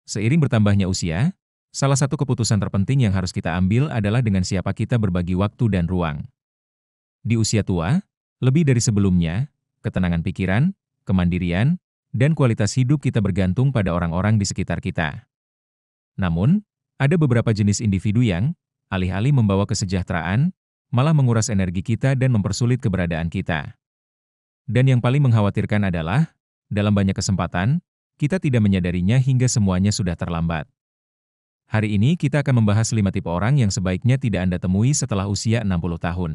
Seiring bertambahnya usia, salah satu keputusan terpenting yang harus kita ambil adalah dengan siapa kita berbagi waktu dan ruang. Di usia tua, lebih dari sebelumnya, ketenangan pikiran, kemandirian, dan kualitas hidup kita bergantung pada orang-orang di sekitar kita. Namun, ada beberapa jenis individu yang, alih-alih membawa kesejahteraan, malah menguras energi kita dan mempersulit keberadaan kita. Dan yang paling mengkhawatirkan adalah, dalam banyak kesempatan, kita tidak menyadarinya hingga semuanya sudah terlambat. Hari ini kita akan membahas 5 tipe orang yang sebaiknya tidak Anda temui setelah usia 60 tahun.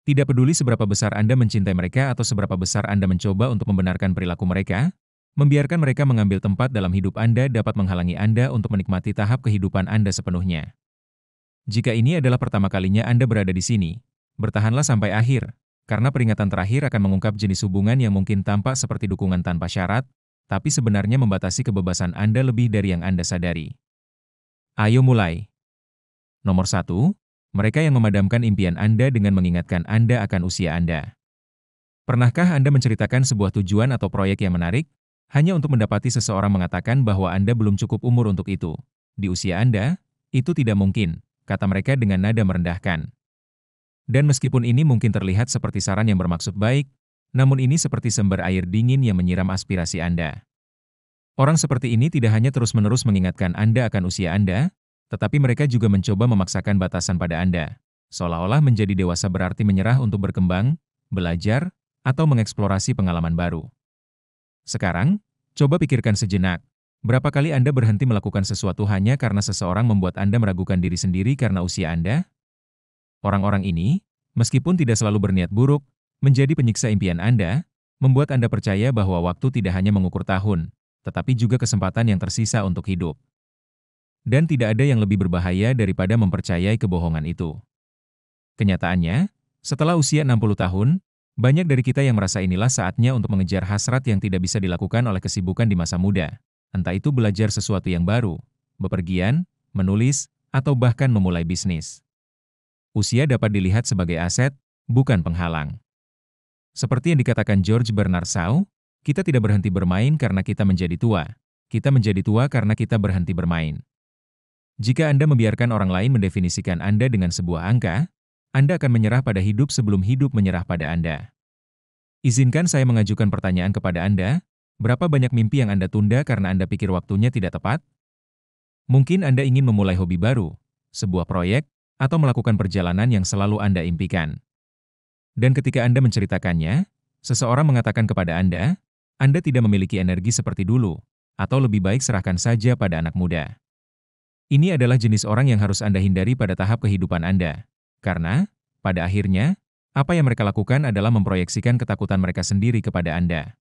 Tidak peduli seberapa besar Anda mencintai mereka atau seberapa besar Anda mencoba untuk membenarkan perilaku mereka, membiarkan mereka mengambil tempat dalam hidup Anda dapat menghalangi Anda untuk menikmati tahap kehidupan Anda sepenuhnya. Jika ini adalah pertama kalinya Anda berada di sini, bertahanlah sampai akhir, karena peringatan terakhir akan mengungkap jenis hubungan yang mungkin tampak seperti dukungan tanpa syarat, tapi sebenarnya membatasi kebebasan Anda lebih dari yang Anda sadari. Ayo mulai. Nomor 1, mereka yang memadamkan impian Anda dengan mengingatkan Anda akan usia Anda. Pernahkah Anda menceritakan sebuah tujuan atau proyek yang menarik, hanya untuk mendapati seseorang mengatakan bahwa Anda belum cukup umur untuk itu? Di usia Anda, itu tidak mungkin, kata mereka dengan nada merendahkan. Dan meskipun ini mungkin terlihat seperti saran yang bermaksud baik, namun ini seperti sumber air dingin yang menyiram aspirasi Anda. Orang seperti ini tidak hanya terus-menerus mengingatkan Anda akan usia Anda, tetapi mereka juga mencoba memaksakan batasan pada Anda, seolah-olah menjadi dewasa berarti menyerah untuk berkembang, belajar, atau mengeksplorasi pengalaman baru. Sekarang, coba pikirkan sejenak, berapa kali Anda berhenti melakukan sesuatu hanya karena seseorang membuat Anda meragukan diri sendiri karena usia Anda? Orang-orang ini, meskipun tidak selalu berniat buruk, menjadi penyiksa impian Anda, membuat Anda percaya bahwa waktu tidak hanya mengukur tahun, tetapi juga kesempatan yang tersisa untuk hidup. Dan tidak ada yang lebih berbahaya daripada mempercayai kebohongan itu. Kenyataannya, setelah usia 60 tahun, banyak dari kita yang merasa inilah saatnya untuk mengejar hasrat yang tidak bisa dilakukan oleh kesibukan di masa muda, entah itu belajar sesuatu yang baru, bepergian, menulis, atau bahkan memulai bisnis. Usia dapat dilihat sebagai aset, bukan penghalang. Seperti yang dikatakan George Bernard Shaw, kita tidak berhenti bermain karena kita menjadi tua. Kita menjadi tua karena kita berhenti bermain. Jika Anda membiarkan orang lain mendefinisikan Anda dengan sebuah angka, Anda akan menyerah pada hidup sebelum hidup menyerah pada Anda. Izinkan saya mengajukan pertanyaan kepada Anda, berapa banyak mimpi yang Anda tunda karena Anda pikir waktunya tidak tepat? Mungkin Anda ingin memulai hobi baru, sebuah proyek, atau melakukan perjalanan yang selalu Anda impikan. Dan ketika Anda menceritakannya, seseorang mengatakan kepada Anda tidak memiliki energi seperti dulu, atau lebih baik serahkan saja pada anak muda. Ini adalah jenis orang yang harus Anda hindari pada tahap kehidupan Anda. Karena, pada akhirnya, apa yang mereka lakukan adalah memproyeksikan ketakutan mereka sendiri kepada Anda.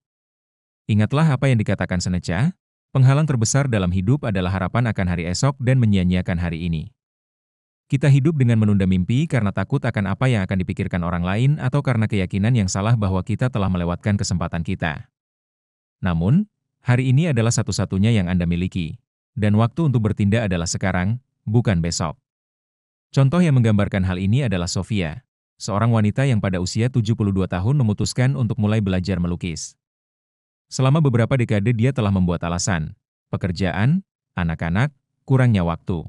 Ingatlah apa yang dikatakan Seneca, penghalang terbesar dalam hidup adalah harapan akan hari esok dan menyia-nyiakan hari ini. Kita hidup dengan menunda mimpi karena takut akan apa yang akan dipikirkan orang lain atau karena keyakinan yang salah bahwa kita telah melewatkan kesempatan kita. Namun, hari ini adalah satu-satunya yang Anda miliki, dan waktu untuk bertindak adalah sekarang, bukan besok. Contoh yang menggambarkan hal ini adalah Sofia, seorang wanita yang pada usia 72 tahun memutuskan untuk mulai belajar melukis. Selama beberapa dekade dia telah membuat alasan, pekerjaan, anak-anak, kurangnya waktu.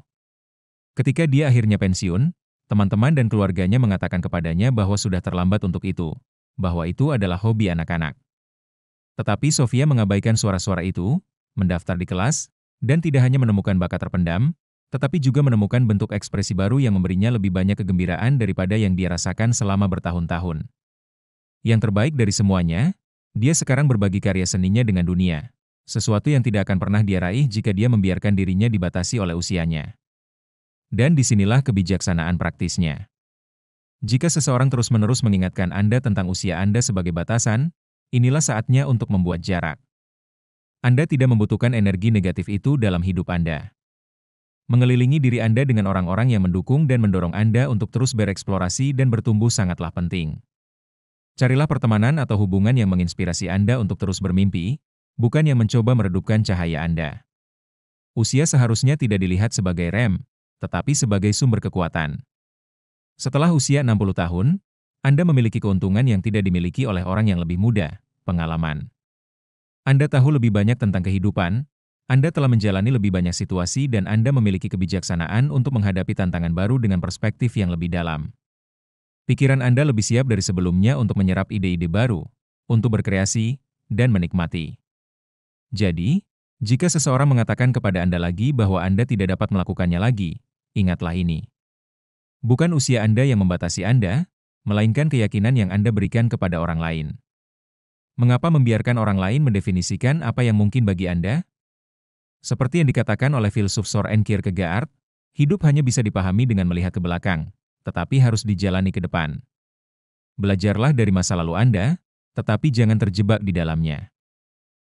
Ketika dia akhirnya pensiun, teman-teman dan keluarganya mengatakan kepadanya bahwa sudah terlambat untuk itu, bahwa itu adalah hobi anak-anak. Tetapi Sofia mengabaikan suara-suara itu, mendaftar di kelas, dan tidak hanya menemukan bakat terpendam, tetapi juga menemukan bentuk ekspresi baru yang memberinya lebih banyak kegembiraan daripada yang dia rasakan selama bertahun-tahun. Yang terbaik dari semuanya, dia sekarang berbagi karya seninya dengan dunia, sesuatu yang tidak akan pernah dia raih jika dia membiarkan dirinya dibatasi oleh usianya. Dan disinilah kebijaksanaan praktisnya. Jika seseorang terus-menerus mengingatkan Anda tentang usia Anda sebagai batasan, inilah saatnya untuk membuat jarak. Anda tidak membutuhkan energi negatif itu dalam hidup Anda. Mengelilingi diri Anda dengan orang-orang yang mendukung dan mendorong Anda untuk terus bereksplorasi dan bertumbuh sangatlah penting. Carilah pertemanan atau hubungan yang menginspirasi Anda untuk terus bermimpi, bukan yang mencoba meredupkan cahaya Anda. Usia seharusnya tidak dilihat sebagai rem, tetapi sebagai sumber kekuatan. Setelah usia 60 tahun, Anda memiliki keuntungan yang tidak dimiliki oleh orang yang lebih muda, pengalaman. Anda tahu lebih banyak tentang kehidupan, Anda telah menjalani lebih banyak situasi dan Anda memiliki kebijaksanaan untuk menghadapi tantangan baru dengan perspektif yang lebih dalam. Pikiran Anda lebih siap dari sebelumnya untuk menyerap ide-ide baru, untuk berkreasi, dan menikmati. Jadi, jika seseorang mengatakan kepada Anda lagi bahwa Anda tidak dapat melakukannya lagi, ingatlah ini. Bukan usia Anda yang membatasi Anda, melainkan keyakinan yang Anda berikan kepada orang lain. Mengapa membiarkan orang lain mendefinisikan apa yang mungkin bagi Anda? Seperti yang dikatakan oleh filsuf Søren Kierkegaard, hidup hanya bisa dipahami dengan melihat ke belakang, tetapi harus dijalani ke depan. Belajarlah dari masa lalu Anda, tetapi jangan terjebak di dalamnya.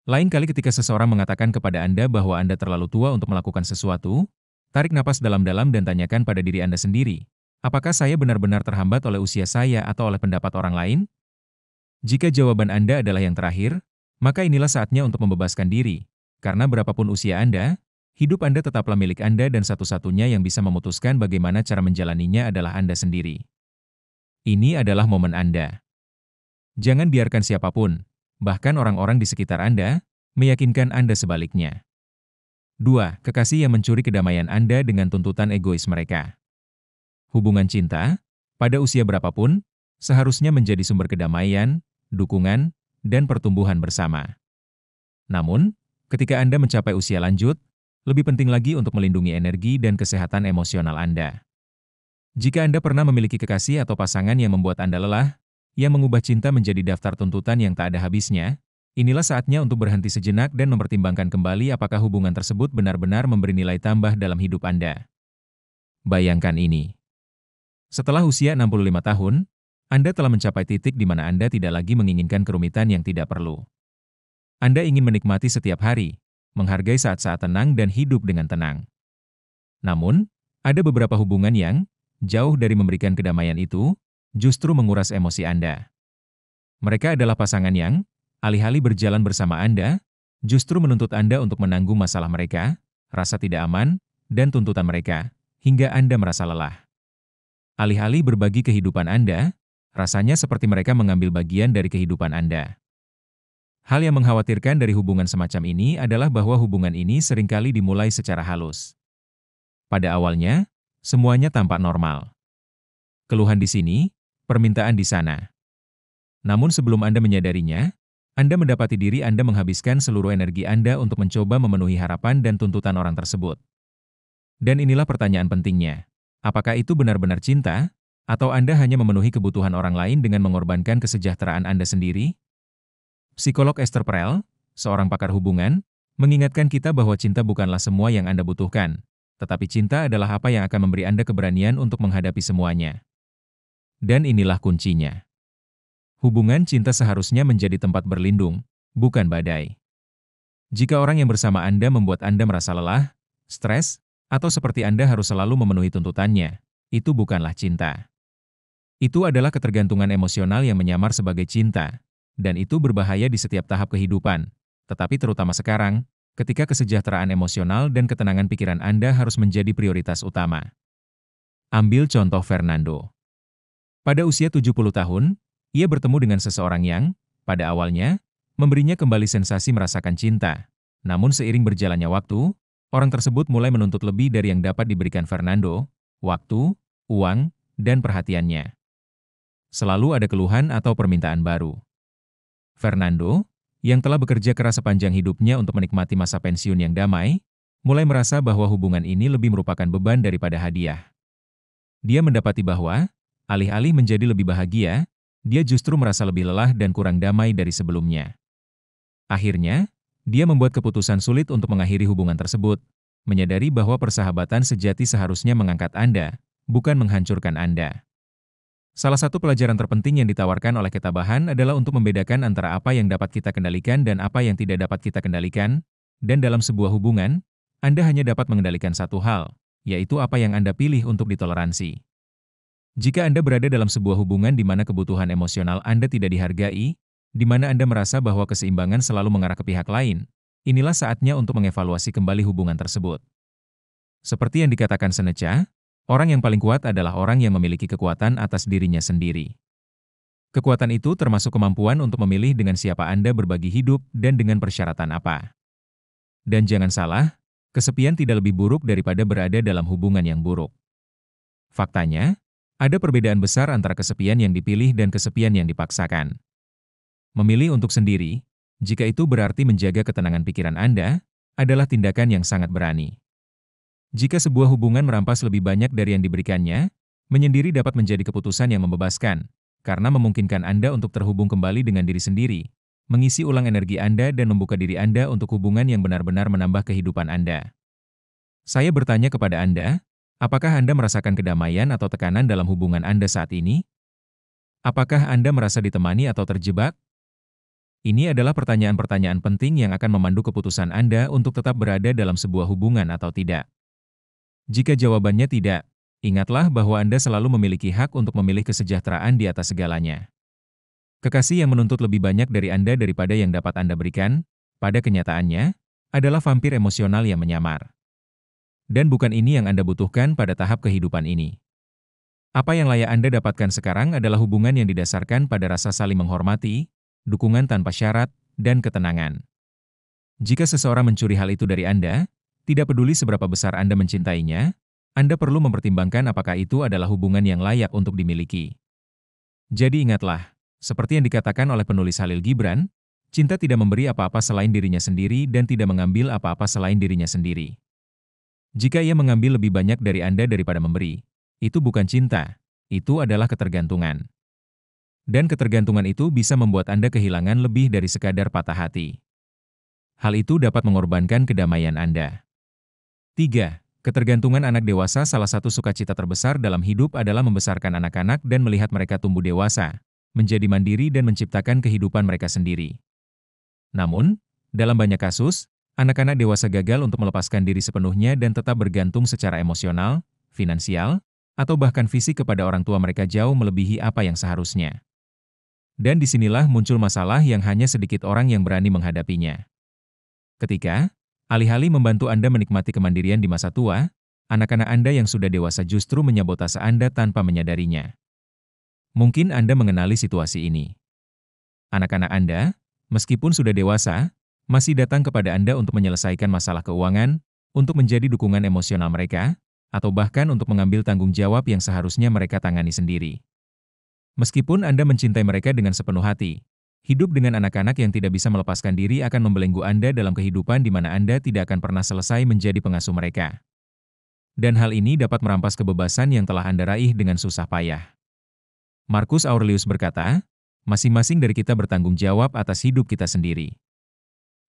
Lain kali ketika seseorang mengatakan kepada Anda bahwa Anda terlalu tua untuk melakukan sesuatu, tarik napas dalam-dalam dan tanyakan pada diri Anda sendiri, apakah saya benar-benar terhambat oleh usia saya atau oleh pendapat orang lain? Jika jawaban Anda adalah yang terakhir, maka inilah saatnya untuk membebaskan diri. Karena berapapun usia Anda, hidup Anda tetaplah milik Anda dan satu-satunya yang bisa memutuskan bagaimana cara menjalaninya adalah Anda sendiri. Ini adalah momen Anda. Jangan biarkan siapapun, bahkan orang-orang di sekitar Anda, meyakinkan Anda sebaliknya. 2. Kekasih yang mencuri kedamaian Anda dengan tuntutan egois mereka. Hubungan cinta, pada usia berapapun, seharusnya menjadi sumber kedamaian, dukungan, dan pertumbuhan bersama. Namun, ketika Anda mencapai usia lanjut, lebih penting lagi untuk melindungi energi dan kesehatan emosional Anda. Jika Anda pernah memiliki kekasih atau pasangan yang membuat Anda lelah, yang mengubah cinta menjadi daftar tuntutan yang tak ada habisnya, inilah saatnya untuk berhenti sejenak dan mempertimbangkan kembali apakah hubungan tersebut benar-benar memberi nilai tambah dalam hidup Anda. Bayangkan ini. Setelah usia 65 tahun, Anda telah mencapai titik di mana Anda tidak lagi menginginkan kerumitan yang tidak perlu. Anda ingin menikmati setiap hari, menghargai saat-saat tenang dan hidup dengan tenang. Namun, ada beberapa hubungan yang, jauh dari memberikan kedamaian itu, justru menguras emosi Anda. Mereka adalah pasangan yang, alih-alih berjalan bersama Anda, justru menuntut Anda untuk menanggung masalah mereka, rasa tidak aman, dan tuntutan mereka, hingga Anda merasa lelah. Alih-alih berbagi kehidupan Anda, rasanya seperti mereka mengambil bagian dari kehidupan Anda. Hal yang mengkhawatirkan dari hubungan semacam ini adalah bahwa hubungan ini seringkali dimulai secara halus. Pada awalnya, semuanya tampak normal. Keluhan di sini, permintaan di sana. Namun sebelum Anda menyadarinya, Anda mendapati diri Anda menghabiskan seluruh energi Anda untuk mencoba memenuhi harapan dan tuntutan orang tersebut. Dan inilah pertanyaan pentingnya. Apakah itu benar-benar cinta, atau Anda hanya memenuhi kebutuhan orang lain dengan mengorbankan kesejahteraan Anda sendiri? Psikolog Esther Perel, seorang pakar hubungan, mengingatkan kita bahwa cinta bukanlah semua yang Anda butuhkan, tetapi cinta adalah apa yang akan memberi Anda keberanian untuk menghadapi semuanya. Dan inilah kuncinya. Hubungan cinta seharusnya menjadi tempat berlindung, bukan badai. Jika orang yang bersama Anda membuat Anda merasa lelah, stres, atau seperti Anda harus selalu memenuhi tuntutannya, itu bukanlah cinta. Itu adalah ketergantungan emosional yang menyamar sebagai cinta, dan itu berbahaya di setiap tahap kehidupan, tetapi terutama sekarang, ketika kesejahteraan emosional dan ketenangan pikiran Anda harus menjadi prioritas utama. Ambil contoh Fernando. Pada usia 70 tahun, ia bertemu dengan seseorang yang, pada awalnya, memberinya kembali sensasi merasakan cinta. Namun seiring berjalannya waktu, orang tersebut mulai menuntut lebih dari yang dapat diberikan Fernando, waktu, uang, dan perhatiannya. Selalu ada keluhan atau permintaan baru. Fernando, yang telah bekerja keras sepanjang hidupnya untuk menikmati masa pensiun yang damai, mulai merasa bahwa hubungan ini lebih merupakan beban daripada hadiah. Dia mendapati bahwa, alih-alih menjadi lebih bahagia, dia justru merasa lebih lelah dan kurang damai dari sebelumnya. Akhirnya, dia membuat keputusan sulit untuk mengakhiri hubungan tersebut, menyadari bahwa persahabatan sejati seharusnya mengangkat Anda, bukan menghancurkan Anda. Salah satu pelajaran terpenting yang ditawarkan oleh ketabahan adalah untuk membedakan antara apa yang dapat kita kendalikan dan apa yang tidak dapat kita kendalikan, dan dalam sebuah hubungan, Anda hanya dapat mengendalikan satu hal, yaitu apa yang Anda pilih untuk ditoleransi. Jika Anda berada dalam sebuah hubungan di mana kebutuhan emosional Anda tidak dihargai, di mana Anda merasa bahwa keseimbangan selalu mengarah ke pihak lain, inilah saatnya untuk mengevaluasi kembali hubungan tersebut. Seperti yang dikatakan Seneca, orang yang paling kuat adalah orang yang memiliki kekuatan atas dirinya sendiri. Kekuatan itu termasuk kemampuan untuk memilih dengan siapa Anda berbagi hidup dan dengan persyaratan apa. Dan jangan salah, kesepian tidak lebih buruk daripada berada dalam hubungan yang buruk. Faktanya, ada perbedaan besar antara kesepian yang dipilih dan kesepian yang dipaksakan. Memilih untuk sendiri, jika itu berarti menjaga ketenangan pikiran Anda, adalah tindakan yang sangat berani. Jika sebuah hubungan merampas lebih banyak dari yang diberikannya, menyendiri dapat menjadi keputusan yang membebaskan, karena memungkinkan Anda untuk terhubung kembali dengan diri sendiri, mengisi ulang energi Anda dan membuka diri Anda untuk hubungan yang benar-benar menambah kehidupan Anda. Saya bertanya kepada Anda, apakah Anda merasakan kedamaian atau tekanan dalam hubungan Anda saat ini? Apakah Anda merasa ditemani atau terjebak? Ini adalah pertanyaan-pertanyaan penting yang akan memandu keputusan Anda untuk tetap berada dalam sebuah hubungan atau tidak. Jika jawabannya tidak, ingatlah bahwa Anda selalu memiliki hak untuk memilih kesejahteraan di atas segalanya. Kekasih yang menuntut lebih banyak dari Anda daripada yang dapat Anda berikan, pada kenyataannya, adalah vampir emosional yang menyamar. Dan bukan ini yang Anda butuhkan pada tahap kehidupan ini. Apa yang layak Anda dapatkan sekarang adalah hubungan yang didasarkan pada rasa saling menghormati, dukungan tanpa syarat, dan ketenangan. Jika seseorang mencuri hal itu dari Anda, tidak peduli seberapa besar Anda mencintainya, Anda perlu mempertimbangkan apakah itu adalah hubungan yang layak untuk dimiliki. Jadi ingatlah, seperti yang dikatakan oleh penulis Khalil Gibran, cinta tidak memberi apa-apa selain dirinya sendiri dan tidak mengambil apa-apa selain dirinya sendiri. Jika ia mengambil lebih banyak dari Anda daripada memberi, itu bukan cinta, itu adalah ketergantungan. Dan ketergantungan itu bisa membuat Anda kehilangan lebih dari sekadar patah hati. Hal itu dapat mengorbankan kedamaian Anda. 3. Ketergantungan anak dewasa. Salah satu sukacita terbesar dalam hidup adalah membesarkan anak-anak dan melihat mereka tumbuh dewasa, menjadi mandiri dan menciptakan kehidupan mereka sendiri. Namun, dalam banyak kasus, anak-anak dewasa gagal untuk melepaskan diri sepenuhnya dan tetap bergantung secara emosional, finansial, atau bahkan fisik kepada orang tua mereka jauh melebihi apa yang seharusnya. Dan disinilah muncul masalah yang hanya sedikit orang yang berani menghadapinya. Ketika, alih-alih membantu Anda menikmati kemandirian di masa tua, anak-anak Anda yang sudah dewasa justru menyabotase Anda tanpa menyadarinya. Mungkin Anda mengenali situasi ini. Anak-anak Anda, meskipun sudah dewasa, masih datang kepada Anda untuk menyelesaikan masalah keuangan, untuk menjadi dukungan emosional mereka, atau bahkan untuk mengambil tanggung jawab yang seharusnya mereka tangani sendiri. Meskipun Anda mencintai mereka dengan sepenuh hati, hidup dengan anak-anak yang tidak bisa melepaskan diri akan membelenggu Anda dalam kehidupan di mana Anda tidak akan pernah selesai menjadi pengasuh mereka. Dan hal ini dapat merampas kebebasan yang telah Anda raih dengan susah payah. Marcus Aurelius berkata, masing-masing dari kita bertanggung jawab atas hidup kita sendiri.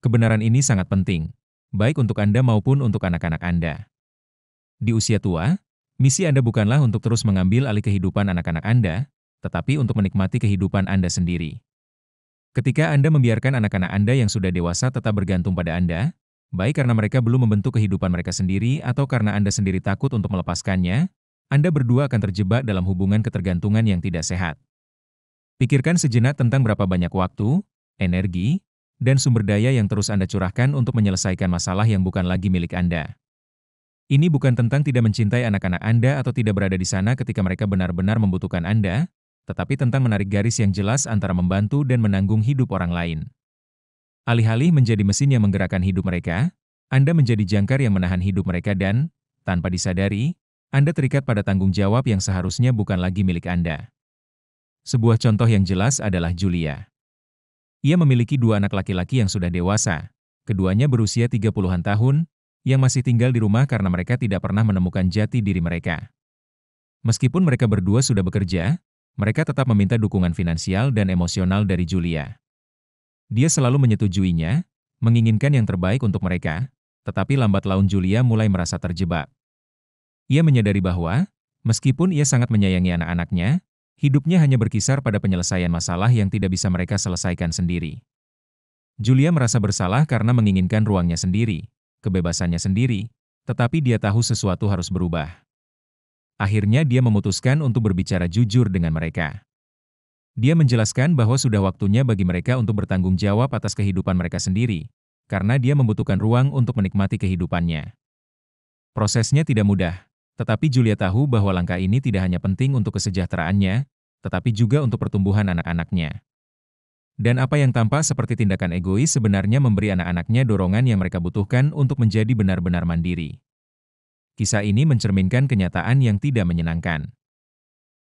Kebenaran ini sangat penting, baik untuk Anda maupun untuk anak-anak Anda. Di usia tua, misi Anda bukanlah untuk terus mengambil alih kehidupan anak-anak Anda, tetapi untuk menikmati kehidupan Anda sendiri. Ketika Anda membiarkan anak-anak Anda yang sudah dewasa tetap bergantung pada Anda, baik karena mereka belum membentuk kehidupan mereka sendiri atau karena Anda sendiri takut untuk melepaskannya, Anda berdua akan terjebak dalam hubungan ketergantungan yang tidak sehat. Pikirkan sejenak tentang berapa banyak waktu, energi, dan sumber daya yang terus Anda curahkan untuk menyelesaikan masalah yang bukan lagi milik Anda. Ini bukan tentang tidak mencintai anak-anak Anda atau tidak berada di sana ketika mereka benar-benar membutuhkan Anda, tetapi tentang menarik garis yang jelas antara membantu dan menanggung hidup orang lain. Alih-alih menjadi mesin yang menggerakkan hidup mereka, Anda menjadi jangkar yang menahan hidup mereka dan, tanpa disadari, Anda terikat pada tanggung jawab yang seharusnya bukan lagi milik Anda. Sebuah contoh yang jelas adalah Julia. Ia memiliki 2 anak laki-laki yang sudah dewasa, keduanya berusia 30-an tahun, yang masih tinggal di rumah karena mereka tidak pernah menemukan jati diri mereka. Meskipun mereka berdua sudah bekerja, mereka tetap meminta dukungan finansial dan emosional dari Julia. Dia selalu menyetujuinya, menginginkan yang terbaik untuk mereka, tetapi lambat laun Julia mulai merasa terjebak. Ia menyadari bahwa, meskipun ia sangat menyayangi anak-anaknya, hidupnya hanya berkisar pada penyelesaian masalah yang tidak bisa mereka selesaikan sendiri. Julia merasa bersalah karena menginginkan ruangnya sendiri, kebebasannya sendiri, tetapi dia tahu sesuatu harus berubah. Akhirnya dia memutuskan untuk berbicara jujur dengan mereka. Dia menjelaskan bahwa sudah waktunya bagi mereka untuk bertanggung jawab atas kehidupan mereka sendiri, karena dia membutuhkan ruang untuk menikmati kehidupannya. Prosesnya tidak mudah, tetapi Julia tahu bahwa langkah ini tidak hanya penting untuk kesejahteraannya, tetapi juga untuk pertumbuhan anak-anaknya. Dan apa yang tampak seperti tindakan egois sebenarnya memberi anak-anaknya dorongan yang mereka butuhkan untuk menjadi benar-benar mandiri. Kisah ini mencerminkan kenyataan yang tidak menyenangkan.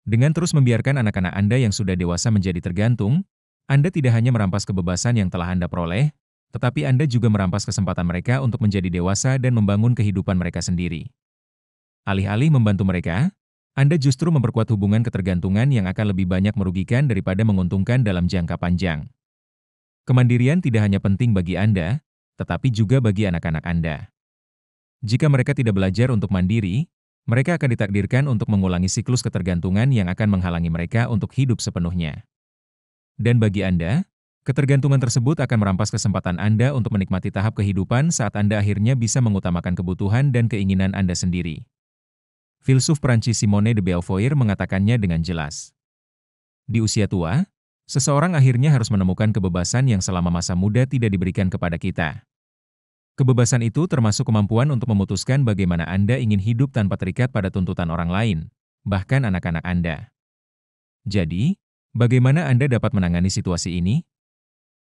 Dengan terus membiarkan anak-anak Anda yang sudah dewasa menjadi tergantung, Anda tidak hanya merampas kebebasan yang telah Anda peroleh, tetapi Anda juga merampas kesempatan mereka untuk menjadi dewasa dan membangun kehidupan mereka sendiri. Alih-alih membantu mereka, Anda justru memperkuat hubungan ketergantungan yang akan lebih banyak merugikan daripada menguntungkan dalam jangka panjang. Kemandirian tidak hanya penting bagi Anda, tetapi juga bagi anak-anak Anda. Jika mereka tidak belajar untuk mandiri, mereka akan ditakdirkan untuk mengulangi siklus ketergantungan yang akan menghalangi mereka untuk hidup sepenuhnya. Dan bagi Anda, ketergantungan tersebut akan merampas kesempatan Anda untuk menikmati tahap kehidupan saat Anda akhirnya bisa mengutamakan kebutuhan dan keinginan Anda sendiri. Filsuf Prancis Simone de Beauvoir mengatakannya dengan jelas. Di usia tua, seseorang akhirnya harus menemukan kebebasan yang selama masa muda tidak diberikan kepada kita. Kebebasan itu termasuk kemampuan untuk memutuskan bagaimana Anda ingin hidup tanpa terikat pada tuntutan orang lain, bahkan anak-anak Anda. Jadi, bagaimana Anda dapat menangani situasi ini?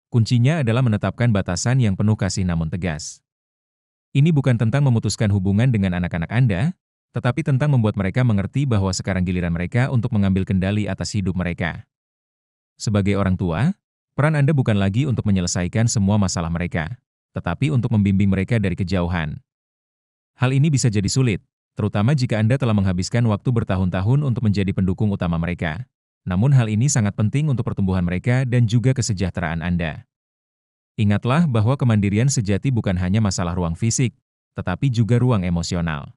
Kuncinya adalah menetapkan batasan yang penuh kasih namun tegas. Ini bukan tentang memutuskan hubungan dengan anak-anak Anda, tetapi tentang membuat mereka mengerti bahwa sekarang giliran mereka untuk mengambil kendali atas hidup mereka. Sebagai orang tua, peran Anda bukan lagi untuk menyelesaikan semua masalah mereka, tetapi untuk membimbing mereka dari kejauhan. Hal ini bisa jadi sulit, terutama jika Anda telah menghabiskan waktu bertahun-tahun untuk menjadi pendukung utama mereka. Namun hal ini sangat penting untuk pertumbuhan mereka dan juga kesejahteraan Anda. Ingatlah bahwa kemandirian sejati bukan hanya masalah ruang fisik, tetapi juga ruang emosional.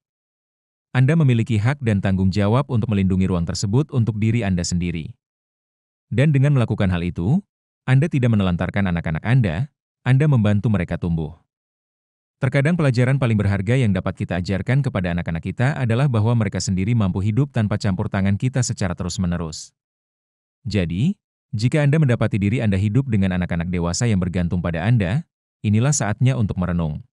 Anda memiliki hak dan tanggung jawab untuk melindungi ruang tersebut untuk diri Anda sendiri. Dan dengan melakukan hal itu, Anda tidak menelantarkan anak-anak Anda membantu mereka tumbuh. Terkadang pelajaran paling berharga yang dapat kita ajarkan kepada anak-anak kita adalah bahwa mereka sendiri mampu hidup tanpa campur tangan kita secara terus-menerus. Jadi, jika Anda mendapati diri Anda hidup dengan anak-anak dewasa yang bergantung pada Anda, inilah saatnya untuk merenung.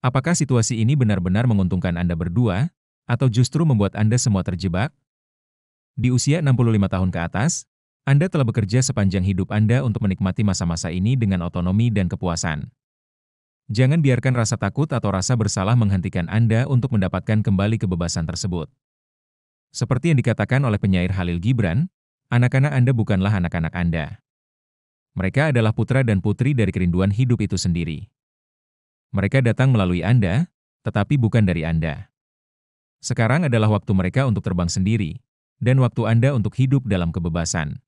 Apakah situasi ini benar-benar menguntungkan Anda berdua, atau justru membuat Anda semua terjebak? Di usia 65 tahun ke atas, Anda telah bekerja sepanjang hidup Anda untuk menikmati masa-masa ini dengan otonomi dan kepuasan. Jangan biarkan rasa takut atau rasa bersalah menghentikan Anda untuk mendapatkan kembali kebebasan tersebut. Seperti yang dikatakan oleh penyair Khalil Gibran, anak-anak Anda bukanlah anak-anak Anda. Mereka adalah putra dan putri dari kerinduan hidup itu sendiri. Mereka datang melalui Anda, tetapi bukan dari Anda. Sekarang adalah waktu mereka untuk terbang sendiri, dan waktu Anda untuk hidup dalam kebebasan.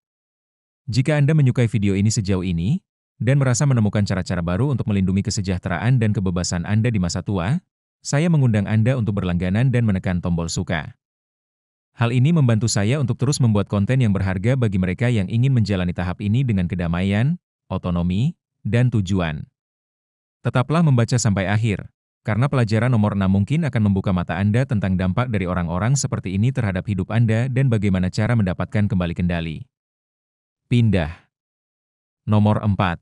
Jika Anda menyukai video ini sejauh ini, dan merasa menemukan cara-cara baru untuk melindungi kesejahteraan dan kebebasan Anda di masa tua, saya mengundang Anda untuk berlangganan dan menekan tombol suka. Hal ini membantu saya untuk terus membuat konten yang berharga bagi mereka yang ingin menjalani tahap ini dengan kedamaian, otonomi, dan tujuan. Tetaplah membaca sampai akhir, karena pelajaran nomor 6 mungkin akan membuka mata Anda tentang dampak dari orang-orang seperti ini terhadap hidup Anda dan bagaimana cara mendapatkan kembali kendali. Pindah. Nomor 4.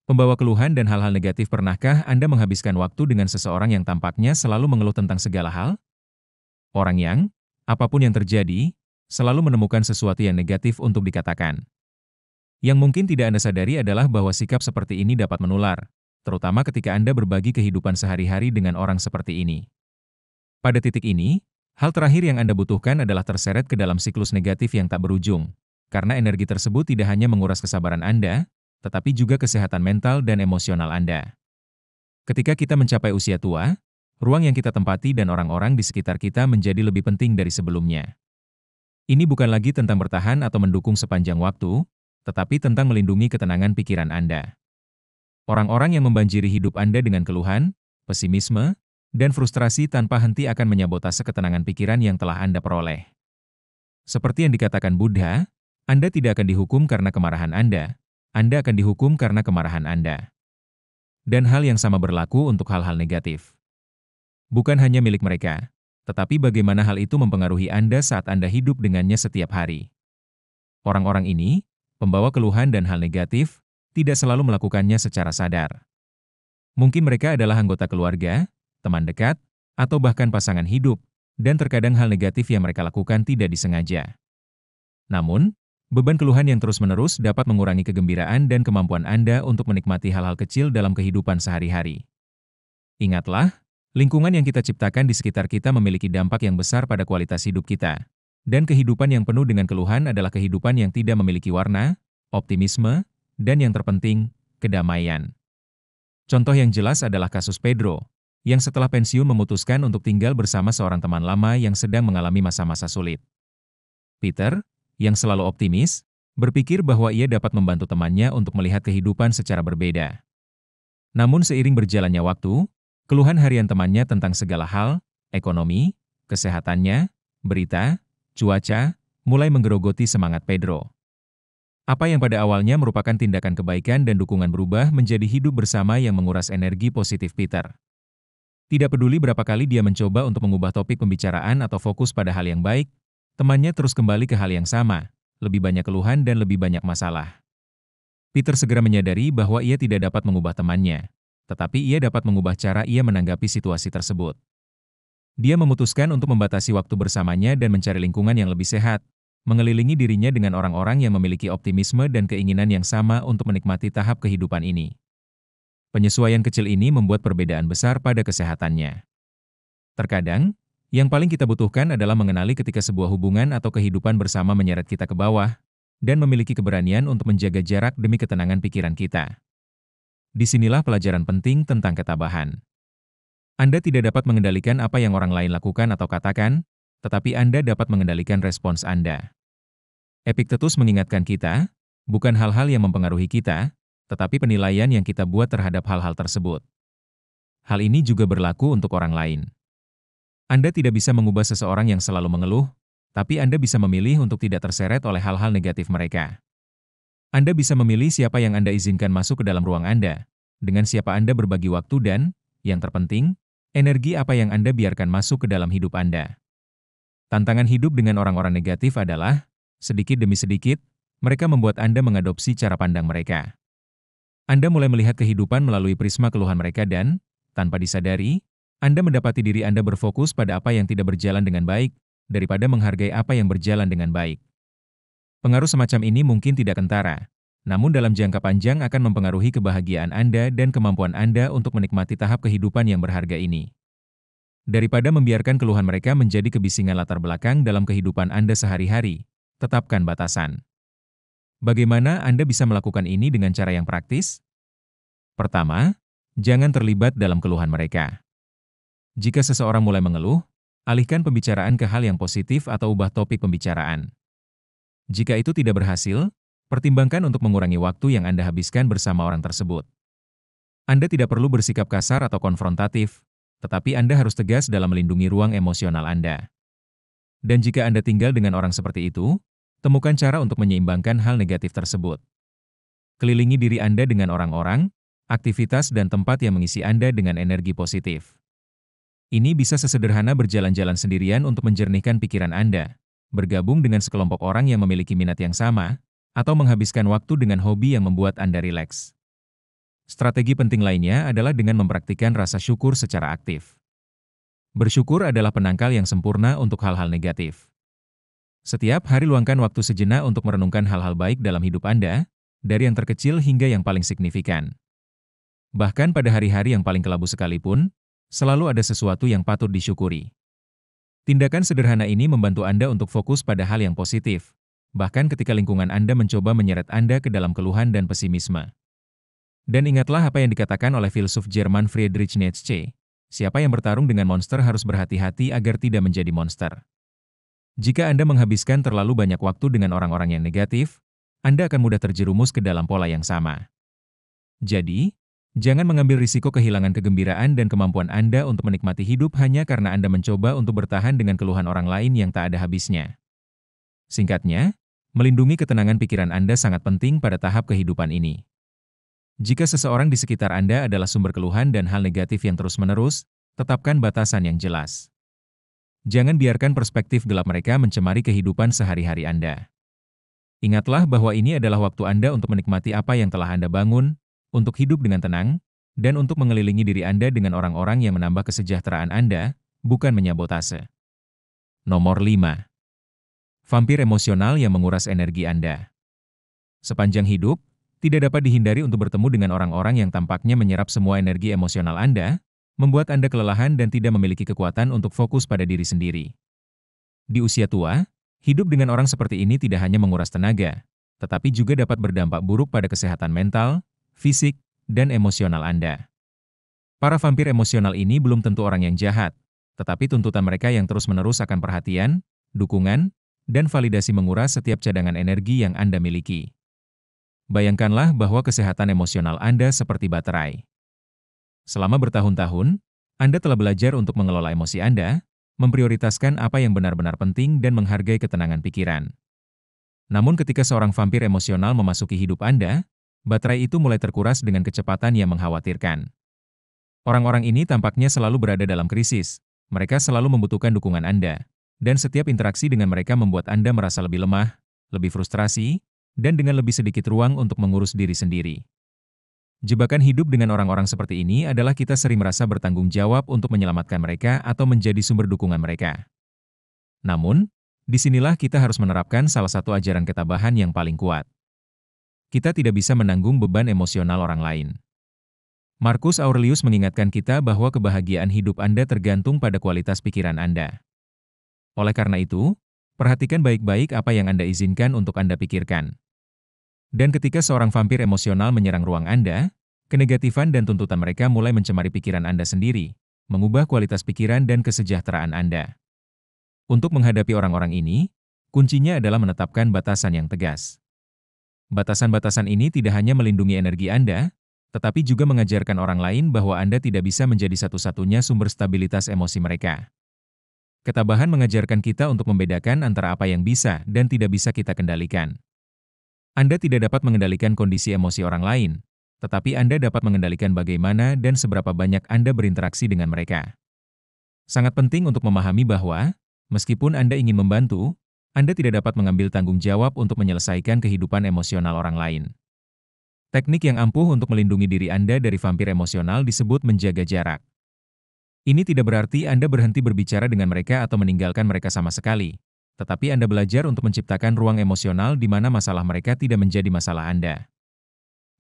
Pembawa keluhan dan hal-hal negatif. Pernahkah Anda menghabiskan waktu dengan seseorang yang tampaknya selalu mengeluh tentang segala hal? Orang yang, apapun yang terjadi, selalu menemukan sesuatu yang negatif untuk dikatakan. Yang mungkin tidak Anda sadari adalah bahwa sikap seperti ini dapat menular, terutama ketika Anda berbagi kehidupan sehari-hari dengan orang seperti ini. Pada titik ini, hal terakhir yang Anda butuhkan adalah terseret ke dalam siklus negatif yang tak berujung, karena energi tersebut tidak hanya menguras kesabaran Anda, tetapi juga kesehatan mental dan emosional Anda. Ketika kita mencapai usia tua, ruang yang kita tempati dan orang-orang di sekitar kita menjadi lebih penting dari sebelumnya. Ini bukan lagi tentang bertahan atau mendukung sepanjang waktu, tetapi tentang melindungi ketenangan pikiran Anda. Orang-orang yang membanjiri hidup Anda dengan keluhan, pesimisme, dan frustrasi tanpa henti akan menyabotase ketenangan pikiran yang telah Anda peroleh. Seperti yang dikatakan Buddha, Anda tidak akan dihukum karena kemarahan Anda akan dihukum karena kemarahan Anda. Dan hal yang sama berlaku untuk hal-hal negatif. Bukan hanya milik mereka, tetapi bagaimana hal itu mempengaruhi Anda saat Anda hidup dengannya setiap hari. Orang-orang ini, pembawa keluhan dan hal negatif, tidak selalu melakukannya secara sadar. Mungkin mereka adalah anggota keluarga, teman dekat, atau bahkan pasangan hidup, dan terkadang hal negatif yang mereka lakukan tidak disengaja. Namun, Beban keluhan yang terus-menerus dapat mengurangi kegembiraan dan kemampuan Anda untuk menikmati hal-hal kecil dalam kehidupan sehari-hari. Ingatlah, lingkungan yang kita ciptakan di sekitar kita memiliki dampak yang besar pada kualitas hidup kita. Dan kehidupan yang penuh dengan keluhan adalah kehidupan yang tidak memiliki warna, optimisme, dan yang terpenting, kedamaian. Contoh yang jelas adalah kasus Pedro, yang setelah pensiun memutuskan untuk tinggal bersama seorang teman lama yang sedang mengalami masa-masa sulit. Peter, yang selalu optimis, berpikir bahwa ia dapat membantu temannya untuk melihat kehidupan secara berbeda. Namun seiring berjalannya waktu, keluhan harian temannya tentang segala hal, ekonomi, kesehatannya, berita, cuaca, mulai menggerogoti semangat Pedro. Apa yang pada awalnya merupakan tindakan kebaikan dan dukungan berubah menjadi hidup bersama yang menguras energi positif Peter. Tidak peduli berapa kali dia mencoba untuk mengubah topik pembicaraan atau fokus pada hal yang baik, temannya terus kembali ke hal yang sama, lebih banyak keluhan dan lebih banyak masalah. Peter segera menyadari bahwa ia tidak dapat mengubah temannya, tetapi ia dapat mengubah cara ia menanggapi situasi tersebut. Dia memutuskan untuk membatasi waktu bersamanya dan mencari lingkungan yang lebih sehat, mengelilingi dirinya dengan orang-orang yang memiliki optimisme dan keinginan yang sama untuk menikmati tahap kehidupan ini. Penyesuaian kecil ini membuat perbedaan besar pada kesehatannya. Terkadang, yang paling kita butuhkan adalah mengenali ketika sebuah hubungan atau kehidupan bersama menyeret kita ke bawah, dan memiliki keberanian untuk menjaga jarak demi ketenangan pikiran kita. Disinilah pelajaran penting tentang ketabahan. Anda tidak dapat mengendalikan apa yang orang lain lakukan atau katakan, tetapi Anda dapat mengendalikan respons Anda. Epictetus mengingatkan kita, bukan hal-hal yang mempengaruhi kita, tetapi penilaian yang kita buat terhadap hal-hal tersebut. Hal ini juga berlaku untuk orang lain. Anda tidak bisa mengubah seseorang yang selalu mengeluh, tapi Anda bisa memilih untuk tidak terseret oleh hal-hal negatif mereka. Anda bisa memilih siapa yang Anda izinkan masuk ke dalam ruang Anda, dengan siapa Anda berbagi waktu dan, yang terpenting, energi apa yang Anda biarkan masuk ke dalam hidup Anda. Tantangan hidup dengan orang-orang negatif adalah, sedikit demi sedikit, mereka membuat Anda mengadopsi cara pandang mereka. Anda mulai melihat kehidupan melalui prisma keluhan mereka dan, tanpa disadari, Anda mendapati diri Anda berfokus pada apa yang tidak berjalan dengan baik, daripada menghargai apa yang berjalan dengan baik. Pengaruh semacam ini mungkin tidak kentara, namun dalam jangka panjang akan mempengaruhi kebahagiaan Anda dan kemampuan Anda untuk menikmati tahap kehidupan yang berharga ini. Daripada membiarkan keluhan mereka menjadi kebisingan latar belakang dalam kehidupan Anda sehari-hari, tetapkan batasan. Bagaimana Anda bisa melakukan ini dengan cara yang praktis? Pertama, jangan terlibat dalam keluhan mereka. Jika seseorang mulai mengeluh, alihkan pembicaraan ke hal yang positif atau ubah topik pembicaraan. Jika itu tidak berhasil, pertimbangkan untuk mengurangi waktu yang Anda habiskan bersama orang tersebut. Anda tidak perlu bersikap kasar atau konfrontatif, tetapi Anda harus tegas dalam melindungi ruang emosional Anda. Dan jika Anda tinggal dengan orang seperti itu, temukan cara untuk menyeimbangkan hal negatif tersebut. Kelilingi diri Anda dengan orang-orang, aktivitas dan tempat yang mengisi Anda dengan energi positif. Ini bisa sesederhana berjalan-jalan sendirian untuk menjernihkan pikiran Anda, bergabung dengan sekelompok orang yang memiliki minat yang sama, atau menghabiskan waktu dengan hobi yang membuat Anda rileks. Strategi penting lainnya adalah dengan mempraktikkan rasa syukur secara aktif. Bersyukur adalah penangkal yang sempurna untuk hal-hal negatif. Setiap hari luangkan waktu sejenak untuk merenungkan hal-hal baik dalam hidup Anda, dari yang terkecil hingga yang paling signifikan. Bahkan pada hari-hari yang paling kelabu sekalipun, selalu ada sesuatu yang patut disyukuri. Tindakan sederhana ini membantu Anda untuk fokus pada hal yang positif, bahkan ketika lingkungan Anda mencoba menyeret Anda ke dalam keluhan dan pesimisme. Dan ingatlah apa yang dikatakan oleh filsuf Jerman Friedrich Nietzsche, siapa yang bertarung dengan monster harus berhati-hati agar tidak menjadi monster. Jika Anda menghabiskan terlalu banyak waktu dengan orang-orang yang negatif, Anda akan mudah terjerumus ke dalam pola yang sama. Jadi, jangan mengambil risiko kehilangan kegembiraan dan kemampuan Anda untuk menikmati hidup hanya karena Anda mencoba untuk bertahan dengan keluhan orang lain yang tak ada habisnya. Singkatnya, melindungi ketenangan pikiran Anda sangat penting pada tahap kehidupan ini. Jika seseorang di sekitar Anda adalah sumber keluhan dan hal negatif yang terus-menerus, tetapkan batasan yang jelas. Jangan biarkan perspektif gelap mereka mencemari kehidupan sehari-hari Anda. Ingatlah bahwa ini adalah waktu Anda untuk menikmati apa yang telah Anda bangun, untuk hidup dengan tenang, dan untuk mengelilingi diri Anda dengan orang-orang yang menambah kesejahteraan Anda, bukan menyabotase. Nomor 5. Vampir emosional yang menguras energi Anda. Sepanjang hidup, tidak dapat dihindari untuk bertemu dengan orang-orang yang tampaknya menyerap semua energi emosional Anda, membuat Anda kelelahan dan tidak memiliki kekuatan untuk fokus pada diri sendiri. Di usia tua, hidup dengan orang seperti ini tidak hanya menguras tenaga, tetapi juga dapat berdampak buruk pada kesehatan mental, fisik, dan emosional Anda. Para vampir emosional ini belum tentu orang yang jahat, tetapi tuntutan mereka yang terus-menerus akan perhatian, dukungan, dan validasi menguras setiap cadangan energi yang Anda miliki. Bayangkanlah bahwa kesehatan emosional Anda seperti baterai. Selama bertahun-tahun, Anda telah belajar untuk mengelola emosi Anda, memprioritaskan apa yang benar-benar penting dan menghargai ketenangan pikiran. Namun ketika seorang vampir emosional memasuki hidup Anda, baterai itu mulai terkuras dengan kecepatan yang mengkhawatirkan. Orang-orang ini tampaknya selalu berada dalam krisis, mereka selalu membutuhkan dukungan Anda, dan setiap interaksi dengan mereka membuat Anda merasa lebih lemah, lebih frustrasi, dan dengan lebih sedikit ruang untuk mengurus diri sendiri. Jebakan hidup dengan orang-orang seperti ini adalah kita sering merasa bertanggung jawab untuk menyelamatkan mereka atau menjadi sumber dukungan mereka. Namun, disinilah kita harus menerapkan salah satu ajaran ketabahan yang paling kuat. Kita tidak bisa menanggung beban emosional orang lain. Marcus Aurelius mengingatkan kita bahwa kebahagiaan hidup Anda tergantung pada kualitas pikiran Anda. Oleh karena itu, perhatikan baik-baik apa yang Anda izinkan untuk Anda pikirkan. Dan ketika seorang vampir emosional menyerang ruang Anda, kenegatifan dan tuntutan mereka mulai mencemari pikiran Anda sendiri, mengubah kualitas pikiran dan kesejahteraan Anda. Untuk menghadapi orang-orang ini, kuncinya adalah menetapkan batasan yang tegas. Batasan-batasan ini tidak hanya melindungi energi Anda, tetapi juga mengajarkan orang lain bahwa Anda tidak bisa menjadi satu-satunya sumber stabilitas emosi mereka. Ketabahan mengajarkan kita untuk membedakan antara apa yang bisa dan tidak bisa kita kendalikan. Anda tidak dapat mengendalikan kondisi emosi orang lain, tetapi Anda dapat mengendalikan bagaimana dan seberapa banyak Anda berinteraksi dengan mereka. Sangat penting untuk memahami bahwa, meskipun Anda ingin membantu, Anda tidak dapat mengambil tanggung jawab untuk menyelesaikan kehidupan emosional orang lain. Teknik yang ampuh untuk melindungi diri Anda dari vampir emosional disebut menjaga jarak. Ini tidak berarti Anda berhenti berbicara dengan mereka atau meninggalkan mereka sama sekali, tetapi Anda belajar untuk menciptakan ruang emosional di mana masalah mereka tidak menjadi masalah Anda.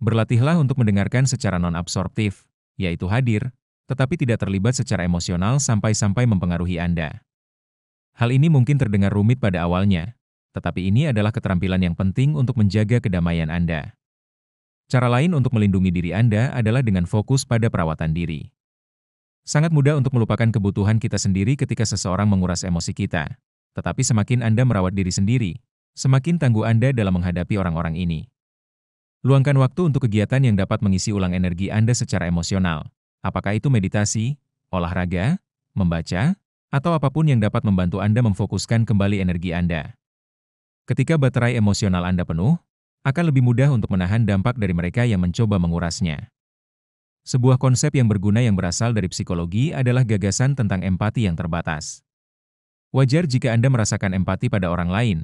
Berlatihlah untuk mendengarkan secara non-absorptif, yaitu hadir, tetapi tidak terlibat secara emosional sampai-sampai mempengaruhi Anda. Hal ini mungkin terdengar rumit pada awalnya, tetapi ini adalah keterampilan yang penting untuk menjaga kedamaian Anda. Cara lain untuk melindungi diri Anda adalah dengan fokus pada perawatan diri. Sangat mudah untuk melupakan kebutuhan kita sendiri ketika seseorang menguras emosi kita. Tetapi semakin Anda merawat diri sendiri, semakin tangguh Anda dalam menghadapi orang-orang ini. Luangkan waktu untuk kegiatan yang dapat mengisi ulang energi Anda secara emosional. Apakah itu meditasi, olahraga, membaca, atau apapun yang dapat membantu Anda memfokuskan kembali energi Anda. Ketika baterai emosional Anda penuh, akan lebih mudah untuk menahan dampak dari mereka yang mencoba mengurasnya. Sebuah konsep yang berguna yang berasal dari psikologi adalah gagasan tentang empati yang terbatas. Wajar jika Anda merasakan empati pada orang lain,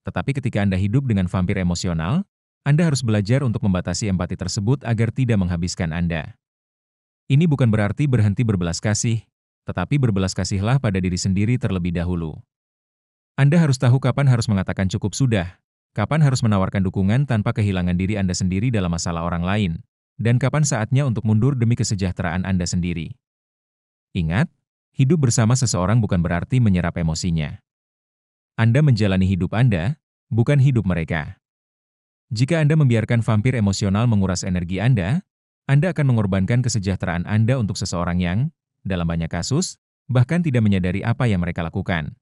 tetapi ketika Anda hidup dengan vampir emosional, Anda harus belajar untuk membatasi empati tersebut agar tidak menghabiskan Anda. Ini bukan berarti berhenti berbelas kasih, tetapi berbelas kasihlah pada diri sendiri terlebih dahulu. Anda harus tahu kapan harus mengatakan cukup sudah, kapan harus menawarkan dukungan tanpa kehilangan diri Anda sendiri dalam masalah orang lain, dan kapan saatnya untuk mundur demi kesejahteraan Anda sendiri. Ingat, hidup bersama seseorang bukan berarti menyerap emosinya. Anda menjalani hidup Anda, bukan hidup mereka. Jika Anda membiarkan vampir emosional menguras energi Anda akan mengorbankan kesejahteraan Anda untuk seseorang yang, dalam banyak kasus, bahkan tidak menyadari apa yang mereka lakukan.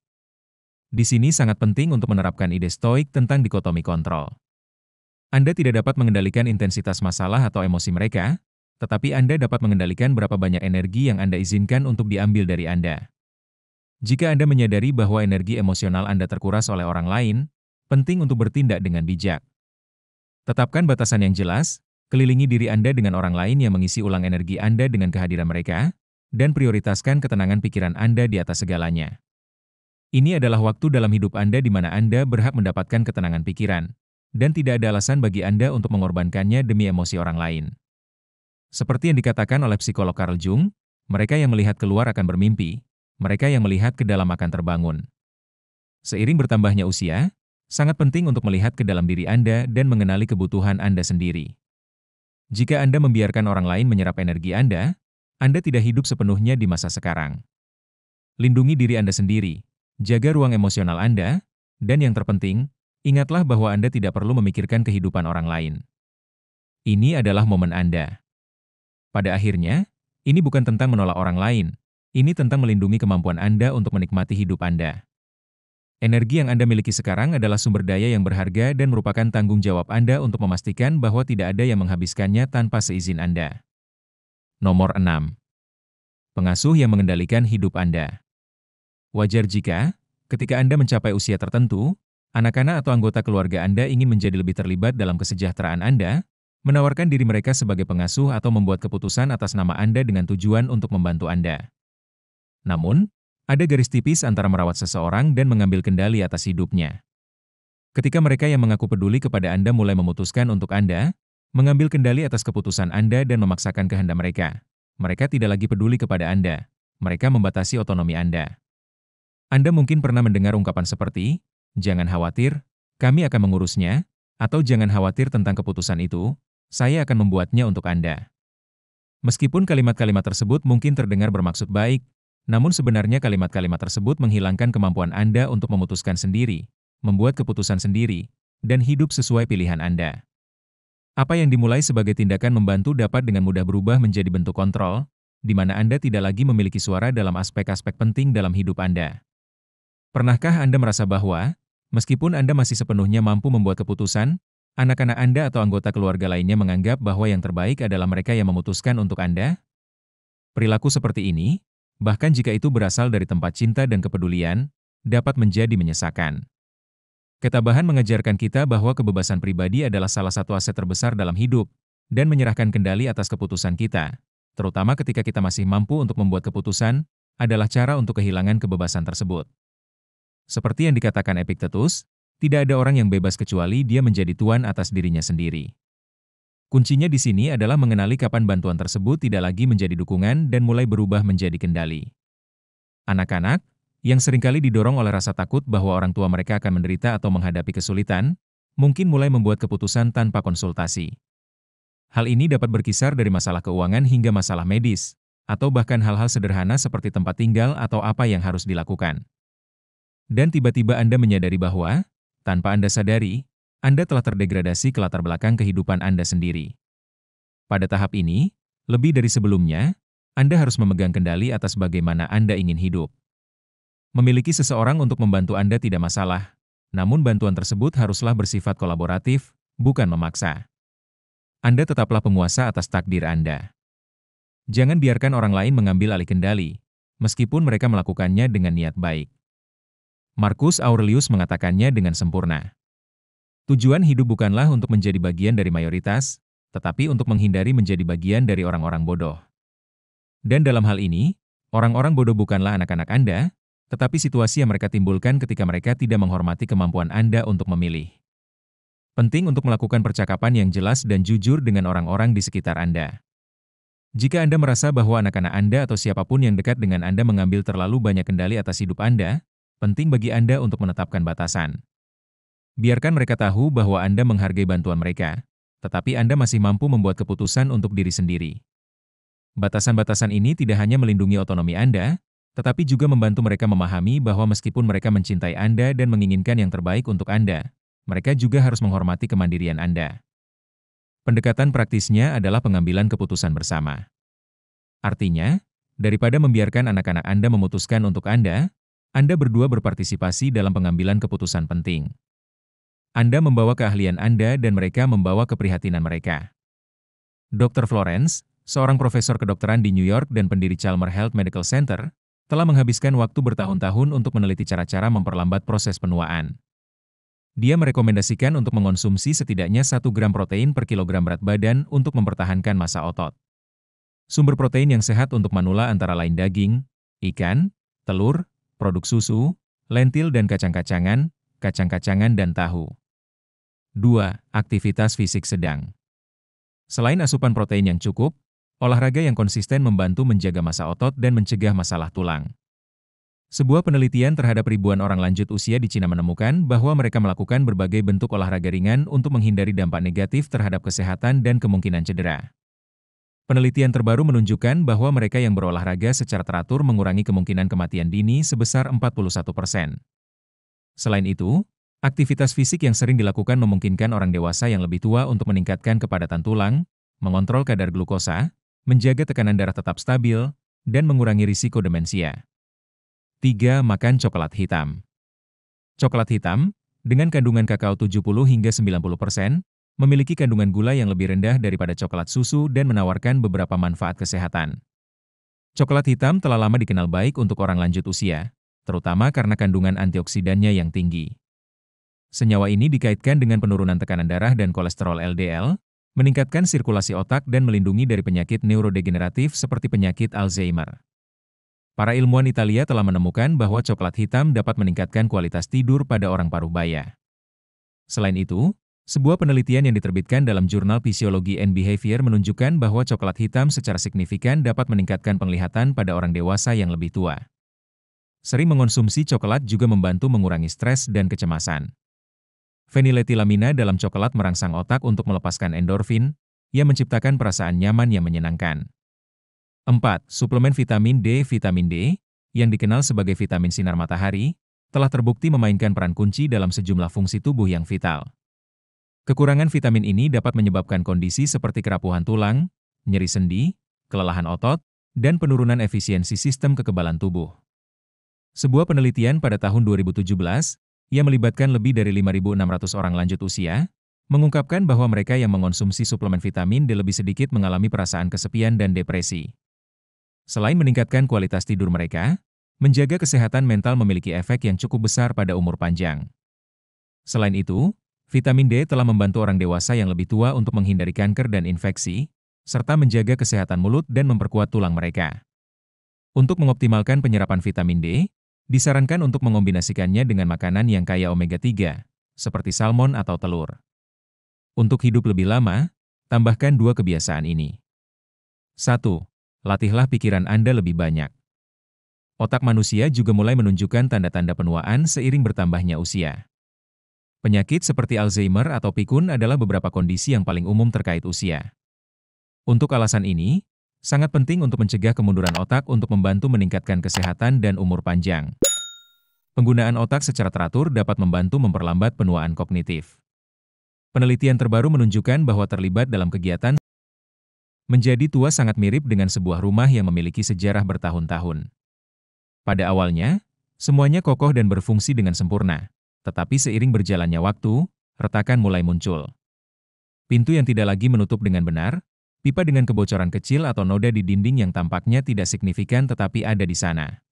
Di sini sangat penting untuk menerapkan ide stoik tentang dikotomi kontrol. Anda tidak dapat mengendalikan intensitas masalah atau emosi mereka, tetapi Anda dapat mengendalikan berapa banyak energi yang Anda izinkan untuk diambil dari Anda. Jika Anda menyadari bahwa energi emosional Anda terkuras oleh orang lain, penting untuk bertindak dengan bijak. Tetapkan batasan yang jelas, kelilingi diri Anda dengan orang lain yang mengisi ulang energi Anda dengan kehadiran mereka, dan prioritaskan ketenangan pikiran Anda di atas segalanya. Ini adalah waktu dalam hidup Anda di mana Anda berhak mendapatkan ketenangan pikiran, dan tidak ada alasan bagi Anda untuk mengorbankannya demi emosi orang lain. Seperti yang dikatakan oleh psikolog Carl Jung, mereka yang melihat keluar akan bermimpi, mereka yang melihat ke dalam akan terbangun. Seiring bertambahnya usia, Sangat penting untuk melihat ke dalam diri Anda dan mengenali kebutuhan Anda sendiri. Jika Anda membiarkan orang lain menyerap energi Anda tidak hidup sepenuhnya di masa sekarang. Lindungi diri Anda sendiri, jaga ruang emosional Anda, dan yang terpenting, ingatlah bahwa Anda tidak perlu memikirkan kehidupan orang lain. Ini adalah momen Anda. Pada akhirnya, ini bukan tentang menolak orang lain, ini tentang melindungi kemampuan Anda untuk menikmati hidup Anda. Energi yang Anda miliki sekarang adalah sumber daya yang berharga dan merupakan tanggung jawab Anda untuk memastikan bahwa tidak ada yang menghabiskannya tanpa seizin Anda. Nomor 6. Pengasuh yang mengendalikan hidup Anda. Wajar jika, ketika Anda mencapai usia tertentu, anak-anak atau anggota keluarga Anda ingin menjadi lebih terlibat dalam kesejahteraan Anda, menawarkan diri mereka sebagai pengasuh atau membuat keputusan atas nama Anda dengan tujuan untuk membantu Anda. Namun, ada garis tipis antara merawat seseorang dan mengambil kendali atas hidupnya. Ketika mereka yang mengaku peduli kepada Anda mulai memutuskan untuk Anda, mengambil kendali atas keputusan Anda dan memaksakan kehendak mereka tidak lagi peduli kepada Anda. Mereka membatasi otonomi Anda. Anda mungkin pernah mendengar ungkapan seperti, "Jangan khawatir, kami akan mengurusnya," atau "Jangan khawatir tentang keputusan itu, saya akan membuatnya untuk Anda." Meskipun kalimat-kalimat tersebut mungkin terdengar bermaksud baik, namun sebenarnya kalimat-kalimat tersebut menghilangkan kemampuan Anda untuk memutuskan sendiri, membuat keputusan sendiri, dan hidup sesuai pilihan Anda. Apa yang dimulai sebagai tindakan membantu dapat dengan mudah berubah menjadi bentuk kontrol, di mana Anda tidak lagi memiliki suara dalam aspek-aspek penting dalam hidup Anda. Pernahkah Anda merasa bahwa, meskipun Anda masih sepenuhnya mampu membuat keputusan, anak-anak Anda atau anggota keluarga lainnya menganggap bahwa yang terbaik adalah mereka yang memutuskan untuk Anda? Perilaku seperti ini, bahkan jika itu berasal dari tempat cinta dan kepedulian, dapat menjadi menyesakan. Ketabahan mengajarkan kita bahwa kebebasan pribadi adalah salah satu aset terbesar dalam hidup, dan menyerahkan kendali atas keputusan kita, terutama ketika kita masih mampu untuk membuat keputusan, adalah cara untuk kehilangan kebebasan tersebut. Seperti yang dikatakan Epictetus, tidak ada orang yang bebas kecuali dia menjadi tuan atas dirinya sendiri. Kuncinya di sini adalah mengenali kapan bantuan tersebut tidak lagi menjadi dukungan dan mulai berubah menjadi kendali. Anak-anak, yang seringkali didorong oleh rasa takut bahwa orang tua mereka akan menderita atau menghadapi kesulitan, mungkin mulai membuat keputusan tanpa konsultasi. Hal ini dapat berkisar dari masalah keuangan hingga masalah medis, atau bahkan hal-hal sederhana seperti tempat tinggal atau apa yang harus dilakukan. Dan tiba-tiba Anda menyadari bahwa, tanpa Anda sadari, Anda telah terdegradasi ke latar belakang kehidupan Anda sendiri. Pada tahap ini, lebih dari sebelumnya, Anda harus memegang kendali atas bagaimana Anda ingin hidup. Memiliki seseorang untuk membantu Anda tidak masalah, namun bantuan tersebut haruslah bersifat kolaboratif, bukan memaksa. Anda tetaplah penguasa atas takdir Anda. Jangan biarkan orang lain mengambil alih kendali, meskipun mereka melakukannya dengan niat baik. Marcus Aurelius mengatakannya dengan sempurna. Tujuan hidup bukanlah untuk menjadi bagian dari mayoritas, tetapi untuk menghindari menjadi bagian dari orang-orang bodoh. Dan dalam hal ini, orang-orang bodoh bukanlah anak-anak Anda, tetapi situasi yang mereka timbulkan ketika mereka tidak menghormati kemampuan Anda untuk memilih. Penting untuk melakukan percakapan yang jelas dan jujur dengan orang-orang di sekitar Anda. Jika Anda merasa bahwa anak-anak Anda atau siapapun yang dekat dengan Anda mengambil terlalu banyak kendali atas hidup Anda, penting bagi Anda untuk menetapkan batasan. Biarkan mereka tahu bahwa Anda menghargai bantuan mereka, tetapi Anda masih mampu membuat keputusan untuk diri sendiri. Batasan-batasan ini tidak hanya melindungi otonomi Anda, tetapi juga membantu mereka memahami bahwa meskipun mereka mencintai Anda dan menginginkan yang terbaik untuk Anda, mereka juga harus menghormati kemandirian Anda. Pendekatan praktisnya adalah pengambilan keputusan bersama. Artinya, daripada membiarkan anak-anak Anda memutuskan untuk Anda berdua berpartisipasi dalam pengambilan keputusan penting. Anda membawa keahlian Anda dan mereka membawa keprihatinan mereka. Dr. Florence, seorang profesor kedokteran di New York dan pendiri Chalmers Health Medical Center, telah menghabiskan waktu bertahun-tahun untuk meneliti cara-cara memperlambat proses penuaan. Dia merekomendasikan untuk mengonsumsi setidaknya 1 gram protein per kilogram berat badan untuk mempertahankan massa otot. Sumber protein yang sehat untuk manula antara lain daging, ikan, telur, produk susu, lentil dan kacang-kacangan, dan tahu. 2. Aktivitas fisik sedang. Selain asupan protein yang cukup, olahraga yang konsisten membantu menjaga massa otot dan mencegah masalah tulang. Sebuah penelitian terhadap ribuan orang lanjut usia di Cina menemukan bahwa mereka melakukan berbagai bentuk olahraga ringan untuk menghindari dampak negatif terhadap kesehatan dan kemungkinan cedera. Penelitian terbaru menunjukkan bahwa mereka yang berolahraga secara teratur mengurangi kemungkinan kematian dini sebesar 41%. Selain itu, aktivitas fisik yang sering dilakukan memungkinkan orang dewasa yang lebih tua untuk meningkatkan kepadatan tulang, mengontrol kadar glukosa, menjaga tekanan darah tetap stabil, dan mengurangi risiko demensia. 3. Makan coklat hitam. Coklat hitam, dengan kandungan kakao 70 hingga 90%, memiliki kandungan gula yang lebih rendah daripada coklat susu dan menawarkan beberapa manfaat kesehatan. Coklat hitam telah lama dikenal baik untuk orang lanjut usia, terutama karena kandungan antioksidannya yang tinggi. Senyawa ini dikaitkan dengan penurunan tekanan darah dan kolesterol LDL, meningkatkan sirkulasi otak dan melindungi dari penyakit neurodegeneratif seperti penyakit Alzheimer. Para ilmuwan Italia telah menemukan bahwa coklat hitam dapat meningkatkan kualitas tidur pada orang paruh baya. Selain itu, sebuah penelitian yang diterbitkan dalam jurnal Physiology and Behavior menunjukkan bahwa coklat hitam secara signifikan dapat meningkatkan penglihatan pada orang dewasa yang lebih tua. Sering mengonsumsi coklat juga membantu mengurangi stres dan kecemasan. Feniletilamina dalam coklat merangsang otak untuk melepaskan endorfin, yang menciptakan perasaan nyaman yang menyenangkan. 4. Suplemen vitamin D. Vitamin D, yang dikenal sebagai vitamin sinar matahari, telah terbukti memainkan peran kunci dalam sejumlah fungsi tubuh yang vital. Kekurangan vitamin ini dapat menyebabkan kondisi seperti kerapuhan tulang, nyeri sendi, kelelahan otot, dan penurunan efisiensi sistem kekebalan tubuh. Sebuah penelitian pada tahun 2017, yang melibatkan lebih dari 5.600 orang lanjut usia, mengungkapkan bahwa mereka yang mengonsumsi suplemen vitamin D lebih sedikit mengalami perasaan kesepian dan depresi. Selain meningkatkan kualitas tidur mereka, menjaga kesehatan mental memiliki efek yang cukup besar pada umur panjang. Selain itu, vitamin D telah membantu orang dewasa yang lebih tua untuk menghindari kanker dan infeksi, serta menjaga kesehatan mulut dan memperkuat tulang mereka. Untuk mengoptimalkan penyerapan vitamin D, disarankan untuk mengombinasikannya dengan makanan yang kaya omega-3, seperti salmon atau telur. Untuk hidup lebih lama, tambahkan 2 kebiasaan ini. 1. Latihlah pikiran Anda lebih banyak. Otak manusia juga mulai menunjukkan tanda-tanda penuaan seiring bertambahnya usia. Penyakit seperti Alzheimer atau pikun adalah beberapa kondisi yang paling umum terkait usia. Untuk alasan ini, sangat penting untuk mencegah kemunduran otak untuk membantu meningkatkan kesehatan dan umur panjang. Penggunaan otak secara teratur dapat membantu memperlambat penuaan kognitif. Penelitian terbaru menunjukkan bahwa terlibat dalam kegiatan menjadi tua sangat mirip dengan sebuah rumah yang memiliki sejarah bertahun-tahun. Pada awalnya, semuanya kokoh dan berfungsi dengan sempurna, tetapi seiring berjalannya waktu, retakan mulai muncul. Pintu yang tidak lagi menutup dengan benar, pipa dengan kebocoran kecil atau noda di dinding yang tampaknya tidak signifikan tetapi ada di sana.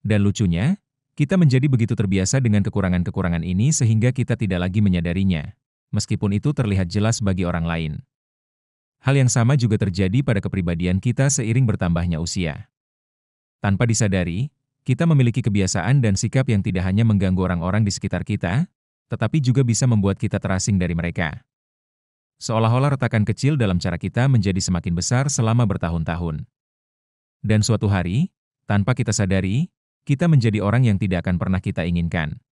Dan lucunya, kita menjadi begitu terbiasa dengan kekurangan-kekurangan ini sehingga kita tidak lagi menyadarinya, meskipun itu terlihat jelas bagi orang lain. Hal yang sama juga terjadi pada kepribadian kita seiring bertambahnya usia. Tanpa disadari, kita memiliki kebiasaan dan sikap yang tidak hanya mengganggu orang-orang di sekitar kita, tetapi juga bisa membuat kita terasing dari mereka. Seolah-olah retakan kecil dalam cara kita menjadi semakin besar selama bertahun-tahun. Dan suatu hari, tanpa kita sadari, kita menjadi orang yang tidak akan pernah kita inginkan.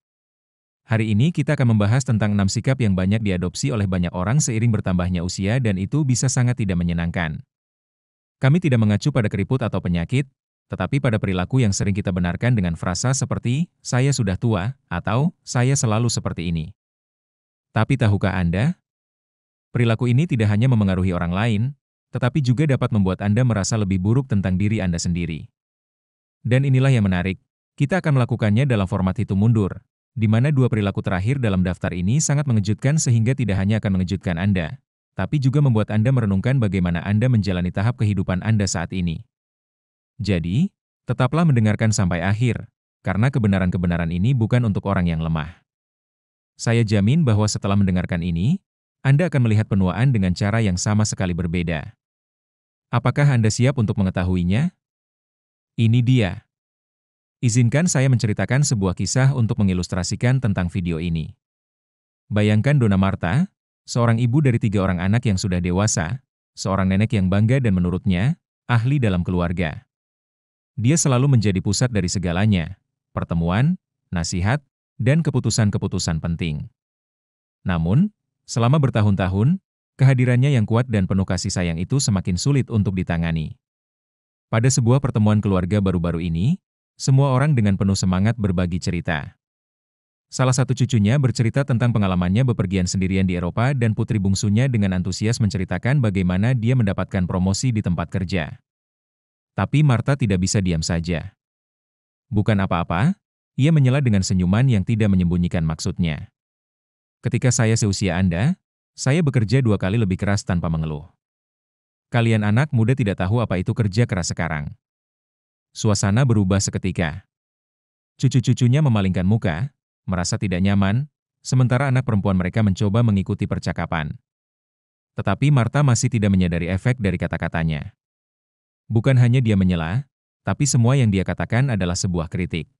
Hari ini kita akan membahas tentang 6 sikap yang banyak diadopsi oleh banyak orang seiring bertambahnya usia dan itu bisa sangat tidak menyenangkan. Kami tidak mengacu pada keriput atau penyakit, tetapi pada perilaku yang sering kita benarkan dengan frasa seperti, "Saya sudah tua," atau "Saya selalu seperti ini." Tapi tahukah Anda? Perilaku ini tidak hanya memengaruhi orang lain, tetapi juga dapat membuat Anda merasa lebih buruk tentang diri Anda sendiri. Dan inilah yang menarik, kita akan melakukannya dalam format hitung mundur, di mana 2 perilaku terakhir dalam daftar ini sangat mengejutkan sehingga tidak hanya akan mengejutkan Anda, tapi juga membuat Anda merenungkan bagaimana Anda menjalani tahap kehidupan Anda saat ini. Jadi, tetaplah mendengarkan sampai akhir, karena kebenaran-kebenaran ini bukan untuk orang yang lemah. Saya jamin bahwa setelah mendengarkan ini, Anda akan melihat penuaan dengan cara yang sama sekali berbeda. Apakah Anda siap untuk mengetahuinya? Ini dia. Izinkan saya menceritakan sebuah kisah untuk mengilustrasikan tentang video ini. Bayangkan Donna Marta, seorang ibu dari 3 orang anak yang sudah dewasa, seorang nenek yang bangga dan menurutnya, ahli dalam keluarga. Dia selalu menjadi pusat dari segalanya, pertemuan, nasihat, dan keputusan-keputusan penting. Namun, selama bertahun-tahun, kehadirannya yang kuat dan penuh kasih sayang itu semakin sulit untuk ditangani. Pada sebuah pertemuan keluarga baru-baru ini, semua orang dengan penuh semangat berbagi cerita. Salah satu cucunya bercerita tentang pengalamannya bepergian sendirian di Eropa dan putri bungsunya dengan antusias menceritakan bagaimana dia mendapatkan promosi di tempat kerja. Tapi Martha tidak bisa diam saja. Bukan apa-apa, ia menyela dengan senyuman yang tidak menyembunyikan maksudnya. Ketika saya seusia Anda, saya bekerja 2 kali lebih keras tanpa mengeluh. Kalian anak muda tidak tahu apa itu kerja keras sekarang. Suasana berubah seketika. Cucu-cucunya memalingkan muka, merasa tidak nyaman, sementara anak perempuan mereka mencoba mengikuti percakapan. Tetapi Martha masih tidak menyadari efek dari kata-katanya. Bukan hanya dia menyela, tapi semua yang dia katakan adalah sebuah kritik.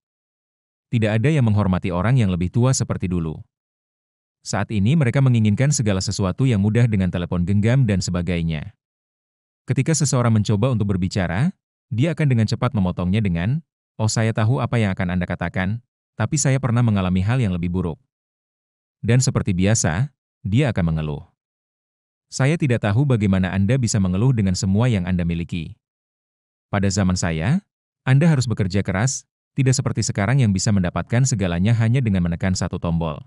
Tidak ada yang menghormati orang yang lebih tua seperti dulu. Saat ini mereka menginginkan segala sesuatu yang mudah dengan telepon genggam dan sebagainya. Ketika seseorang mencoba untuk berbicara, dia akan dengan cepat memotongnya dengan, "Oh, saya tahu apa yang akan Anda katakan, tapi saya pernah mengalami hal yang lebih buruk." Dan seperti biasa, dia akan mengeluh. Saya tidak tahu bagaimana Anda bisa mengeluh dengan semua yang Anda miliki. Pada zaman saya, Anda harus bekerja keras, tidak seperti sekarang yang bisa mendapatkan segalanya hanya dengan menekan satu tombol.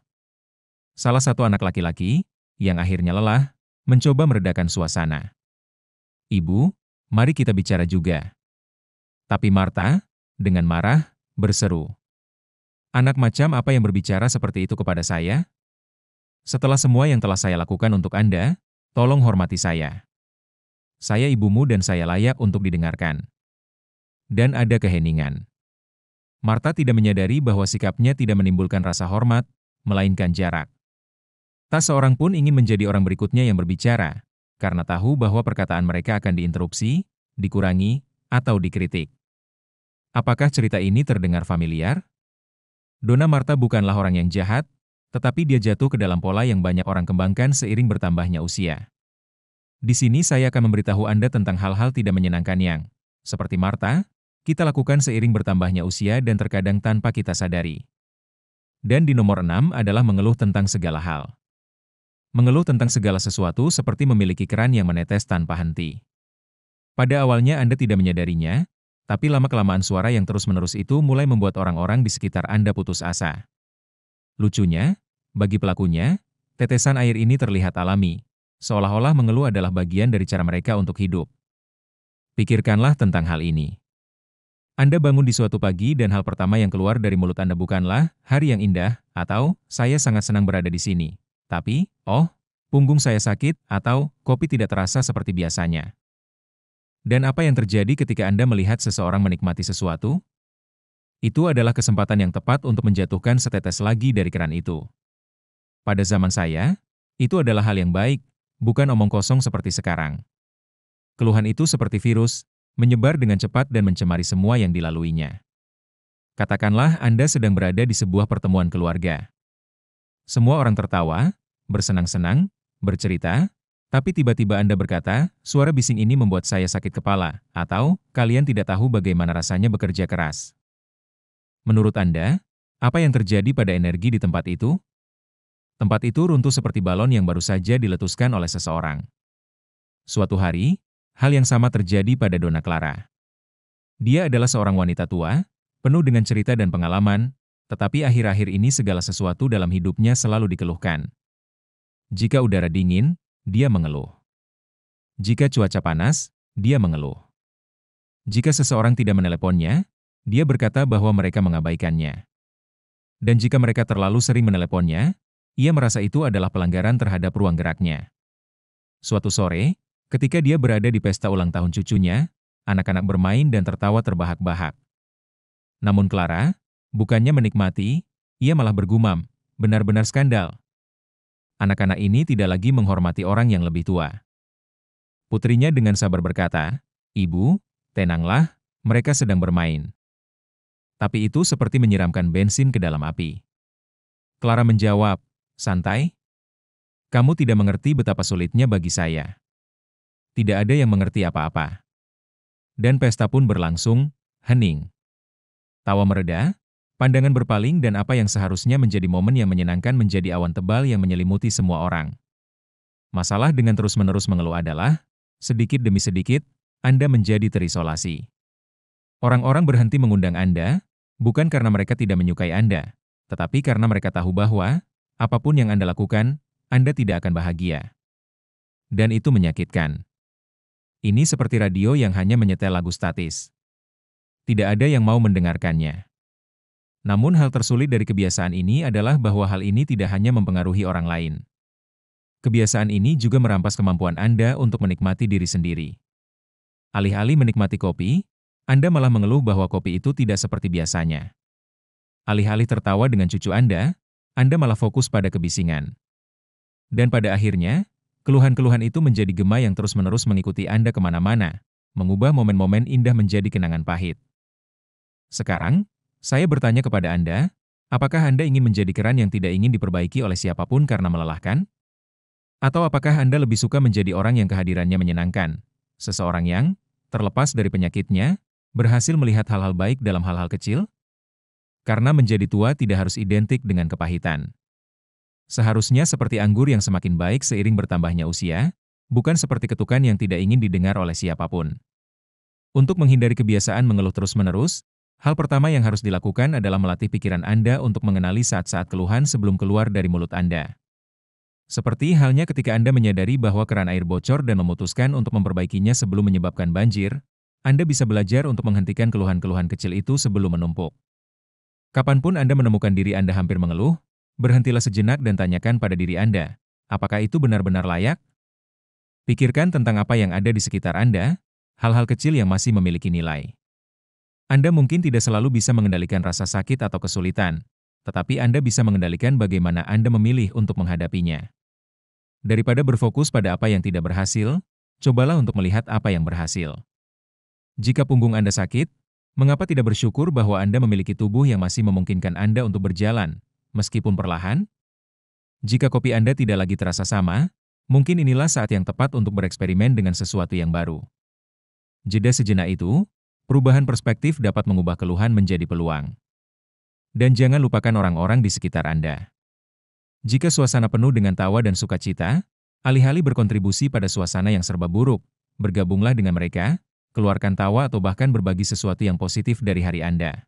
Salah satu anak laki-laki, yang akhirnya lelah, mencoba meredakan suasana. "Ibu, mari kita bicara juga." Tapi Martha, dengan marah, berseru, "Anak macam apa yang berbicara seperti itu kepada saya? Setelah semua yang telah saya lakukan untuk Anda, tolong hormati saya. Saya ibumu dan saya layak untuk didengarkan." Dan ada keheningan. Martha tidak menyadari bahwa sikapnya tidak menimbulkan rasa hormat, melainkan jarak. Tak seorang pun ingin menjadi orang berikutnya yang berbicara, karena tahu bahwa perkataan mereka akan diinterupsi, dikurangi, atau dikritik. Apakah cerita ini terdengar familiar? Donna Martha bukanlah orang yang jahat, tetapi dia jatuh ke dalam pola yang banyak orang kembangkan seiring bertambahnya usia. Di sini saya akan memberitahu Anda tentang hal-hal tidak menyenangkan yang, seperti Martha, kita lakukan seiring bertambahnya usia dan terkadang tanpa kita sadari. Dan di nomor 6 adalah mengeluh tentang segala hal. Mengeluh tentang segala sesuatu seperti memiliki keran yang menetes tanpa henti. Pada awalnya Anda tidak menyadarinya, tapi lama-kelamaan suara yang terus-menerus itu mulai membuat orang-orang di sekitar Anda putus asa. Lucunya, bagi pelakunya, tetesan air ini terlihat alami, seolah-olah mengeluh adalah bagian dari cara mereka untuk hidup. Pikirkanlah tentang hal ini. Anda bangun di suatu pagi dan hal pertama yang keluar dari mulut Anda bukanlah, "Hari yang indah," atau, "Saya sangat senang berada di sini." Tapi, "Oh, punggung saya sakit," atau, "Kopi tidak terasa seperti biasanya." Dan apa yang terjadi ketika Anda melihat seseorang menikmati sesuatu? Itu adalah kesempatan yang tepat untuk menjatuhkan setetes lagi dari keran itu. Pada zaman saya, itu adalah hal yang baik, bukan omong kosong seperti sekarang. Keluhan itu seperti virus, menyebar dengan cepat dan mencemari semua yang dilaluinya. Katakanlah Anda sedang berada di sebuah pertemuan keluarga. Semua orang tertawa, bersenang-senang, bercerita, tapi tiba-tiba Anda berkata, "Suara bising ini membuat saya sakit kepala," atau, "Kalian tidak tahu bagaimana rasanya bekerja keras." Menurut Anda, apa yang terjadi pada energi di tempat itu? Tempat itu runtuh seperti balon yang baru saja diletuskan oleh seseorang. Suatu hari, hal yang sama terjadi pada Donna Clara. Dia adalah seorang wanita tua, penuh dengan cerita dan pengalaman, tetapi akhir-akhir ini segala sesuatu dalam hidupnya selalu dikeluhkan. Jika udara dingin, dia mengeluh. Jika cuaca panas, dia mengeluh. Jika seseorang tidak meneleponnya, dia berkata bahwa mereka mengabaikannya. Dan jika mereka terlalu sering meneleponnya, ia merasa itu adalah pelanggaran terhadap ruang geraknya. Suatu sore, ketika dia berada di pesta ulang tahun cucunya, anak-anak bermain dan tertawa terbahak-bahak. Namun Clara, bukannya menikmati, ia malah bergumam, "Benar-benar skandal. Anak-anak ini tidak lagi menghormati orang yang lebih tua." Putrinya dengan sabar berkata, "Ibu, tenanglah, mereka sedang bermain." Tapi itu seperti menyiramkan bensin ke dalam api. Clara menjawab, "Santai. Kamu tidak mengerti betapa sulitnya bagi saya. Tidak ada yang mengerti apa-apa." Dan pesta pun berlangsung, Hening. Tawa mereda, pandangan berpaling dan apa yang seharusnya menjadi momen yang menyenangkan menjadi awan tebal yang menyelimuti semua orang. Masalah dengan terus-menerus mengeluh adalah, sedikit demi sedikit, Anda menjadi terisolasi. Orang-orang berhenti mengundang Anda, bukan karena mereka tidak menyukai Anda, tetapi karena mereka tahu bahwa, apapun yang Anda lakukan, Anda tidak akan bahagia. Dan itu menyakitkan. Ini seperti radio yang hanya menyetel lagu statis. Tidak ada yang mau mendengarkannya. Namun hal tersulit dari kebiasaan ini adalah bahwa hal ini tidak hanya mempengaruhi orang lain. Kebiasaan ini juga merampas kemampuan Anda untuk menikmati diri sendiri. Alih-alih menikmati kopi, Anda malah mengeluh bahwa kopi itu tidak seperti biasanya. Alih-alih tertawa dengan cucu Anda malah fokus pada kebisingan. Dan pada akhirnya, keluhan-keluhan itu menjadi gema yang terus-menerus mengikuti Anda kemana-mana, mengubah momen-momen indah menjadi kenangan pahit. Sekarang, saya bertanya kepada Anda, apakah Anda ingin menjadi keran yang tidak ingin diperbaiki oleh siapapun karena melelahkan? Atau apakah Anda lebih suka menjadi orang yang kehadirannya menyenangkan? Seseorang yang, terlepas dari penyakitnya, berhasil melihat hal-hal baik dalam hal-hal kecil? Karena menjadi tua tidak harus identik dengan kepahitan. Seharusnya seperti anggur yang semakin baik seiring bertambahnya usia, bukan seperti ketukan yang tidak ingin didengar oleh siapapun. Untuk menghindari kebiasaan mengeluh terus-menerus, hal pertama yang harus dilakukan adalah melatih pikiran Anda untuk mengenali saat-saat keluhan sebelum keluar dari mulut Anda. Seperti halnya ketika Anda menyadari bahwa keran air bocor dan memutuskan untuk memperbaikinya sebelum menyebabkan banjir, Anda bisa belajar untuk menghentikan keluhan-keluhan kecil itu sebelum menumpuk. Kapanpun Anda menemukan diri Anda hampir mengeluh, berhentilah sejenak dan tanyakan pada diri Anda, apakah itu benar-benar layak? Pikirkan tentang apa yang ada di sekitar Anda, hal-hal kecil yang masih memiliki nilai. Anda mungkin tidak selalu bisa mengendalikan rasa sakit atau kesulitan, tetapi Anda bisa mengendalikan bagaimana Anda memilih untuk menghadapinya. Daripada berfokus pada apa yang tidak berhasil, cobalah untuk melihat apa yang berhasil. Jika punggung Anda sakit, mengapa tidak bersyukur bahwa Anda memiliki tubuh yang masih memungkinkan Anda untuk berjalan, meskipun perlahan? Jika kopi Anda tidak lagi terasa sama, mungkin inilah saat yang tepat untuk bereksperimen dengan sesuatu yang baru. Jeda sejenak itu, perubahan perspektif dapat mengubah keluhan menjadi peluang. Dan jangan lupakan orang-orang di sekitar Anda. Jika suasana penuh dengan tawa dan sukacita, alih-alih berkontribusi pada suasana yang serba buruk, bergabunglah dengan mereka, keluarkan tawa atau bahkan berbagi sesuatu yang positif dari hari Anda.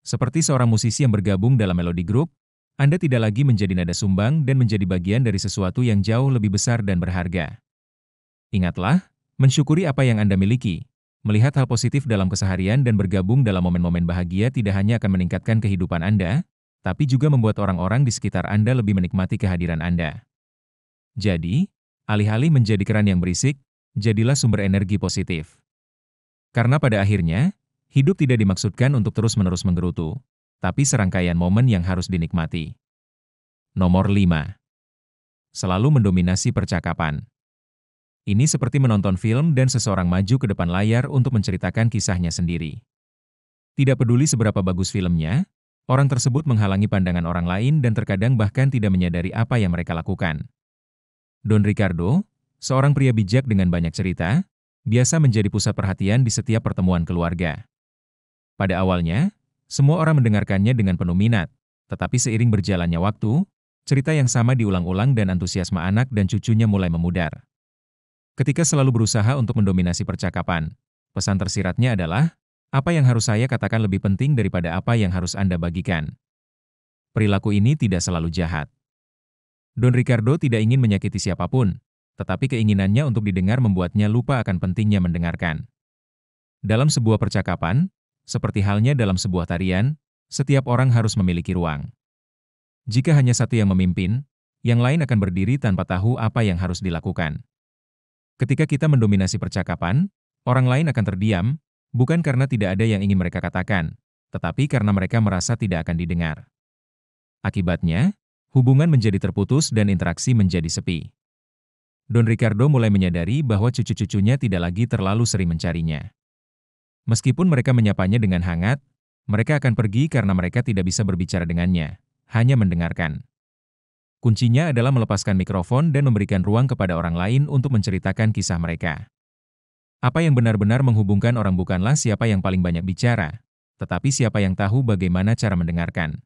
Seperti seorang musisi yang bergabung dalam melodi grup, Anda tidak lagi menjadi nada sumbang dan menjadi bagian dari sesuatu yang jauh lebih besar dan berharga. Ingatlah, mensyukuri apa yang Anda miliki. Melihat hal positif dalam keseharian dan bergabung dalam momen-momen bahagia tidak hanya akan meningkatkan kehidupan Anda, tapi juga membuat orang-orang di sekitar Anda lebih menikmati kehadiran Anda. Jadi, alih-alih menjadi keran yang berisik, jadilah sumber energi positif. Karena pada akhirnya, hidup tidak dimaksudkan untuk terus-menerus menggerutu, tapi serangkaian momen yang harus dinikmati. Nomor 5. Selalu mendominasi percakapan. Ini seperti menonton film dan seseorang maju ke depan layar untuk menceritakan kisahnya sendiri. Tidak peduli seberapa bagus filmnya, orang tersebut menghalangi pandangan orang lain dan terkadang bahkan tidak menyadari apa yang mereka lakukan. Don Ricardo, seorang pria bijak dengan banyak cerita, biasa menjadi pusat perhatian di setiap pertemuan keluarga. Pada awalnya, semua orang mendengarkannya dengan penuh minat, tetapi seiring berjalannya waktu, cerita yang sama diulang-ulang dan antusiasme anak dan cucunya mulai memudar. Ketika selalu berusaha untuk mendominasi percakapan, pesan tersiratnya adalah, apa yang harus saya katakan lebih penting daripada apa yang harus Anda bagikan. Perilaku ini tidak selalu jahat. Don Ricardo tidak ingin menyakiti siapapun, tetapi keinginannya untuk didengar membuatnya lupa akan pentingnya mendengarkan. Dalam sebuah percakapan, seperti halnya dalam sebuah tarian, setiap orang harus memiliki ruang. Jika hanya satu yang memimpin, yang lain akan berdiri tanpa tahu apa yang harus dilakukan. Ketika kita mendominasi percakapan, orang lain akan terdiam, bukan karena tidak ada yang ingin mereka katakan, tetapi karena mereka merasa tidak akan didengar. Akibatnya, hubungan menjadi terputus dan interaksi menjadi sepi. Don Ricardo mulai menyadari bahwa cucu-cucunya tidak lagi terlalu sering mencarinya. Meskipun mereka menyapanya dengan hangat, mereka akan pergi karena mereka tidak bisa berbicara dengannya, hanya mendengarkan. Kuncinya adalah melepaskan mikrofon dan memberikan ruang kepada orang lain untuk menceritakan kisah mereka. Apa yang benar-benar menghubungkan orang bukanlah siapa yang paling banyak bicara, tetapi siapa yang tahu bagaimana cara mendengarkan.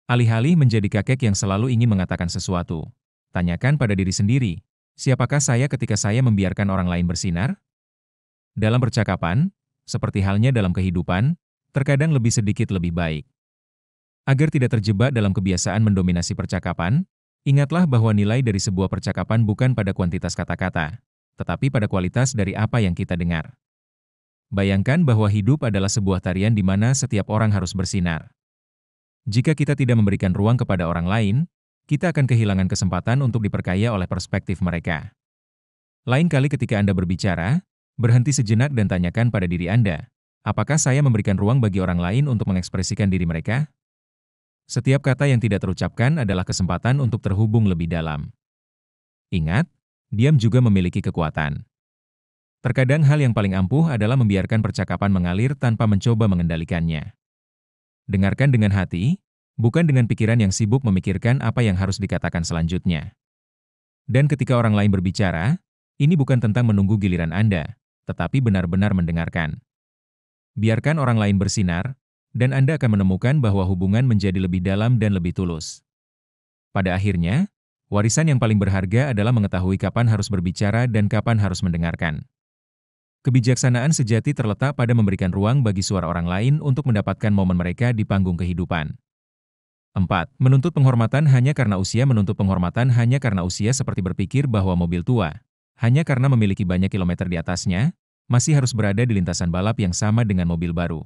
Alih-alih menjadi kakek yang selalu ingin mengatakan sesuatu, tanyakan pada diri sendiri, siapakah saya ketika saya membiarkan orang lain bersinar? Dalam percakapan, seperti halnya dalam kehidupan, terkadang lebih sedikit lebih baik. Agar tidak terjebak dalam kebiasaan mendominasi percakapan, ingatlah bahwa nilai dari sebuah percakapan bukan pada kuantitas kata-kata, tetapi pada kualitas dari apa yang kita dengar. Bayangkan bahwa hidup adalah sebuah tarian di mana setiap orang harus bersinar. Jika kita tidak memberikan ruang kepada orang lain, kita akan kehilangan kesempatan untuk diperkaya oleh perspektif mereka. Lain kali ketika Anda berbicara, berhenti sejenak dan tanyakan pada diri Anda, apakah saya memberikan ruang bagi orang lain untuk mengekspresikan diri mereka? Setiap kata yang tidak terucapkan adalah kesempatan untuk terhubung lebih dalam. Ingat, diam juga memiliki kekuatan. Terkadang hal yang paling ampuh adalah membiarkan percakapan mengalir tanpa mencoba mengendalikannya. Dengarkan dengan hati, bukan dengan pikiran yang sibuk memikirkan apa yang harus dikatakan selanjutnya. Dan ketika orang lain berbicara, ini bukan tentang menunggu giliran Anda, tetapi benar-benar mendengarkan. Biarkan orang lain bersinar, dan Anda akan menemukan bahwa hubungan menjadi lebih dalam dan lebih tulus. Pada akhirnya, warisan yang paling berharga adalah mengetahui kapan harus berbicara dan kapan harus mendengarkan. Kebijaksanaan sejati terletak pada memberikan ruang bagi suara orang lain untuk mendapatkan momen mereka di panggung kehidupan. 4. Menuntut penghormatan hanya karena usia. Menuntut penghormatan hanya karena usia seperti berpikir bahwa mobil tua, hanya karena memiliki banyak kilometer di atasnya, masih harus berada di lintasan balap yang sama dengan mobil baru.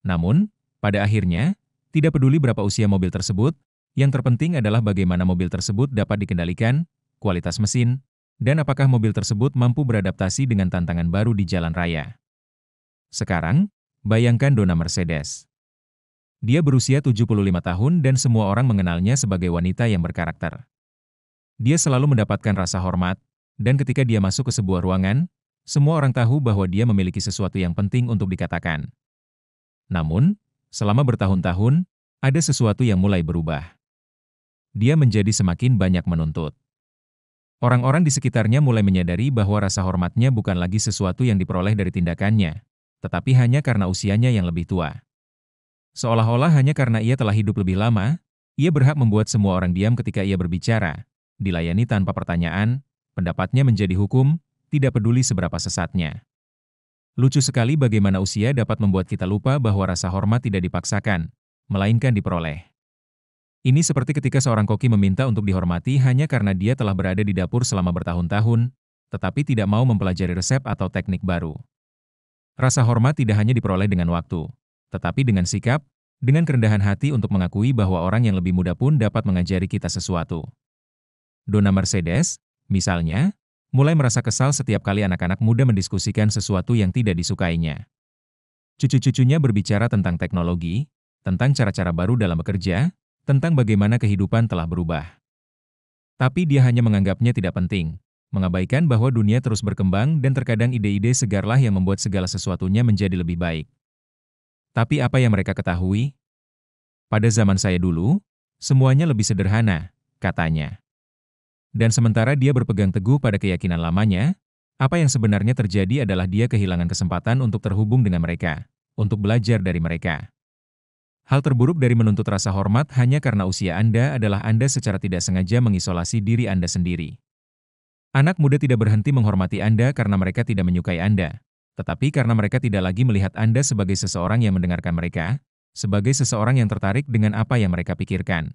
Namun, pada akhirnya, tidak peduli berapa usia mobil tersebut, yang terpenting adalah bagaimana mobil tersebut dapat dikendalikan, kualitas mesin, dan apakah mobil tersebut mampu beradaptasi dengan tantangan baru di jalan raya. Sekarang, bayangkan Donna Mercedes. Dia berusia 75 tahun dan semua orang mengenalnya sebagai wanita yang berkarakter. Dia selalu mendapatkan rasa hormat, dan ketika dia masuk ke sebuah ruangan, semua orang tahu bahwa dia memiliki sesuatu yang penting untuk dikatakan. Namun, selama bertahun-tahun, ada sesuatu yang mulai berubah. Dia menjadi semakin banyak menuntut. Orang-orang di sekitarnya mulai menyadari bahwa rasa hormatnya bukan lagi sesuatu yang diperoleh dari tindakannya, tetapi hanya karena usianya yang lebih tua. Seolah-olah hanya karena ia telah hidup lebih lama, ia berhak membuat semua orang diam ketika ia berbicara, dilayani tanpa pertanyaan, pendapatnya menjadi hukum, tidak peduli seberapa sesatnya. Lucu sekali bagaimana usia dapat membuat kita lupa bahwa rasa hormat tidak dipaksakan, melainkan diperoleh. Ini seperti ketika seorang koki meminta untuk dihormati hanya karena dia telah berada di dapur selama bertahun-tahun, tetapi tidak mau mempelajari resep atau teknik baru. Rasa hormat tidak hanya diperoleh dengan waktu, tetapi dengan sikap, dengan kerendahan hati untuk mengakui bahwa orang yang lebih muda pun dapat mengajari kita sesuatu. Donna Mercedes, misalnya, mulai merasa kesal setiap kali anak-anak muda mendiskusikan sesuatu yang tidak disukainya. Cucu-cucunya berbicara tentang teknologi, tentang cara-cara baru dalam bekerja, tentang bagaimana kehidupan telah berubah. Tapi dia hanya menganggapnya tidak penting, mengabaikan bahwa dunia terus berkembang dan terkadang ide-ide segarlah yang membuat segala sesuatunya menjadi lebih baik. Tapi apa yang mereka ketahui? Pada zaman saya dulu, semuanya lebih sederhana, katanya. Dan sementara dia berpegang teguh pada keyakinan lamanya, apa yang sebenarnya terjadi adalah dia kehilangan kesempatan untuk terhubung dengan mereka, untuk belajar dari mereka. Hal terburuk dari menuntut rasa hormat hanya karena usia Anda adalah Anda secara tidak sengaja mengisolasi diri Anda sendiri. Anak muda tidak berhenti menghormati Anda karena mereka tidak menyukai Anda, tetapi karena mereka tidak lagi melihat Anda sebagai seseorang yang mendengarkan mereka, sebagai seseorang yang tertarik dengan apa yang mereka pikirkan.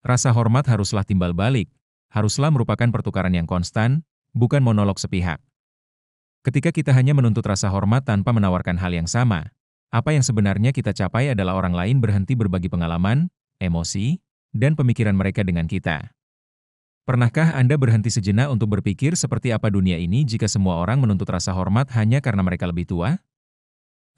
Rasa hormat haruslah timbal balik, haruslah merupakan pertukaran yang konstan, bukan monolog sepihak. Ketika kita hanya menuntut rasa hormat tanpa menawarkan hal yang sama, apa yang sebenarnya kita capai adalah orang lain berhenti berbagi pengalaman, emosi, dan pemikiran mereka dengan kita. Pernahkah Anda berhenti sejenak untuk berpikir seperti apa dunia ini jika semua orang menuntut rasa hormat hanya karena mereka lebih tua?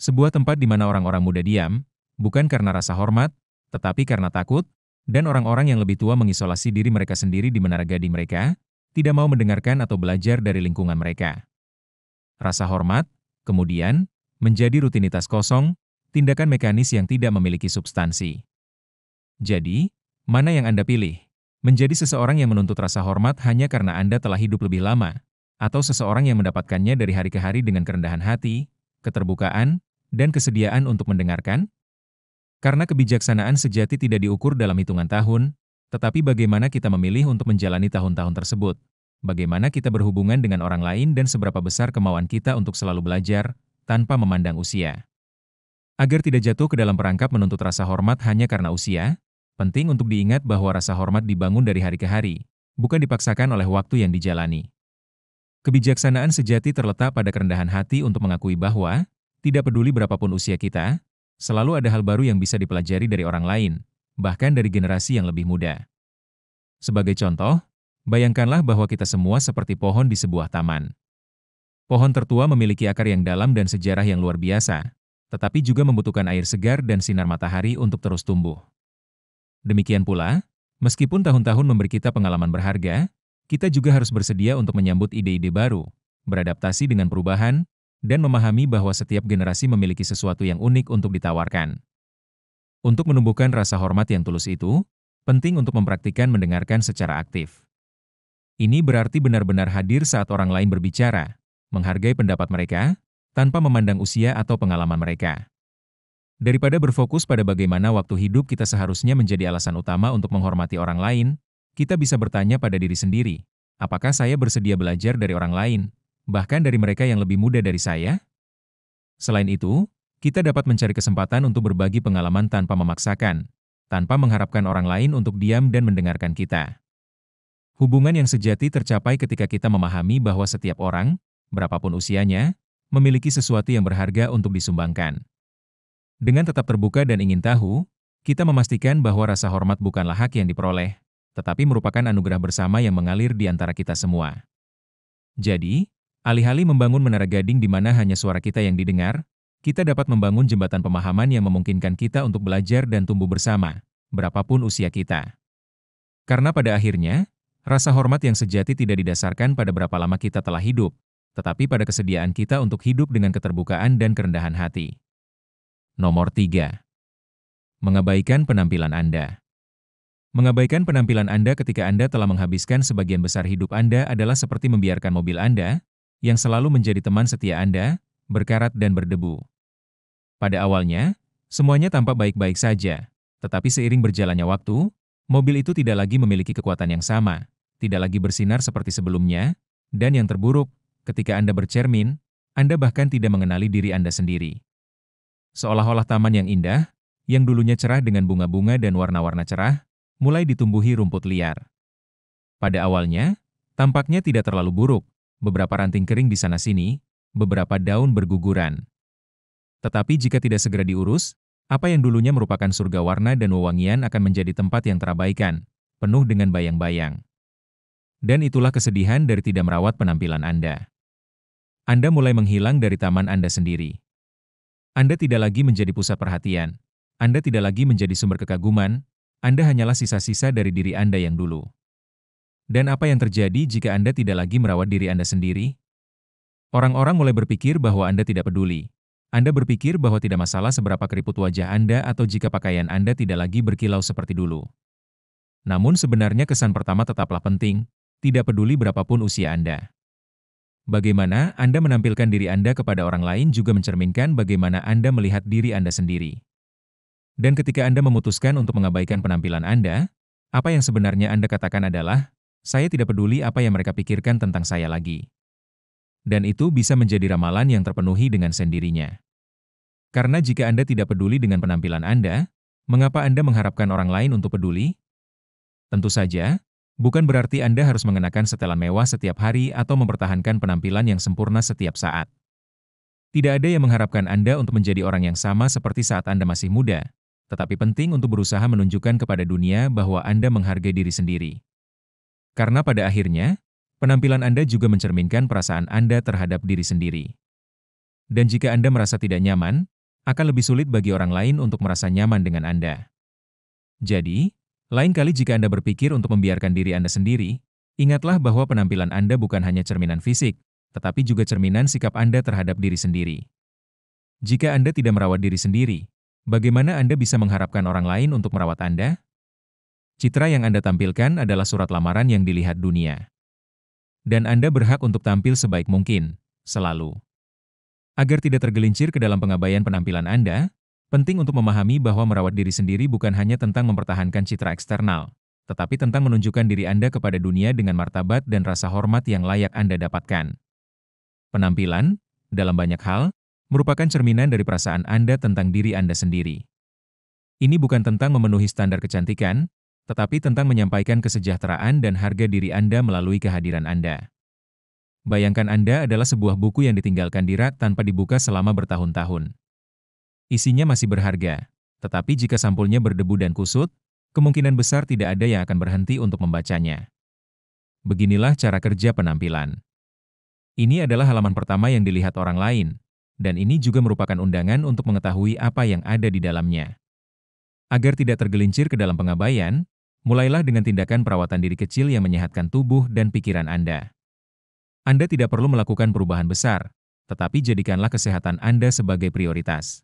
Sebuah tempat di mana orang-orang muda diam, bukan karena rasa hormat, tetapi karena takut, dan orang-orang yang lebih tua mengisolasi diri mereka sendiri di menara gading mereka, tidak mau mendengarkan atau belajar dari lingkungan mereka. Rasa hormat, kemudian, menjadi rutinitas kosong, tindakan mekanis yang tidak memiliki substansi. Jadi, mana yang Anda pilih? Menjadi seseorang yang menuntut rasa hormat hanya karena Anda telah hidup lebih lama, atau seseorang yang mendapatkannya dari hari ke hari dengan kerendahan hati, keterbukaan, dan kesediaan untuk mendengarkan? Karena kebijaksanaan sejati tidak diukur dalam hitungan tahun, tetapi bagaimana kita memilih untuk menjalani tahun-tahun tersebut. Bagaimana kita berhubungan dengan orang lain dan seberapa besar kemauan kita untuk selalu belajar, tanpa memandang usia. Agar tidak jatuh ke dalam perangkap menuntut rasa hormat hanya karena usia, penting untuk diingat bahwa rasa hormat dibangun dari hari ke hari, bukan dipaksakan oleh waktu yang dijalani. Kebijaksanaan sejati terletak pada kerendahan hati untuk mengakui bahwa, tidak peduli berapapun usia kita, selalu ada hal baru yang bisa dipelajari dari orang lain, bahkan dari generasi yang lebih muda. Sebagai contoh, bayangkanlah bahwa kita semua seperti pohon di sebuah taman. Pohon tertua memiliki akar yang dalam dan sejarah yang luar biasa, tetapi juga membutuhkan air segar dan sinar matahari untuk terus tumbuh. Demikian pula, meskipun tahun-tahun memberi kita pengalaman berharga, kita juga harus bersedia untuk menyambut ide-ide baru, beradaptasi dengan perubahan, dan memahami bahwa setiap generasi memiliki sesuatu yang unik untuk ditawarkan. Untuk menumbuhkan rasa hormat yang tulus itu, penting untuk mempraktikkan mendengarkan secara aktif. Ini berarti benar-benar hadir saat orang lain berbicara, menghargai pendapat mereka, tanpa memandang usia atau pengalaman mereka. Daripada berfokus pada bagaimana waktu hidup kita seharusnya menjadi alasan utama untuk menghormati orang lain, kita bisa bertanya pada diri sendiri, apakah saya bersedia belajar dari orang lain, bahkan dari mereka yang lebih muda dari saya? Selain itu, kita dapat mencari kesempatan untuk berbagi pengalaman tanpa memaksakan, tanpa mengharapkan orang lain untuk diam dan mendengarkan kita. Hubungan yang sejati tercapai ketika kita memahami bahwa setiap orang, berapapun usianya, memiliki sesuatu yang berharga untuk disumbangkan. Dengan tetap terbuka dan ingin tahu, kita memastikan bahwa rasa hormat bukanlah hak yang diperoleh, tetapi merupakan anugerah bersama yang mengalir di antara kita semua. Jadi, alih-alih membangun menara gading di mana hanya suara kita yang didengar, kita dapat membangun jembatan pemahaman yang memungkinkan kita untuk belajar dan tumbuh bersama, berapapun usia kita. Karena pada akhirnya, rasa hormat yang sejati tidak didasarkan pada berapa lama kita telah hidup, tetapi pada kesediaan kita untuk hidup dengan keterbukaan dan kerendahan hati. Nomor 3. Mengabaikan penampilan Anda. Mengabaikan penampilan Anda ketika Anda telah menghabiskan sebagian besar hidup Anda adalah seperti membiarkan mobil Anda, yang selalu menjadi teman setia Anda, berkarat dan berdebu. Pada awalnya, semuanya tampak baik-baik saja, tetapi seiring berjalannya waktu, mobil itu tidak lagi memiliki kekuatan yang sama, tidak lagi bersinar seperti sebelumnya, dan yang terburuk, ketika Anda bercermin, Anda bahkan tidak mengenali diri Anda sendiri. Seolah-olah taman yang indah, yang dulunya cerah dengan bunga-bunga dan warna-warna cerah, mulai ditumbuhi rumput liar. Pada awalnya, tampaknya tidak terlalu buruk, beberapa ranting kering di sana-sini, beberapa daun berguguran. Tetapi jika tidak segera diurus, apa yang dulunya merupakan surga warna dan wewangian akan menjadi tempat yang terabaikan, penuh dengan bayang-bayang. Dan itulah kesedihan dari tidak merawat penampilan Anda. Anda mulai menghilang dari taman Anda sendiri. Anda tidak lagi menjadi pusat perhatian. Anda tidak lagi menjadi sumber kekaguman. Anda hanyalah sisa-sisa dari diri Anda yang dulu. Dan apa yang terjadi jika Anda tidak lagi merawat diri Anda sendiri? Orang-orang mulai berpikir bahwa Anda tidak peduli. Anda berpikir bahwa tidak masalah seberapa keriput wajah Anda atau jika pakaian Anda tidak lagi berkilau seperti dulu. Namun sebenarnya kesan pertama tetaplah penting, tidak peduli berapapun usia Anda. Bagaimana Anda menampilkan diri Anda kepada orang lain juga mencerminkan bagaimana Anda melihat diri Anda sendiri. Dan ketika Anda memutuskan untuk mengabaikan penampilan Anda, apa yang sebenarnya Anda katakan adalah, saya tidak peduli apa yang mereka pikirkan tentang saya lagi. Dan itu bisa menjadi ramalan yang terpenuhi dengan sendirinya. Karena jika Anda tidak peduli dengan penampilan Anda, mengapa Anda mengharapkan orang lain untuk peduli? Tentu saja, bukan berarti Anda harus mengenakan setelan mewah setiap hari atau mempertahankan penampilan yang sempurna setiap saat. Tidak ada yang mengharapkan Anda untuk menjadi orang yang sama seperti saat Anda masih muda, tetapi penting untuk berusaha menunjukkan kepada dunia bahwa Anda menghargai diri sendiri. Karena pada akhirnya, penampilan Anda juga mencerminkan perasaan Anda terhadap diri sendiri. Dan jika Anda merasa tidak nyaman, akan lebih sulit bagi orang lain untuk merasa nyaman dengan Anda. Jadi, lain kali jika Anda berpikir untuk membiarkan diri Anda sendiri, ingatlah bahwa penampilan Anda bukan hanya cerminan fisik, tetapi juga cerminan sikap Anda terhadap diri sendiri. Jika Anda tidak merawat diri sendiri, bagaimana Anda bisa mengharapkan orang lain untuk merawat Anda? Citra yang Anda tampilkan adalah surat lamaran yang dilihat dunia. Dan Anda berhak untuk tampil sebaik mungkin, selalu. Agar tidak tergelincir ke dalam pengabaian penampilan Anda, penting untuk memahami bahwa merawat diri sendiri bukan hanya tentang mempertahankan citra eksternal, tetapi tentang menunjukkan diri Anda kepada dunia dengan martabat dan rasa hormat yang layak Anda dapatkan. Penampilan, dalam banyak hal, merupakan cerminan dari perasaan Anda tentang diri Anda sendiri. Ini bukan tentang memenuhi standar kecantikan, tetapi tentang menyampaikan kesejahteraan dan harga diri Anda melalui kehadiran Anda. Bayangkan Anda adalah sebuah buku yang ditinggalkan di rak tanpa dibuka selama bertahun-tahun. Isinya masih berharga, tetapi jika sampulnya berdebu dan kusut, kemungkinan besar tidak ada yang akan berhenti untuk membacanya. Beginilah cara kerja penampilan. Ini adalah halaman pertama yang dilihat orang lain, dan ini juga merupakan undangan untuk mengetahui apa yang ada di dalamnya. Agar tidak tergelincir ke dalam pengabaian, mulailah dengan tindakan perawatan diri kecil yang menyehatkan tubuh dan pikiran Anda. Anda tidak perlu melakukan perubahan besar, tetapi jadikanlah kesehatan Anda sebagai prioritas.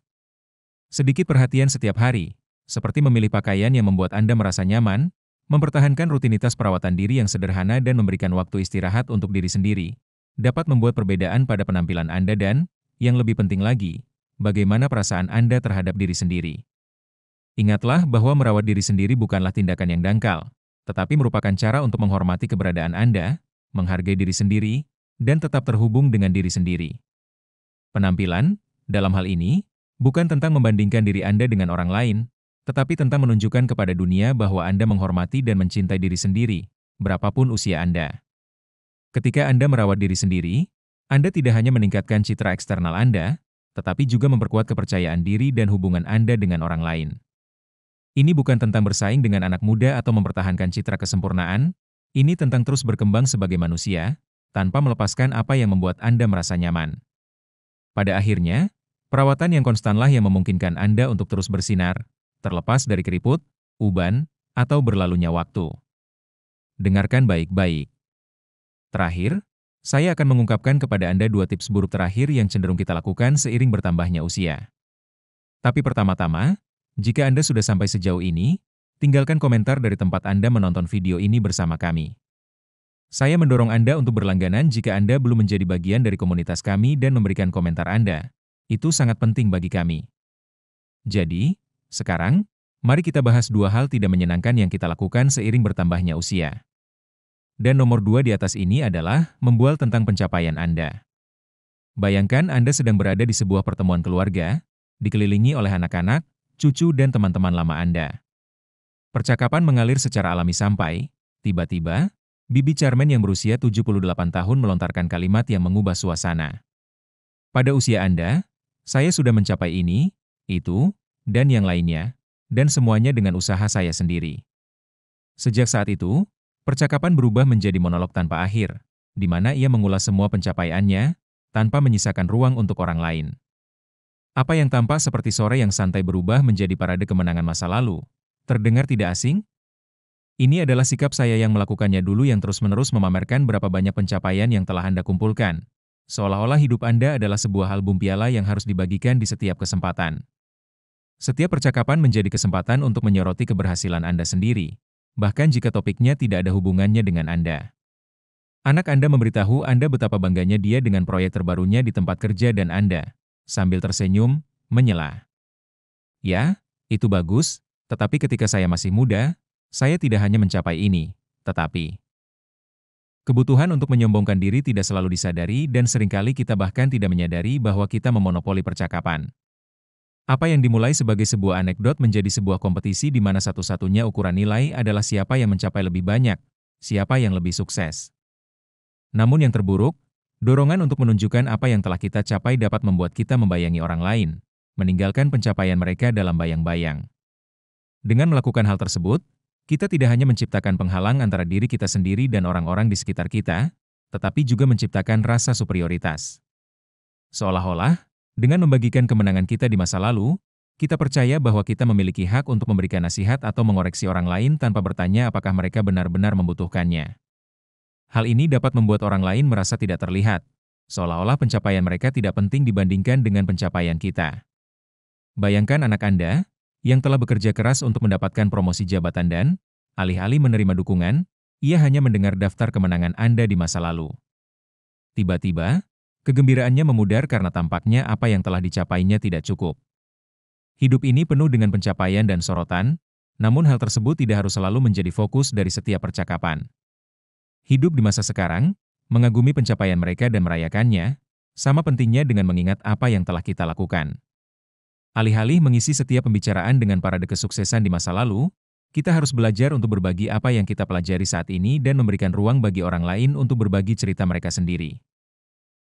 Sedikit perhatian setiap hari, seperti memilih pakaian yang membuat Anda merasa nyaman, mempertahankan rutinitas perawatan diri yang sederhana dan memberikan waktu istirahat untuk diri sendiri, dapat membuat perbedaan pada penampilan Anda dan, yang lebih penting lagi, bagaimana perasaan Anda terhadap diri sendiri. Ingatlah bahwa merawat diri sendiri bukanlah tindakan yang dangkal, tetapi merupakan cara untuk menghormati keberadaan Anda, menghargai diri sendiri, dan tetap terhubung dengan diri sendiri. Penampilan, dalam hal ini, bukan tentang membandingkan diri Anda dengan orang lain, tetapi tentang menunjukkan kepada dunia bahwa Anda menghormati dan mencintai diri sendiri, berapapun usia Anda. Ketika Anda merawat diri sendiri, Anda tidak hanya meningkatkan citra eksternal Anda, tetapi juga memperkuat kepercayaan diri dan hubungan Anda dengan orang lain. Ini bukan tentang bersaing dengan anak muda atau mempertahankan citra kesempurnaan, ini tentang terus berkembang sebagai manusia, tanpa melepaskan apa yang membuat Anda merasa nyaman. Pada akhirnya, perawatan yang konstanlah yang memungkinkan Anda untuk terus bersinar, terlepas dari keriput, uban, atau berlalunya waktu. Dengarkan baik-baik. Terakhir, saya akan mengungkapkan kepada Anda 2 tips buruk terakhir yang cenderung kita lakukan seiring bertambahnya usia. Tapi pertama-tama, jika Anda sudah sampai sejauh ini, tinggalkan komentar dari tempat Anda menonton video ini bersama kami. Saya mendorong Anda untuk berlangganan jika Anda belum menjadi bagian dari komunitas kami dan memberikan komentar Anda. Itu sangat penting bagi kami. Jadi, sekarang, mari kita bahas 2 hal tidak menyenangkan yang kita lakukan seiring bertambahnya usia. Dan nomor 2 di atas ini adalah membual tentang pencapaian Anda. Bayangkan Anda sedang berada di sebuah pertemuan keluarga, dikelilingi oleh anak-anak, cucu dan teman-teman lama Anda. Percakapan mengalir secara alami sampai, tiba-tiba, Bibi Charmaine yang berusia 78 tahun melontarkan kalimat yang mengubah suasana. Pada usia Anda, saya sudah mencapai ini, itu, dan yang lainnya, dan semuanya dengan usaha saya sendiri. Sejak saat itu, percakapan berubah menjadi monolog tanpa akhir, di mana ia mengulas semua pencapaiannya, tanpa menyisakan ruang untuk orang lain. Apa yang tampak seperti sore yang santai berubah menjadi parade kemenangan masa lalu. Terdengar tidak asing? Ini adalah sikap saya yang melakukannya dulu yang terus-menerus memamerkan berapa banyak pencapaian yang telah Anda kumpulkan. Seolah-olah hidup Anda adalah sebuah album piala yang harus dibagikan di setiap kesempatan. Setiap percakapan menjadi kesempatan untuk menyoroti keberhasilan Anda sendiri, bahkan jika topiknya tidak ada hubungannya dengan Anda. Anak Anda memberitahu Anda betapa bangganya dia dengan proyek terbarunya di tempat kerja dan Anda, sambil tersenyum, menyela. Ya, itu bagus, tetapi ketika saya masih muda, saya tidak hanya mencapai ini, tetapi kebutuhan untuk menyombongkan diri tidak selalu disadari dan seringkali kita bahkan tidak menyadari bahwa kita memonopoli percakapan. Apa yang dimulai sebagai sebuah anekdot menjadi sebuah kompetisi di mana satu-satunya ukuran nilai adalah siapa yang mencapai lebih banyak, siapa yang lebih sukses. Namun yang terburuk, dorongan untuk menunjukkan apa yang telah kita capai dapat membuat kita membayangi orang lain, meninggalkan pencapaian mereka dalam bayang-bayang. Dengan melakukan hal tersebut, kita tidak hanya menciptakan penghalang antara diri kita sendiri dan orang-orang di sekitar kita, tetapi juga menciptakan rasa superioritas. Seolah-olah, dengan membagikan kemenangan kita di masa lalu, kita percaya bahwa kita memiliki hak untuk memberikan nasihat atau mengoreksi orang lain tanpa bertanya apakah mereka benar-benar membutuhkannya. Hal ini dapat membuat orang lain merasa tidak terlihat, seolah-olah pencapaian mereka tidak penting dibandingkan dengan pencapaian kita. Bayangkan anak Anda, yang telah bekerja keras untuk mendapatkan promosi jabatan dan, alih-alih menerima dukungan, Ia hanya mendengar daftar kemenangan Anda di masa lalu. Tiba-tiba, kegembiraannya memudar karena tampaknya apa yang telah dicapainya tidak cukup. Hidup ini penuh dengan pencapaian dan sorotan, namun hal tersebut tidak harus selalu menjadi fokus dari setiap percakapan. Hidup di masa sekarang, mengagumi pencapaian mereka dan merayakannya, sama pentingnya dengan mengingat apa yang telah kita lakukan. Alih-alih mengisi setiap pembicaraan dengan parade kesuksesan di masa lalu, kita harus belajar untuk berbagi apa yang kita pelajari saat ini dan memberikan ruang bagi orang lain untuk berbagi cerita mereka sendiri.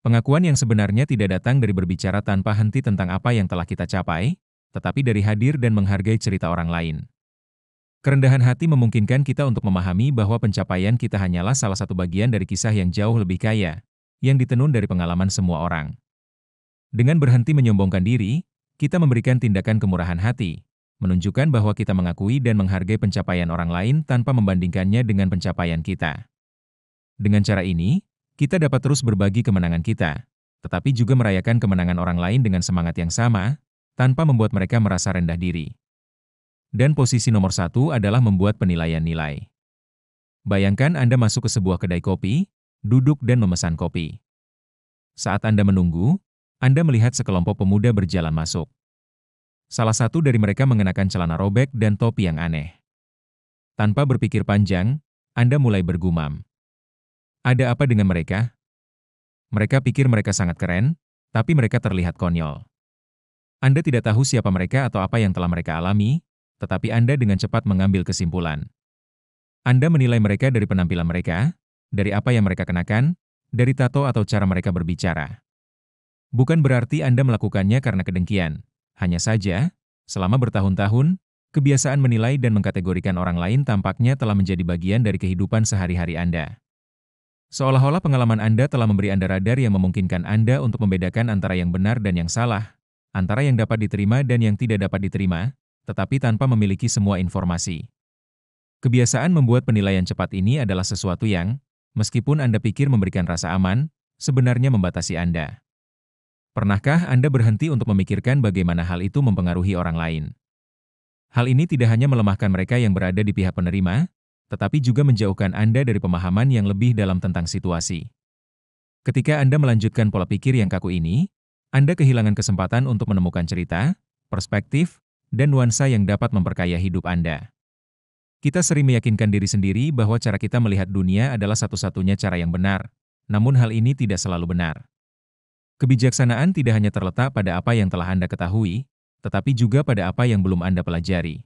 Pengakuan yang sebenarnya tidak datang dari berbicara tanpa henti tentang apa yang telah kita capai, tetapi dari hadir dan menghargai cerita orang lain. Kerendahan hati memungkinkan kita untuk memahami bahwa pencapaian kita hanyalah salah satu bagian dari kisah yang jauh lebih kaya, yang ditenun dari pengalaman semua orang. Dengan berhenti menyombongkan diri, kita memberikan tindakan kemurahan hati, menunjukkan bahwa kita mengakui dan menghargai pencapaian orang lain tanpa membandingkannya dengan pencapaian kita. Dengan cara ini, kita dapat terus berbagi kemenangan kita, tetapi juga merayakan kemenangan orang lain dengan semangat yang sama, tanpa membuat mereka merasa rendah diri. Dan posisi nomor 1 adalah membuat penilaian nilai. Bayangkan Anda masuk ke sebuah kedai kopi, duduk dan memesan kopi. Saat Anda menunggu, Anda melihat sekelompok pemuda berjalan masuk. Salah satu dari mereka mengenakan celana robek dan topi yang aneh. Tanpa berpikir panjang, Anda mulai bergumam. Ada apa dengan mereka? Mereka pikir mereka sangat keren, tapi mereka terlihat konyol. Anda tidak tahu siapa mereka atau apa yang telah mereka alami, tetapi Anda dengan cepat mengambil kesimpulan. Anda menilai mereka dari penampilan mereka, dari apa yang mereka kenakan, dari tato atau cara mereka berbicara. Bukan berarti Anda melakukannya karena kedengkian. Hanya saja, selama bertahun-tahun, kebiasaan menilai dan mengkategorikan orang lain tampaknya telah menjadi bagian dari kehidupan sehari-hari Anda. Seolah-olah pengalaman Anda telah memberi Anda radar yang memungkinkan Anda untuk membedakan antara yang benar dan yang salah, antara yang dapat diterima dan yang tidak dapat diterima, tetapi tanpa memiliki semua informasi. Kebiasaan membuat penilaian cepat ini adalah sesuatu yang, meskipun Anda pikir memberikan rasa aman, sebenarnya membatasi Anda. Pernahkah Anda berhenti untuk memikirkan bagaimana hal itu mempengaruhi orang lain? Hal ini tidak hanya melemahkan mereka yang berada di pihak penerima, tetapi juga menjauhkan Anda dari pemahaman yang lebih dalam tentang situasi. Ketika Anda melanjutkan pola pikir yang kaku ini, Anda kehilangan kesempatan untuk menemukan cerita, perspektif, dan nuansa yang dapat memperkaya hidup Anda. Kita sering meyakinkan diri sendiri bahwa cara kita melihat dunia adalah satu-satunya cara yang benar, namun hal ini tidak selalu benar. Kebijaksanaan tidak hanya terletak pada apa yang telah Anda ketahui, tetapi juga pada apa yang belum Anda pelajari.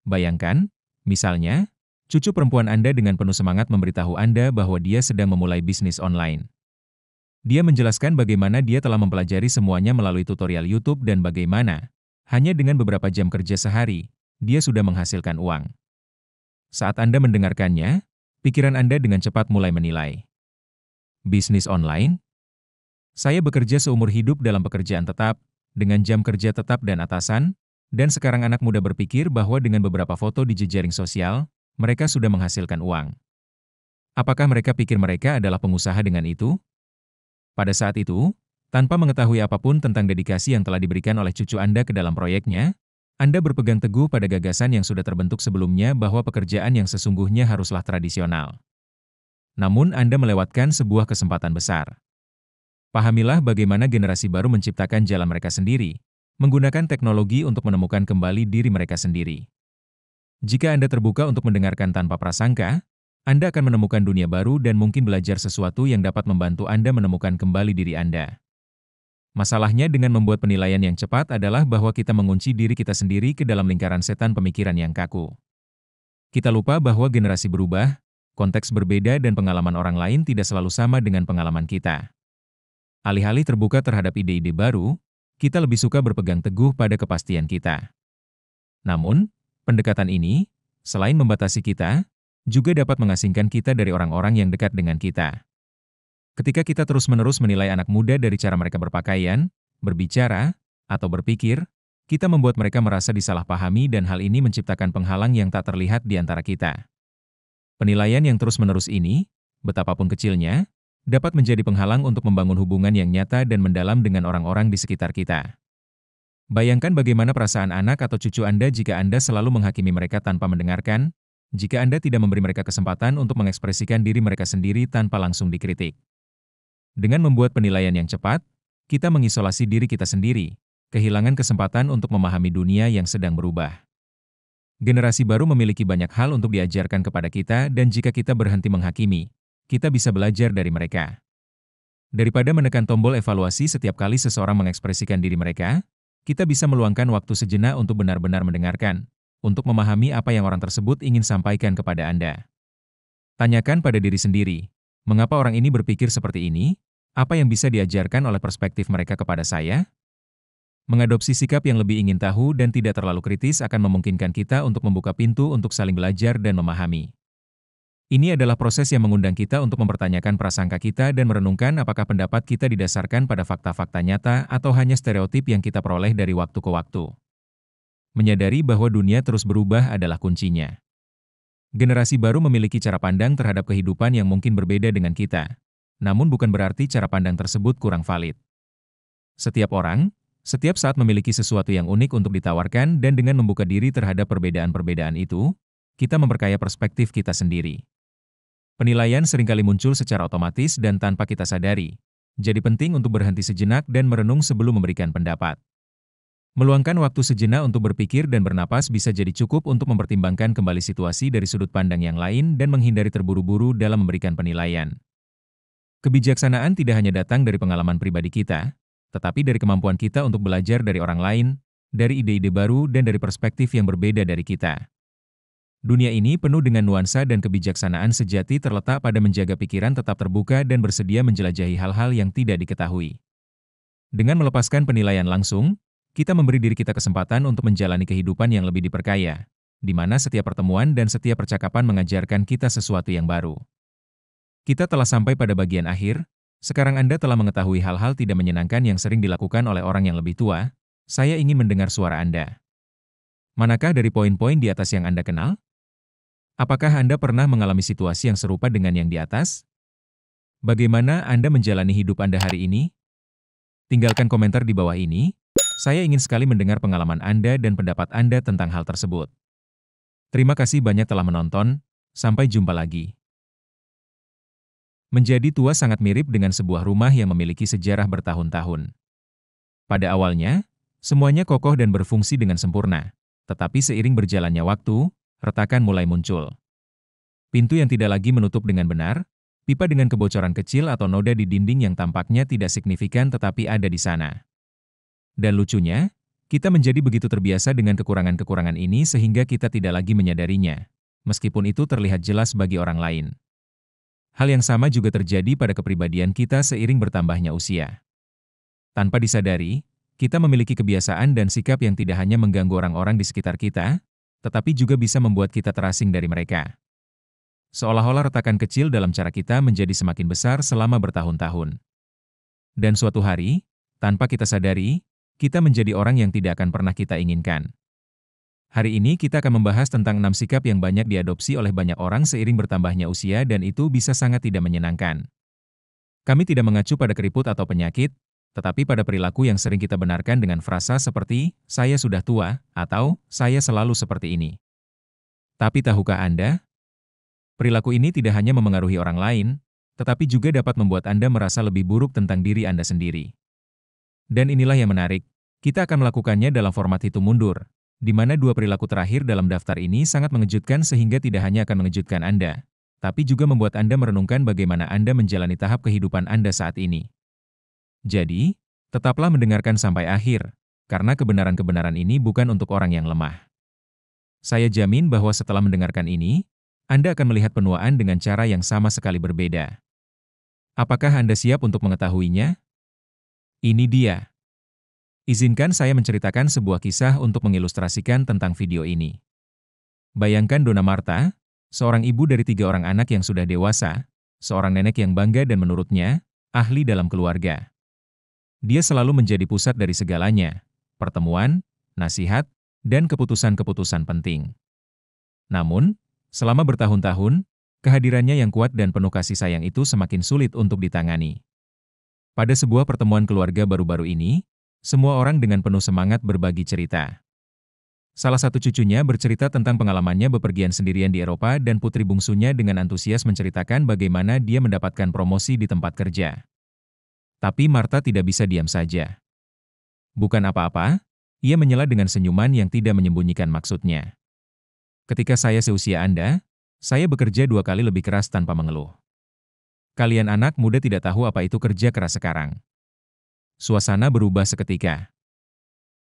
Bayangkan, misalnya, cucu perempuan Anda dengan penuh semangat memberitahu Anda bahwa dia sedang memulai bisnis online. Dia menjelaskan bagaimana dia telah mempelajari semuanya melalui tutorial YouTube dan bagaimana, hanya dengan beberapa jam kerja sehari, dia sudah menghasilkan uang. Saat Anda mendengarkannya, pikiran Anda dengan cepat mulai menilai. Bisnis online? Saya bekerja seumur hidup dalam pekerjaan tetap, dengan jam kerja tetap dan atasan, dan sekarang anak muda berpikir bahwa dengan beberapa foto di jejaring sosial, mereka sudah menghasilkan uang. Apakah mereka pikir mereka adalah pengusaha dengan itu? Pada saat itu, tanpa mengetahui apapun tentang dedikasi yang telah diberikan oleh cucu Anda ke dalam proyeknya, Anda berpegang teguh pada gagasan yang sudah terbentuk sebelumnya bahwa pekerjaan yang sesungguhnya haruslah tradisional. Namun Anda melewatkan sebuah kesempatan besar. Pahamilah bagaimana generasi baru menciptakan jalan mereka sendiri, menggunakan teknologi untuk menemukan kembali diri mereka sendiri. Jika Anda terbuka untuk mendengarkan tanpa prasangka, Anda akan menemukan dunia baru dan mungkin belajar sesuatu yang dapat membantu Anda menemukan kembali diri Anda. Masalahnya dengan membuat penilaian yang cepat adalah bahwa kita mengunci diri kita sendiri ke dalam lingkaran setan pemikiran yang kaku. Kita lupa bahwa generasi berubah, konteks berbeda dan pengalaman orang lain tidak selalu sama dengan pengalaman kita. Alih-alih terbuka terhadap ide-ide baru, kita lebih suka berpegang teguh pada kepastian kita. Namun, pendekatan ini, selain membatasi kita, juga dapat mengasingkan kita dari orang-orang yang dekat dengan kita. Ketika kita terus-menerus menilai anak muda dari cara mereka berpakaian, berbicara, atau berpikir, kita membuat mereka merasa disalahpahami dan hal ini menciptakan penghalang yang tak terlihat di antara kita. Penilaian yang terus-menerus ini, betapapun kecilnya, dapat menjadi penghalang untuk membangun hubungan yang nyata dan mendalam dengan orang-orang di sekitar kita. Bayangkan bagaimana perasaan anak atau cucu Anda jika Anda selalu menghakimi mereka tanpa mendengarkan, jika Anda tidak memberi mereka kesempatan untuk mengekspresikan diri mereka sendiri tanpa langsung dikritik. Dengan membuat penilaian yang cepat, kita mengisolasi diri kita sendiri, kehilangan kesempatan untuk memahami dunia yang sedang berubah. Generasi baru memiliki banyak hal untuk diajarkan kepada kita dan jika kita berhenti menghakimi, kita bisa belajar dari mereka. Daripada menekan tombol evaluasi setiap kali seseorang mengekspresikan diri mereka, kita bisa meluangkan waktu sejenak untuk benar-benar mendengarkan, untuk memahami apa yang orang tersebut ingin sampaikan kepada Anda. Tanyakan pada diri sendiri, mengapa orang ini berpikir seperti ini? Apa yang bisa diajarkan oleh perspektif mereka kepada saya? Mengadopsi sikap yang lebih ingin tahu dan tidak terlalu kritis akan memungkinkan kita untuk membuka pintu untuk saling belajar dan memahami. Ini adalah proses yang mengundang kita untuk mempertanyakan prasangka kita dan merenungkan apakah pendapat kita didasarkan pada fakta-fakta nyata atau hanya stereotip yang kita peroleh dari waktu ke waktu. Menyadari bahwa dunia terus berubah adalah kuncinya. Generasi baru memiliki cara pandang terhadap kehidupan yang mungkin berbeda dengan kita, namun bukan berarti cara pandang tersebut kurang valid. Setiap orang, setiap saat memiliki sesuatu yang unik untuk ditawarkan dan dengan membuka diri terhadap perbedaan-perbedaan itu, kita memperkaya perspektif kita sendiri. Penilaian seringkali muncul secara otomatis dan tanpa kita sadari, jadi penting untuk berhenti sejenak dan merenung sebelum memberikan pendapat. Meluangkan waktu sejenak untuk berpikir dan bernapas bisa jadi cukup untuk mempertimbangkan kembali situasi dari sudut pandang yang lain dan menghindari terburu-buru dalam memberikan penilaian. Kebijaksanaan tidak hanya datang dari pengalaman pribadi kita, tetapi dari kemampuan kita untuk belajar dari orang lain, dari ide-ide baru dan dari perspektif yang berbeda dari kita. Dunia ini penuh dengan nuansa dan kebijaksanaan sejati terletak pada menjaga pikiran tetap terbuka dan bersedia menjelajahi hal-hal yang tidak diketahui. Dengan melepaskan penilaian langsung, kita memberi diri kita kesempatan untuk menjalani kehidupan yang lebih diperkaya, di mana setiap pertemuan dan setiap percakapan mengajarkan kita sesuatu yang baru. Kita telah sampai pada bagian akhir. Sekarang Anda telah mengetahui hal-hal tidak menyenangkan yang sering dilakukan oleh orang yang lebih tua. Saya ingin mendengar suara Anda. Manakah dari poin-poin di atas yang Anda kenal? Apakah Anda pernah mengalami situasi yang serupa dengan yang di atas? Bagaimana Anda menjalani hidup Anda hari ini? Tinggalkan komentar di bawah ini. Saya ingin sekali mendengar pengalaman Anda dan pendapat Anda tentang hal tersebut. Terima kasih banyak telah menonton. Sampai jumpa lagi. Menjadi tua sangat mirip dengan sebuah rumah yang memiliki sejarah bertahun-tahun. Pada awalnya, semuanya kokoh dan berfungsi dengan sempurna, tetapi seiring berjalannya waktu, retakan mulai muncul. Pintu yang tidak lagi menutup dengan benar, pipa dengan kebocoran kecil atau noda di dinding yang tampaknya tidak signifikan tetapi ada di sana. Dan lucunya, kita menjadi begitu terbiasa dengan kekurangan-kekurangan ini sehingga kita tidak lagi menyadarinya, meskipun itu terlihat jelas bagi orang lain. Hal yang sama juga terjadi pada kepribadian kita seiring bertambahnya usia. Tanpa disadari, kita memiliki kebiasaan dan sikap yang tidak hanya mengganggu orang-orang di sekitar kita, tetapi juga bisa membuat kita terasing dari mereka. Seolah-olah retakan kecil dalam cara kita menjadi semakin besar selama bertahun-tahun. Dan suatu hari, tanpa kita sadari, kita menjadi orang yang tidak akan pernah kita inginkan. Hari ini kita akan membahas tentang 6 sikap yang banyak diadopsi oleh banyak orang seiring bertambahnya usia dan itu bisa sangat tidak menyenangkan. Kami tidak mengacu pada keriput atau penyakit, tetapi pada perilaku yang sering kita benarkan dengan frasa seperti, "Saya sudah tua," atau "Saya selalu seperti ini." Tapi tahukah Anda? Perilaku ini tidak hanya memengaruhi orang lain, tetapi juga dapat membuat Anda merasa lebih buruk tentang diri Anda sendiri. Dan inilah yang menarik, kita akan melakukannya dalam format hitung mundur, di mana 2 perilaku terakhir dalam daftar ini sangat mengejutkan sehingga tidak hanya akan mengejutkan Anda, tapi juga membuat Anda merenungkan bagaimana Anda menjalani tahap kehidupan Anda saat ini. Jadi, tetaplah mendengarkan sampai akhir, karena kebenaran-kebenaran ini bukan untuk orang yang lemah. Saya jamin bahwa setelah mendengarkan ini, Anda akan melihat penuaan dengan cara yang sama sekali berbeda. Apakah Anda siap untuk mengetahuinya? Ini dia. Izinkan saya menceritakan sebuah kisah untuk mengilustrasikan tentang video ini. Bayangkan Donna Marta, seorang ibu dari 3 orang anak yang sudah dewasa, seorang nenek yang bangga dan menurutnya, ahli dalam keluarga. Dia selalu menjadi pusat dari segalanya, pertemuan, nasihat, dan keputusan-keputusan penting. Namun, selama bertahun-tahun, kehadirannya yang kuat dan penuh kasih sayang itu semakin sulit untuk ditangani. Pada sebuah pertemuan keluarga baru-baru ini, semua orang dengan penuh semangat berbagi cerita. Salah satu cucunya bercerita tentang pengalamannya bepergian sendirian di Eropa dan putri bungsunya dengan antusias menceritakan bagaimana dia mendapatkan promosi di tempat kerja. Tapi Marta tidak bisa diam saja. Bukan apa-apa, ia menyela dengan senyuman yang tidak menyembunyikan maksudnya. Ketika saya seusia Anda, saya bekerja 2 kali lebih keras tanpa mengeluh. Kalian anak muda tidak tahu apa itu kerja keras sekarang. Suasana berubah seketika.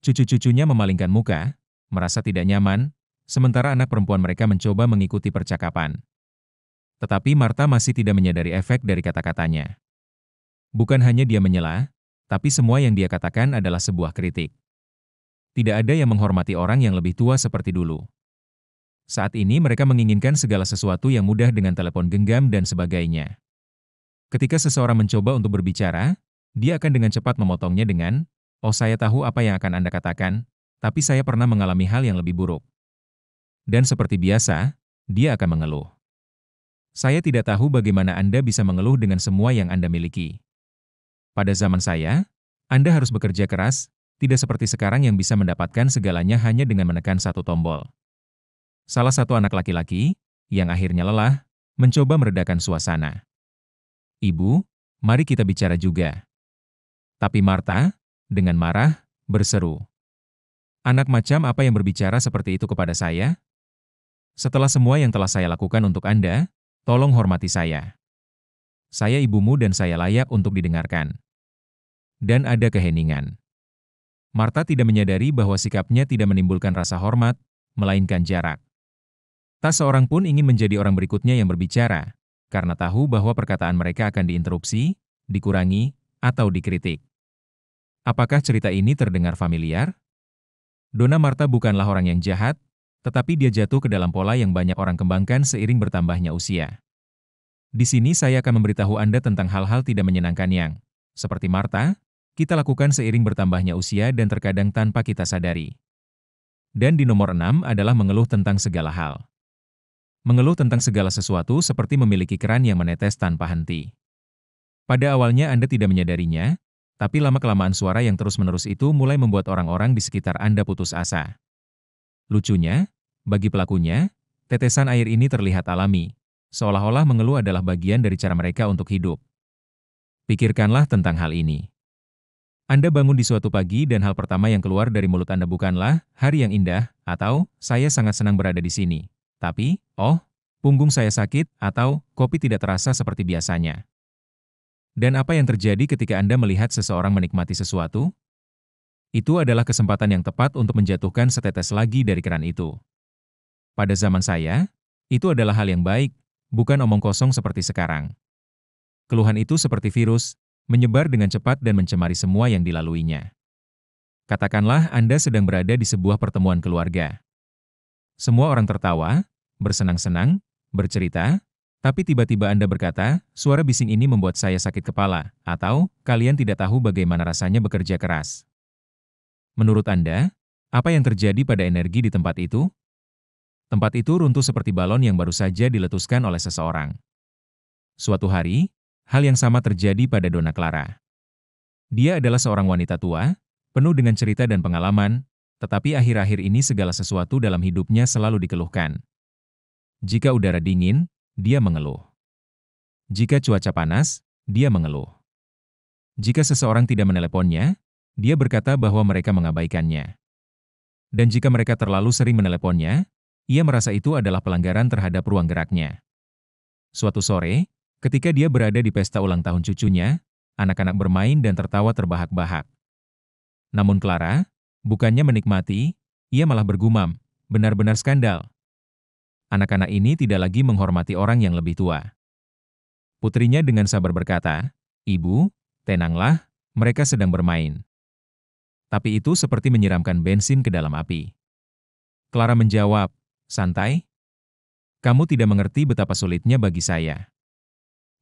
Cucu-cucunya memalingkan muka, merasa tidak nyaman, sementara anak perempuan mereka mencoba mengikuti percakapan. Tetapi Marta masih tidak menyadari efek dari kata-katanya. Bukan hanya dia menyela, tapi semua yang dia katakan adalah sebuah kritik. Tidak ada yang menghormati orang yang lebih tua seperti dulu. Saat ini mereka menginginkan segala sesuatu yang mudah dengan telepon genggam dan sebagainya. Ketika seseorang mencoba untuk berbicara, dia akan dengan cepat memotongnya dengan, "Oh, saya tahu apa yang akan Anda katakan, tapi saya pernah mengalami hal yang lebih buruk." Dan seperti biasa, dia akan mengeluh. Saya tidak tahu bagaimana Anda bisa mengeluh dengan semua yang Anda miliki. Pada zaman saya, Anda harus bekerja keras, tidak seperti sekarang yang bisa mendapatkan segalanya hanya dengan menekan satu tombol. Salah satu anak laki-laki, yang akhirnya lelah, mencoba meredakan suasana. "Ibu, mari kita bicara juga." Tapi Marta, dengan marah, berseru, "Anak macam apa yang berbicara seperti itu kepada saya? Setelah semua yang telah saya lakukan untuk Anda, tolong hormati saya. Saya ibumu dan saya layak untuk didengarkan." Dan ada keheningan. Marta tidak menyadari bahwa sikapnya tidak menimbulkan rasa hormat, melainkan jarak. Tak seorang pun ingin menjadi orang berikutnya yang berbicara, karena tahu bahwa perkataan mereka akan diinterupsi, dikurangi, atau dikritik. Apakah cerita ini terdengar familiar? Donna Marta bukanlah orang yang jahat, tetapi dia jatuh ke dalam pola yang banyak orang kembangkan seiring bertambahnya usia. Di sini saya akan memberitahu Anda tentang hal-hal tidak menyenangkan yang, seperti Marta, kita lakukan seiring bertambahnya usia dan terkadang tanpa kita sadari. Dan di nomor 6 adalah mengeluh tentang segala hal. Mengeluh tentang segala sesuatu seperti memiliki keran yang menetes tanpa henti. Pada awalnya Anda tidak menyadarinya, tapi lama-kelamaan suara yang terus-menerus itu mulai membuat orang-orang di sekitar Anda putus asa. Lucunya, bagi pelakunya, tetesan air ini terlihat alami, seolah-olah mengeluh adalah bagian dari cara mereka untuk hidup. Pikirkanlah tentang hal ini. Anda bangun di suatu pagi dan hal pertama yang keluar dari mulut Anda bukanlah, "Hari yang indah," atau "Saya sangat senang berada di sini." Tapi, "Oh, punggung saya sakit," atau "Kopi tidak terasa seperti biasanya." Dan apa yang terjadi ketika Anda melihat seseorang menikmati sesuatu? Itu adalah kesempatan yang tepat untuk menjatuhkan setetes lagi dari keran itu. Pada zaman saya, itu adalah hal yang baik, bukan omong kosong seperti sekarang. Keluhan itu seperti virus, menyebar dengan cepat dan mencemari semua yang dilaluinya. Katakanlah Anda sedang berada di sebuah pertemuan keluarga. Semua orang tertawa, bersenang-senang, bercerita, tapi tiba-tiba Anda berkata, "Suara bising ini membuat saya sakit kepala," atau "Kalian tidak tahu bagaimana rasanya bekerja keras." Menurut Anda, apa yang terjadi pada energi di tempat itu? Tempat itu runtuh seperti balon yang baru saja diletuskan oleh seseorang. Suatu hari, hal yang sama terjadi pada Donna Clara. Dia adalah seorang wanita tua, penuh dengan cerita dan pengalaman, tetapi akhir-akhir ini segala sesuatu dalam hidupnya selalu dikeluhkan. Jika udara dingin, dia mengeluh. Jika cuaca panas, dia mengeluh. Jika seseorang tidak meneleponnya, dia berkata bahwa mereka mengabaikannya. Dan jika mereka terlalu sering meneleponnya, ia merasa itu adalah pelanggaran terhadap ruang geraknya. Suatu sore, ketika dia berada di pesta ulang tahun cucunya, anak-anak bermain dan tertawa terbahak-bahak. Namun Clara, bukannya menikmati, ia malah bergumam, "Benar-benar skandal. Anak-anak ini tidak lagi menghormati orang yang lebih tua." Putrinya dengan sabar berkata, "Ibu, tenanglah, mereka sedang bermain." Tapi itu seperti menyiramkan bensin ke dalam api. Clara menjawab, "Santai. Kamu tidak mengerti betapa sulitnya bagi saya."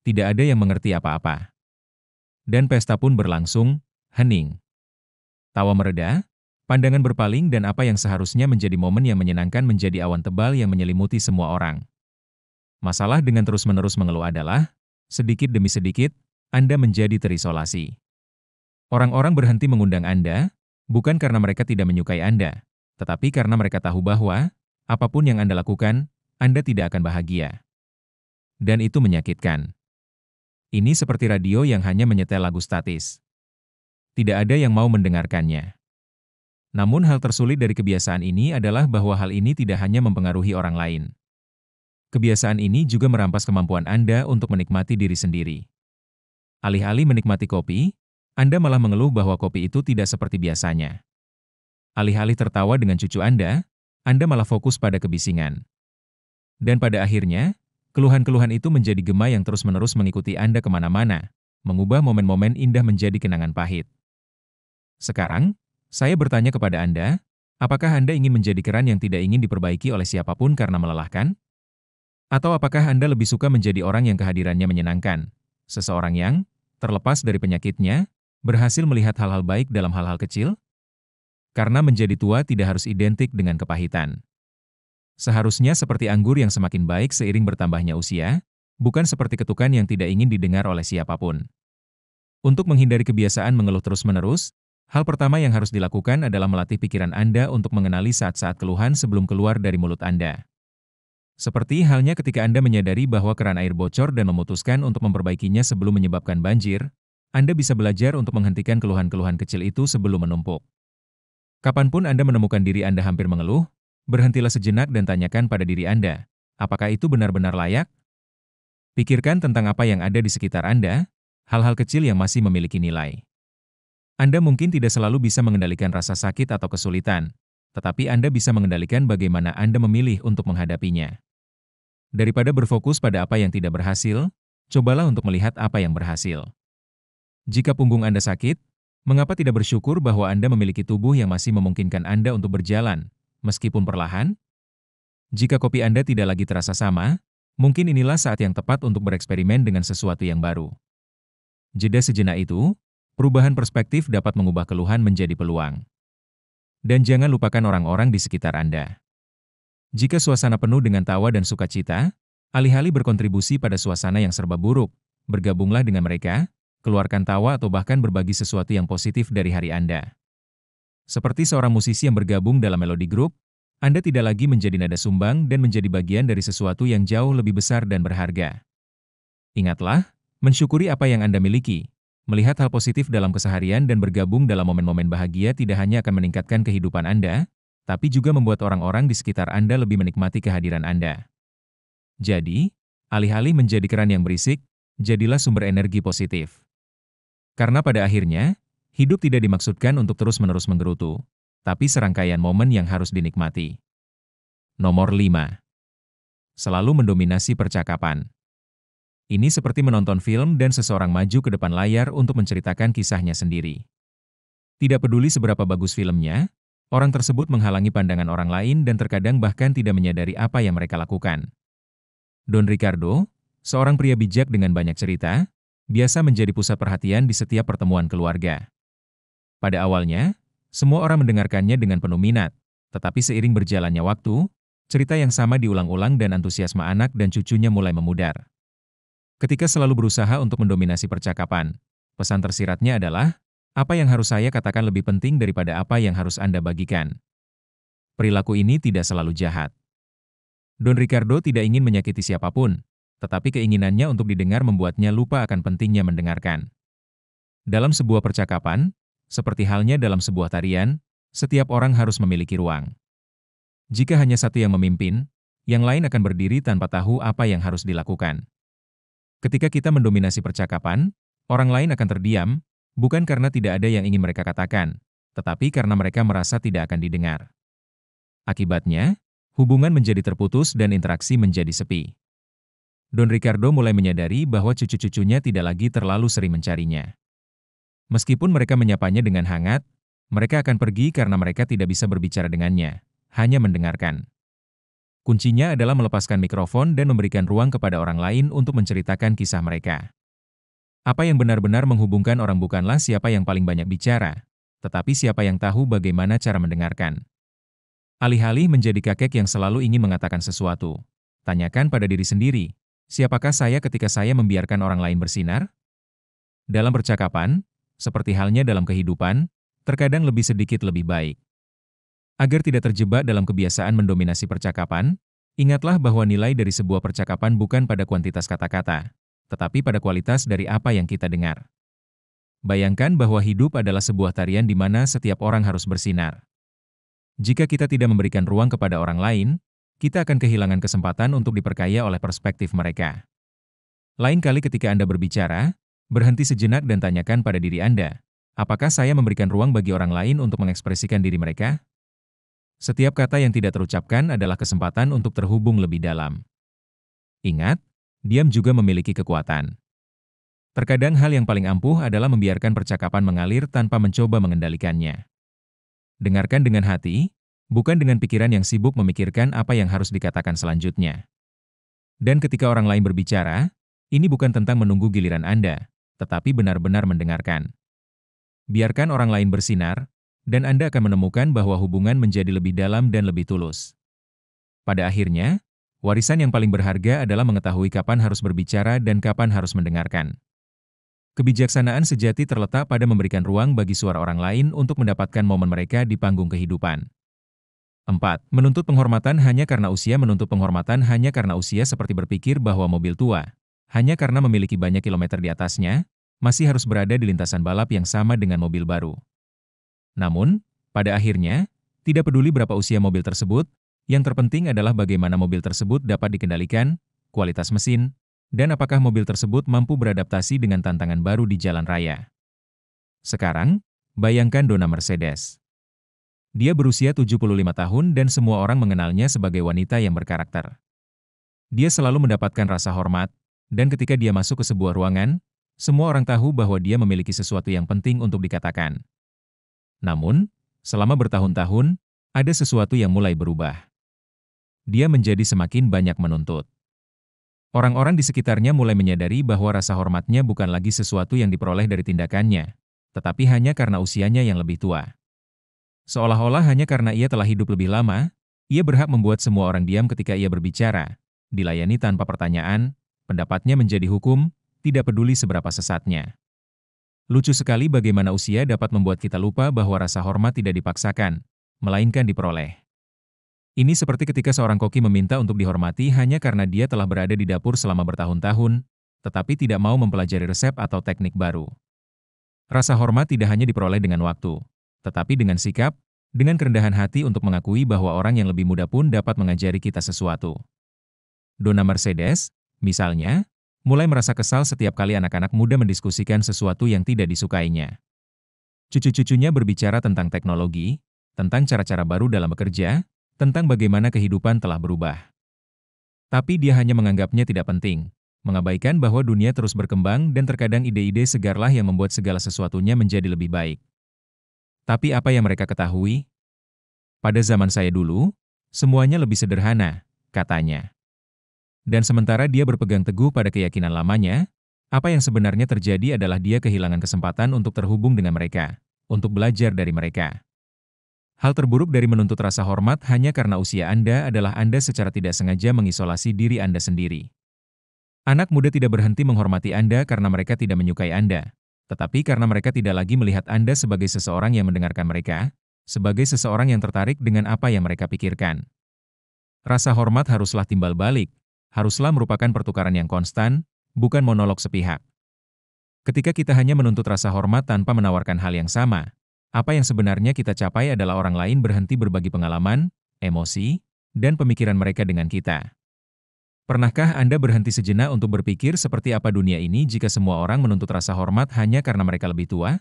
Tidak ada yang mengerti apa-apa. Dan pesta pun berlangsung, hening. Tawa mereda, pandangan berpaling dan apa yang seharusnya menjadi momen yang menyenangkan menjadi awan tebal yang menyelimuti semua orang. Masalah dengan terus-menerus mengeluh adalah, sedikit demi sedikit, Anda menjadi terisolasi. Orang-orang berhenti mengundang Anda, bukan karena mereka tidak menyukai Anda, tetapi karena mereka tahu bahwa apapun yang Anda lakukan, Anda tidak akan bahagia. Dan itu menyakitkan. Ini seperti radio yang hanya menyetel lagu statis. Tidak ada yang mau mendengarkannya. Namun hal tersulit dari kebiasaan ini adalah bahwa hal ini tidak hanya mempengaruhi orang lain. Kebiasaan ini juga merampas kemampuan Anda untuk menikmati diri sendiri. Alih-alih menikmati kopi, Anda malah mengeluh bahwa kopi itu tidak seperti biasanya. Alih-alih tertawa dengan cucu Anda malah fokus pada kebisingan. Dan pada akhirnya, keluhan-keluhan itu menjadi gema yang terus-menerus mengikuti Anda kemana-mana, mengubah momen-momen indah menjadi kenangan pahit. Sekarang, saya bertanya kepada Anda, apakah Anda ingin menjadi keran yang tidak ingin diperbaiki oleh siapapun karena melelahkan? Atau apakah Anda lebih suka menjadi orang yang kehadirannya menyenangkan? Seseorang yang, terlepas dari penyakitnya, berhasil melihat hal-hal baik dalam hal-hal kecil? Karena menjadi tua tidak harus identik dengan kepahitan. Seharusnya seperti anggur yang semakin baik seiring bertambahnya usia, bukan seperti ketukan yang tidak ingin didengar oleh siapapun. Untuk menghindari kebiasaan mengeluh terus-menerus, hal pertama yang harus dilakukan adalah melatih pikiran Anda untuk mengenali saat-saat keluhan sebelum keluar dari mulut Anda. Seperti halnya ketika Anda menyadari bahwa keran air bocor dan memutuskan untuk memperbaikinya sebelum menyebabkan banjir, Anda bisa belajar untuk menghentikan keluhan-keluhan kecil itu sebelum menumpuk. Kapanpun Anda menemukan diri Anda hampir mengeluh, berhentilah sejenak dan tanyakan pada diri Anda, apakah itu benar-benar layak? Pikirkan tentang apa yang ada di sekitar Anda, hal-hal kecil yang masih memiliki nilai. Anda mungkin tidak selalu bisa mengendalikan rasa sakit atau kesulitan, tetapi Anda bisa mengendalikan bagaimana Anda memilih untuk menghadapinya. Daripada berfokus pada apa yang tidak berhasil, cobalah untuk melihat apa yang berhasil. Jika punggung Anda sakit, mengapa tidak bersyukur bahwa Anda memiliki tubuh yang masih memungkinkan Anda untuk berjalan, meskipun perlahan? Jika kopi Anda tidak lagi terasa sama, mungkin inilah saat yang tepat untuk bereksperimen dengan sesuatu yang baru. Jeda sejenak itu, perubahan perspektif dapat mengubah keluhan menjadi peluang. Dan jangan lupakan orang-orang di sekitar Anda. Jika suasana penuh dengan tawa dan sukacita, alih-alih berkontribusi pada suasana yang serba buruk, bergabunglah dengan mereka, keluarkan tawa atau bahkan berbagi sesuatu yang positif dari hari Anda. Seperti seorang musisi yang bergabung dalam melodi grup, Anda tidak lagi menjadi nada sumbang dan menjadi bagian dari sesuatu yang jauh lebih besar dan berharga. Ingatlah, mensyukuri apa yang Anda miliki. Melihat hal positif dalam keseharian dan bergabung dalam momen-momen bahagia tidak hanya akan meningkatkan kehidupan Anda, tapi juga membuat orang-orang di sekitar Anda lebih menikmati kehadiran Anda. Jadi, alih-alih menjadi keran yang berisik, jadilah sumber energi positif. Karena pada akhirnya, hidup tidak dimaksudkan untuk terus-menerus menggerutu, tapi serangkaian momen yang harus dinikmati. Nomor 5. Selalu mendominasi percakapan. Ini seperti menonton film dan seseorang maju ke depan layar untuk menceritakan kisahnya sendiri. Tidak peduli seberapa bagus filmnya, orang tersebut menghalangi pandangan orang lain dan terkadang bahkan tidak menyadari apa yang mereka lakukan. Don Ricardo, seorang pria bijak dengan banyak cerita, biasa menjadi pusat perhatian di setiap pertemuan keluarga. Pada awalnya, semua orang mendengarkannya dengan penuh minat, tetapi seiring berjalannya waktu, cerita yang sama diulang-ulang dan antusiasme anak dan cucunya mulai memudar. Ketika selalu berusaha untuk mendominasi percakapan, pesan tersiratnya adalah, apa yang harus saya katakan lebih penting daripada apa yang harus Anda bagikan. Perilaku ini tidak selalu jahat. Don Ricardo tidak ingin menyakiti siapapun, tetapi keinginannya untuk didengar membuatnya lupa akan pentingnya mendengarkan. Dalam sebuah percakapan, seperti halnya dalam sebuah tarian, setiap orang harus memiliki ruang. Jika hanya satu yang memimpin, yang lain akan berdiri tanpa tahu apa yang harus dilakukan. Ketika kita mendominasi percakapan, orang lain akan terdiam, bukan karena tidak ada yang ingin mereka katakan, tetapi karena mereka merasa tidak akan didengar. Akibatnya, hubungan menjadi terputus dan interaksi menjadi sepi. Don Ricardo mulai menyadari bahwa cucu-cucunya tidak lagi terlalu sering mencarinya. Meskipun mereka menyapanya dengan hangat, mereka akan pergi karena mereka tidak bisa berbicara dengannya, hanya mendengarkan. Kuncinya adalah melepaskan mikrofon dan memberikan ruang kepada orang lain untuk menceritakan kisah mereka. Apa yang benar-benar menghubungkan orang bukanlah siapa yang paling banyak bicara, tetapi siapa yang tahu bagaimana cara mendengarkan. Alih-alih menjadi kakek yang selalu ingin mengatakan sesuatu, tanyakan pada diri sendiri, siapakah saya ketika saya membiarkan orang lain bersinar? Dalam percakapan, seperti halnya dalam kehidupan, terkadang lebih sedikit lebih baik. Agar tidak terjebak dalam kebiasaan mendominasi percakapan, ingatlah bahwa nilai dari sebuah percakapan bukan pada kuantitas kata-kata, tetapi pada kualitas dari apa yang kita dengar. Bayangkan bahwa hidup adalah sebuah tarian di mana setiap orang harus bersinar. Jika kita tidak memberikan ruang kepada orang lain, kita akan kehilangan kesempatan untuk diperkaya oleh perspektif mereka. Lain kali ketika Anda berbicara, berhenti sejenak dan tanyakan pada diri Anda, apakah saya memberikan ruang bagi orang lain untuk mengekspresikan diri mereka? Setiap kata yang tidak terucapkan adalah kesempatan untuk terhubung lebih dalam. Ingat, diam juga memiliki kekuatan. Terkadang hal yang paling ampuh adalah membiarkan percakapan mengalir tanpa mencoba mengendalikannya. Dengarkan dengan hati, bukan dengan pikiran yang sibuk memikirkan apa yang harus dikatakan selanjutnya. Dan ketika orang lain berbicara, ini bukan tentang menunggu giliran Anda, tetapi benar-benar mendengarkan. Biarkan orang lain bersinar, dan Anda akan menemukan bahwa hubungan menjadi lebih dalam dan lebih tulus. Pada akhirnya, warisan yang paling berharga adalah mengetahui kapan harus berbicara dan kapan harus mendengarkan. Kebijaksanaan sejati terletak pada memberikan ruang bagi suara orang lain untuk mendapatkan momen mereka di panggung kehidupan. 4. Menuntut penghormatan hanya karena usia. Menuntut penghormatan hanya karena usia seperti berpikir bahwa mobil tua, hanya karena memiliki banyak kilometer di atasnya, masih harus berada di lintasan balap yang sama dengan mobil baru. Namun, pada akhirnya, tidak peduli berapa usia mobil tersebut, yang terpenting adalah bagaimana mobil tersebut dapat dikendalikan, kualitas mesin, dan apakah mobil tersebut mampu beradaptasi dengan tantangan baru di jalan raya. Sekarang, bayangkan Donna Mercedes. Dia berusia 75 tahun dan semua orang mengenalnya sebagai wanita yang berkarakter. Dia selalu mendapatkan rasa hormat, dan ketika dia masuk ke sebuah ruangan, semua orang tahu bahwa dia memiliki sesuatu yang penting untuk dikatakan. Namun, selama bertahun-tahun, ada sesuatu yang mulai berubah. Dia menjadi semakin banyak menuntut. Orang-orang di sekitarnya mulai menyadari bahwa rasa hormatnya bukan lagi sesuatu yang diperoleh dari tindakannya, tetapi hanya karena usianya yang lebih tua. Seolah-olah hanya karena ia telah hidup lebih lama, ia berhak membuat semua orang diam ketika ia berbicara, dilayani tanpa pertanyaan, pendapatnya menjadi hukum, tidak peduli seberapa sesatnya. Lucu sekali bagaimana usia dapat membuat kita lupa bahwa rasa hormat tidak dipaksakan, melainkan diperoleh. Ini seperti ketika seorang koki meminta untuk dihormati hanya karena dia telah berada di dapur selama bertahun-tahun, tetapi tidak mau mempelajari resep atau teknik baru. Rasa hormat tidak hanya diperoleh dengan waktu, tetapi dengan sikap, dengan kerendahan hati untuk mengakui bahwa orang yang lebih muda pun dapat mengajari kita sesuatu. Donna Mercedes, misalnya, mulai merasa kesal setiap kali anak-anak muda mendiskusikan sesuatu yang tidak disukainya. Cucu-cucunya berbicara tentang teknologi, tentang cara-cara baru dalam bekerja, tentang bagaimana kehidupan telah berubah. Tapi dia hanya menganggapnya tidak penting, mengabaikan bahwa dunia terus berkembang dan terkadang ide-ide segarlah yang membuat segala sesuatunya menjadi lebih baik. Tapi apa yang mereka ketahui? Pada zaman saya dulu, semuanya lebih sederhana, katanya. Dan sementara dia berpegang teguh pada keyakinan lamanya, apa yang sebenarnya terjadi adalah dia kehilangan kesempatan untuk terhubung dengan mereka, untuk belajar dari mereka. Hal terburuk dari menuntut rasa hormat hanya karena usia Anda adalah Anda secara tidak sengaja mengisolasi diri Anda sendiri. Anak muda tidak berhenti menghormati Anda karena mereka tidak menyukai Anda, tetapi karena mereka tidak lagi melihat Anda sebagai seseorang yang mendengarkan mereka, sebagai seseorang yang tertarik dengan apa yang mereka pikirkan. Rasa hormat haruslah timbal balik, haruslah merupakan pertukaran yang konstan, bukan monolog sepihak. Ketika kita hanya menuntut rasa hormat tanpa menawarkan hal yang sama, apa yang sebenarnya kita capai adalah orang lain berhenti berbagi pengalaman, emosi, dan pemikiran mereka dengan kita. Pernahkah Anda berhenti sejenak untuk berpikir seperti apa dunia ini jika semua orang menuntut rasa hormat hanya karena mereka lebih tua?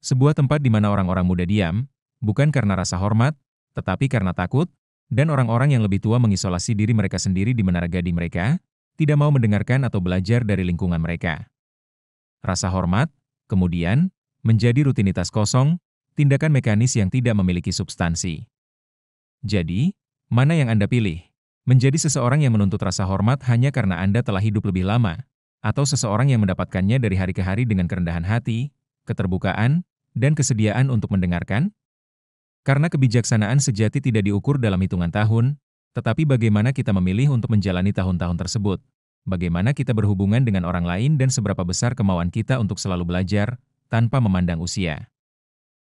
Sebuah tempat di mana orang-orang muda diam, bukan karena rasa hormat, tetapi karena takut, dan orang-orang yang lebih tua mengisolasi diri mereka sendiri di menara gading mereka, tidak mau mendengarkan atau belajar dari lingkungan mereka. Rasa hormat, kemudian, menjadi rutinitas kosong, tindakan mekanis yang tidak memiliki substansi. Jadi, mana yang Anda pilih? Menjadi seseorang yang menuntut rasa hormat hanya karena Anda telah hidup lebih lama, atau seseorang yang mendapatkannya dari hari ke hari dengan kerendahan hati, keterbukaan, dan kesediaan untuk mendengarkan? Karena kebijaksanaan sejati tidak diukur dalam hitungan tahun, tetapi bagaimana kita memilih untuk menjalani tahun-tahun tersebut, bagaimana kita berhubungan dengan orang lain dan seberapa besar kemauan kita untuk selalu belajar, tanpa memandang usia.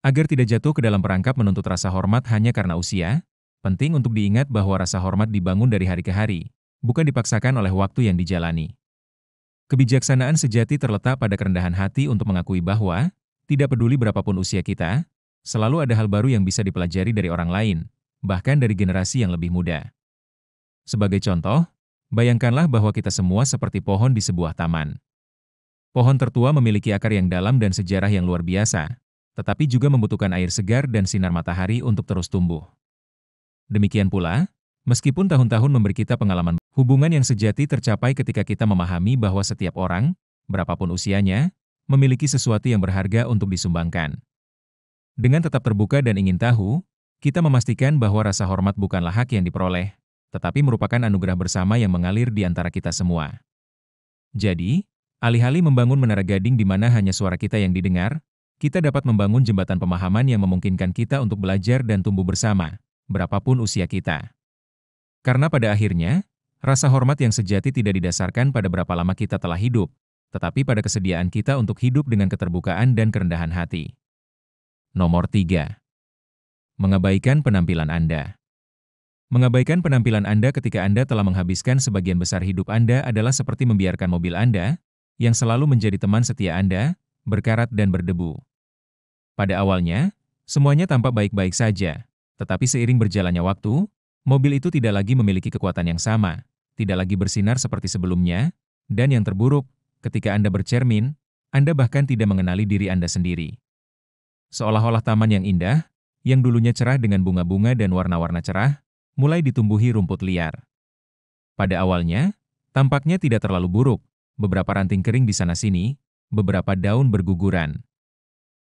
Agar tidak jatuh ke dalam perangkap menuntut rasa hormat hanya karena usia, penting untuk diingat bahwa rasa hormat dibangun dari hari ke hari, bukan dipaksakan oleh waktu yang dijalani. Kebijaksanaan sejati terletak pada kerendahan hati untuk mengakui bahwa, tidak peduli berapapun usia kita, selalu ada hal baru yang bisa dipelajari dari orang lain, bahkan dari generasi yang lebih muda. Sebagai contoh, bayangkanlah bahwa kita semua seperti pohon di sebuah taman. Pohon tertua memiliki akar yang dalam dan sejarah yang luar biasa, tetapi juga membutuhkan air segar dan sinar matahari untuk terus tumbuh. Demikian pula, meskipun tahun-tahun memberi kita pengalaman, hubungan yang sejati tercapai ketika kita memahami bahwa setiap orang, berapapun usianya, memiliki sesuatu yang berharga untuk disumbangkan. Dengan tetap terbuka dan ingin tahu, kita memastikan bahwa rasa hormat bukanlah hak yang diperoleh, tetapi merupakan anugerah bersama yang mengalir di antara kita semua. Jadi, alih-alih membangun menara gading di mana hanya suara kita yang didengar, kita dapat membangun jembatan pemahaman yang memungkinkan kita untuk belajar dan tumbuh bersama, berapapun usia kita. Karena pada akhirnya, rasa hormat yang sejati tidak didasarkan pada berapa lama kita telah hidup, tetapi pada kesediaan kita untuk hidup dengan keterbukaan dan kerendahan hati. Nomor 3. Mengabaikan penampilan Anda. Mengabaikan penampilan Anda ketika Anda telah menghabiskan sebagian besar hidup Anda adalah seperti membiarkan mobil Anda, yang selalu menjadi teman setia Anda, berkarat dan berdebu. Pada awalnya, semuanya tampak baik-baik saja, tetapi seiring berjalannya waktu, mobil itu tidak lagi memiliki kekuatan yang sama, tidak lagi bersinar seperti sebelumnya, dan yang terburuk, ketika Anda bercermin, Anda bahkan tidak mengenali diri Anda sendiri. Seolah-olah taman yang indah, yang dulunya cerah dengan bunga-bunga dan warna-warna cerah, mulai ditumbuhi rumput liar. Pada awalnya, tampaknya tidak terlalu buruk, beberapa ranting kering di sana-sini, beberapa daun berguguran.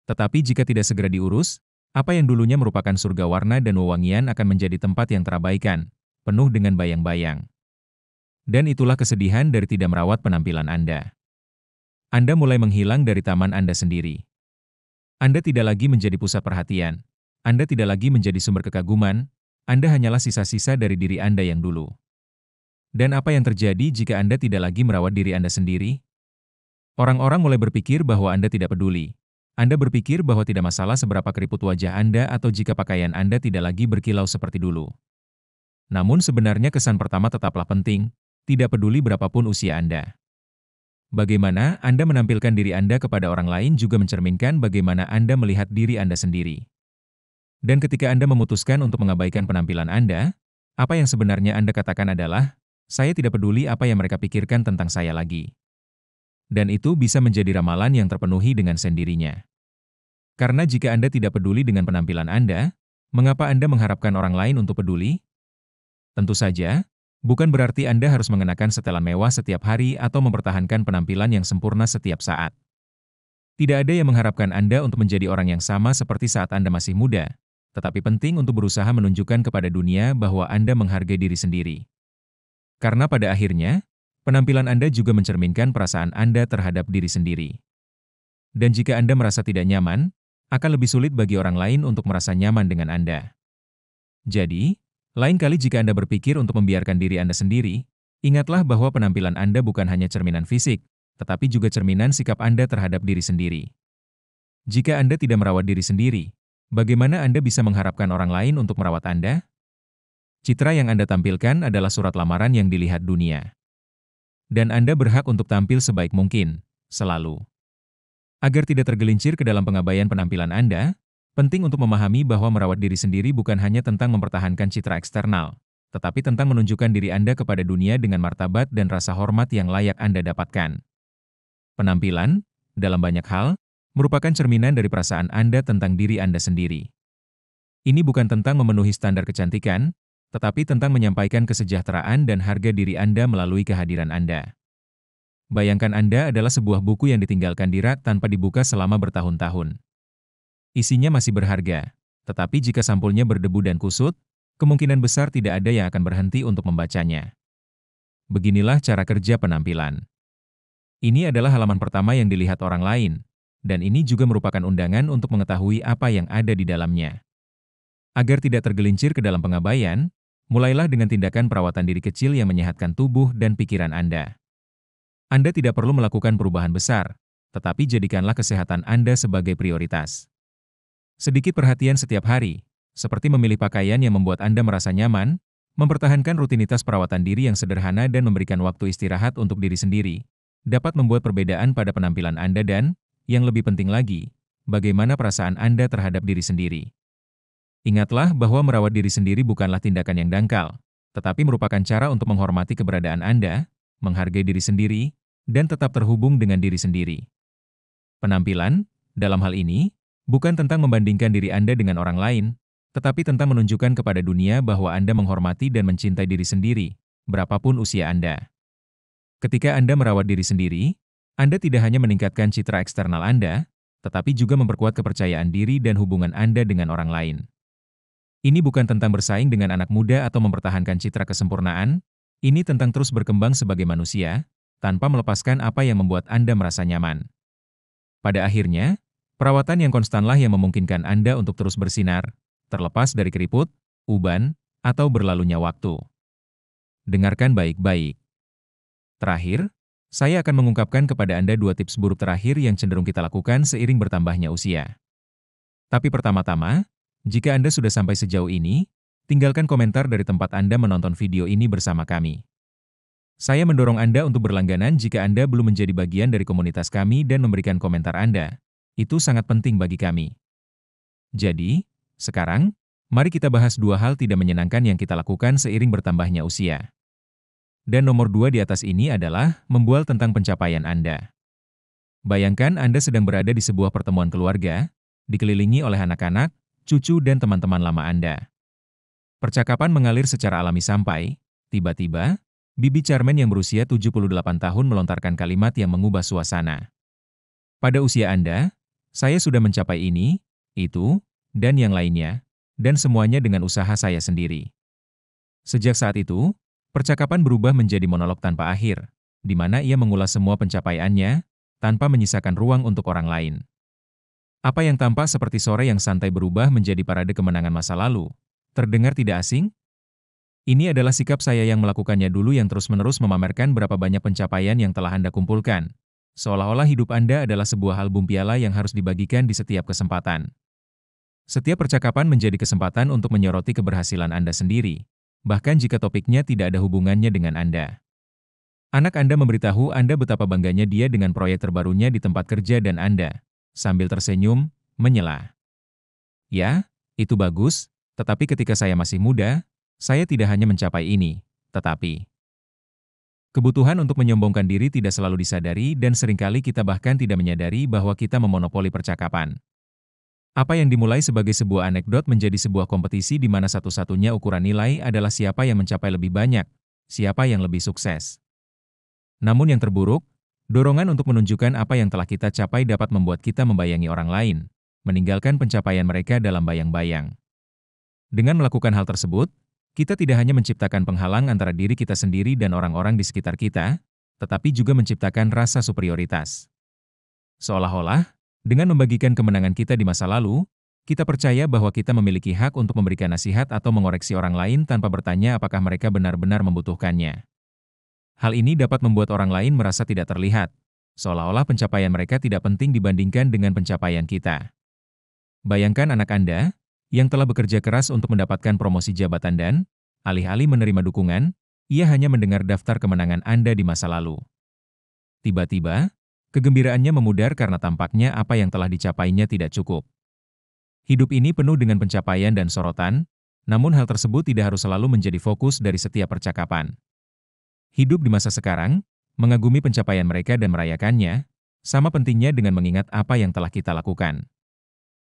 Tetapi jika tidak segera diurus, apa yang dulunya merupakan surga warna dan wewangian akan menjadi tempat yang terabaikan, penuh dengan bayang-bayang. Dan itulah kesedihan dari tidak merawat penampilan Anda. Anda mulai menghilang dari taman Anda sendiri. Anda tidak lagi menjadi pusat perhatian. Anda tidak lagi menjadi sumber kekaguman. Anda hanyalah sisa-sisa dari diri Anda yang dulu. Dan apa yang terjadi jika Anda tidak lagi merawat diri Anda sendiri? Orang-orang mulai berpikir bahwa Anda tidak peduli. Anda berpikir bahwa tidak masalah seberapa keriput wajah Anda atau jika pakaian Anda tidak lagi berkilau seperti dulu. Namun sebenarnya kesan pertama tetaplah penting, tidak peduli berapapun usia Anda. Bagaimana Anda menampilkan diri Anda kepada orang lain juga mencerminkan bagaimana Anda melihat diri Anda sendiri. Dan ketika Anda memutuskan untuk mengabaikan penampilan Anda, apa yang sebenarnya Anda katakan adalah, saya tidak peduli apa yang mereka pikirkan tentang saya lagi. Dan itu bisa menjadi ramalan yang terpenuhi dengan sendirinya. Karena jika Anda tidak peduli dengan penampilan Anda, mengapa Anda mengharapkan orang lain untuk peduli? Tentu saja, bukan berarti Anda harus mengenakan setelan mewah setiap hari atau mempertahankan penampilan yang sempurna setiap saat. Tidak ada yang mengharapkan Anda untuk menjadi orang yang sama seperti saat Anda masih muda, tetapi penting untuk berusaha menunjukkan kepada dunia bahwa Anda menghargai diri sendiri. Karena pada akhirnya, penampilan Anda juga mencerminkan perasaan Anda terhadap diri sendiri. Dan jika Anda merasa tidak nyaman, akan lebih sulit bagi orang lain untuk merasa nyaman dengan Anda. Jadi, lain kali jika Anda berpikir untuk membiarkan diri Anda sendiri, ingatlah bahwa penampilan Anda bukan hanya cerminan fisik, tetapi juga cerminan sikap Anda terhadap diri sendiri. Jika Anda tidak merawat diri sendiri, bagaimana Anda bisa mengharapkan orang lain untuk merawat Anda? Citra yang Anda tampilkan adalah surat lamaran yang dilihat dunia. Dan Anda berhak untuk tampil sebaik mungkin, selalu. Agar tidak tergelincir ke dalam pengabaian penampilan Anda, penting untuk memahami bahwa merawat diri sendiri bukan hanya tentang mempertahankan citra eksternal, tetapi tentang menunjukkan diri Anda kepada dunia dengan martabat dan rasa hormat yang layak Anda dapatkan. Penampilan, dalam banyak hal, merupakan cerminan dari perasaan Anda tentang diri Anda sendiri. Ini bukan tentang memenuhi standar kecantikan, tetapi tentang menyampaikan kesejahteraan dan harga diri Anda melalui kehadiran Anda. Bayangkan Anda adalah sebuah buku yang ditinggalkan di rak tanpa dibuka selama bertahun-tahun. Isinya masih berharga, tetapi jika sampulnya berdebu dan kusut, kemungkinan besar tidak ada yang akan berhenti untuk membacanya. Beginilah cara kerja penampilan. Ini adalah halaman pertama yang dilihat orang lain, dan ini juga merupakan undangan untuk mengetahui apa yang ada di dalamnya. Agar tidak tergelincir ke dalam pengabaian, mulailah dengan tindakan perawatan diri kecil yang menyehatkan tubuh dan pikiran Anda. Anda tidak perlu melakukan perubahan besar, tetapi jadikanlah kesehatan Anda sebagai prioritas. Sedikit perhatian setiap hari, seperti memilih pakaian yang membuat Anda merasa nyaman, mempertahankan rutinitas perawatan diri yang sederhana dan memberikan waktu istirahat untuk diri sendiri, dapat membuat perbedaan pada penampilan Anda dan, yang lebih penting lagi, bagaimana perasaan Anda terhadap diri sendiri. Ingatlah bahwa merawat diri sendiri bukanlah tindakan yang dangkal, tetapi merupakan cara untuk menghormati keberadaan Anda, menghargai diri sendiri, dan tetap terhubung dengan diri sendiri. Penampilan, dalam hal ini, bukan tentang membandingkan diri Anda dengan orang lain, tetapi tentang menunjukkan kepada dunia bahwa Anda menghormati dan mencintai diri sendiri, berapapun usia Anda. Ketika Anda merawat diri sendiri, Anda tidak hanya meningkatkan citra eksternal Anda, tetapi juga memperkuat kepercayaan diri dan hubungan Anda dengan orang lain. Ini bukan tentang bersaing dengan anak muda atau mempertahankan citra kesempurnaan, ini tentang terus berkembang sebagai manusia, tanpa melepaskan apa yang membuat Anda merasa nyaman. Pada akhirnya, perawatan yang konstanlah yang memungkinkan Anda untuk terus bersinar, terlepas dari keriput, uban, atau berlalunya waktu. Dengarkan baik-baik. Terakhir, saya akan mengungkapkan kepada Anda 2 tips buruk terakhir yang cenderung kita lakukan seiring bertambahnya usia. Tapi pertama-tama, jika Anda sudah sampai sejauh ini, tinggalkan komentar dari tempat Anda menonton video ini bersama kami. Saya mendorong Anda untuk berlangganan jika Anda belum menjadi bagian dari komunitas kami dan memberikan komentar Anda. Itu sangat penting bagi kami. Jadi, sekarang, mari kita bahas 2 hal tidak menyenangkan yang kita lakukan seiring bertambahnya usia. Dan nomor 2 di atas ini adalah membual tentang pencapaian Anda. Bayangkan Anda sedang berada di sebuah pertemuan keluarga, dikelilingi oleh anak-anak, cucu dan teman-teman lama Anda. Percakapan mengalir secara alami sampai, tiba-tiba, Bibi Charmaine yang berusia 78 tahun melontarkan kalimat yang mengubah suasana. Pada usia Anda, saya sudah mencapai ini, itu, dan yang lainnya, dan semuanya dengan usaha saya sendiri. Sejak saat itu, percakapan berubah menjadi monolog tanpa akhir, di mana ia mengulas semua pencapaiannya, tanpa menyisakan ruang untuk orang lain. Apa yang tampak seperti sore yang santai berubah menjadi parade kemenangan masa lalu. Terdengar tidak asing? Ini adalah sikap saya yang melakukannya dulu yang terus-menerus memamerkan berapa banyak pencapaian yang telah Anda kumpulkan. Seolah-olah hidup Anda adalah sebuah album piala yang harus dibagikan di setiap kesempatan. Setiap percakapan menjadi kesempatan untuk menyoroti keberhasilan Anda sendiri, bahkan jika topiknya tidak ada hubungannya dengan Anda. Anak Anda memberitahu Anda betapa bangganya dia dengan proyek terbarunya di tempat kerja dan Anda, sambil tersenyum, menyela. Ya, itu bagus, tetapi ketika saya masih muda, saya tidak hanya mencapai ini, tetapi kebutuhan untuk menyombongkan diri tidak selalu disadari dan seringkali kita bahkan tidak menyadari bahwa kita memonopoli percakapan. Apa yang dimulai sebagai sebuah anekdot menjadi sebuah kompetisi di mana satu-satunya ukuran nilai adalah siapa yang mencapai lebih banyak, siapa yang lebih sukses. Namun yang terburuk, dorongan untuk menunjukkan apa yang telah kita capai dapat membuat kita membayangi orang lain, meninggalkan pencapaian mereka dalam bayang-bayang. Dengan melakukan hal tersebut, kita tidak hanya menciptakan penghalang antara diri kita sendiri dan orang-orang di sekitar kita, tetapi juga menciptakan rasa superioritas. Seolah-olah, dengan membagikan kemenangan kita di masa lalu, kita percaya bahwa kita memiliki hak untuk memberikan nasihat atau mengoreksi orang lain tanpa bertanya apakah mereka benar-benar membutuhkannya. Hal ini dapat membuat orang lain merasa tidak terlihat, seolah-olah pencapaian mereka tidak penting dibandingkan dengan pencapaian kita. Bayangkan anak Anda, yang telah bekerja keras untuk mendapatkan promosi jabatan dan, alih-alih menerima dukungan, ia hanya mendengar daftar kemenangan Anda di masa lalu. Tiba-tiba, kegembiraannya memudar karena tampaknya apa yang telah dicapainya tidak cukup. Hidup ini penuh dengan pencapaian dan sorotan, namun hal tersebut tidak harus selalu menjadi fokus dari setiap percakapan. Hidup di masa sekarang, mengagumi pencapaian mereka dan merayakannya, sama pentingnya dengan mengingat apa yang telah kita lakukan.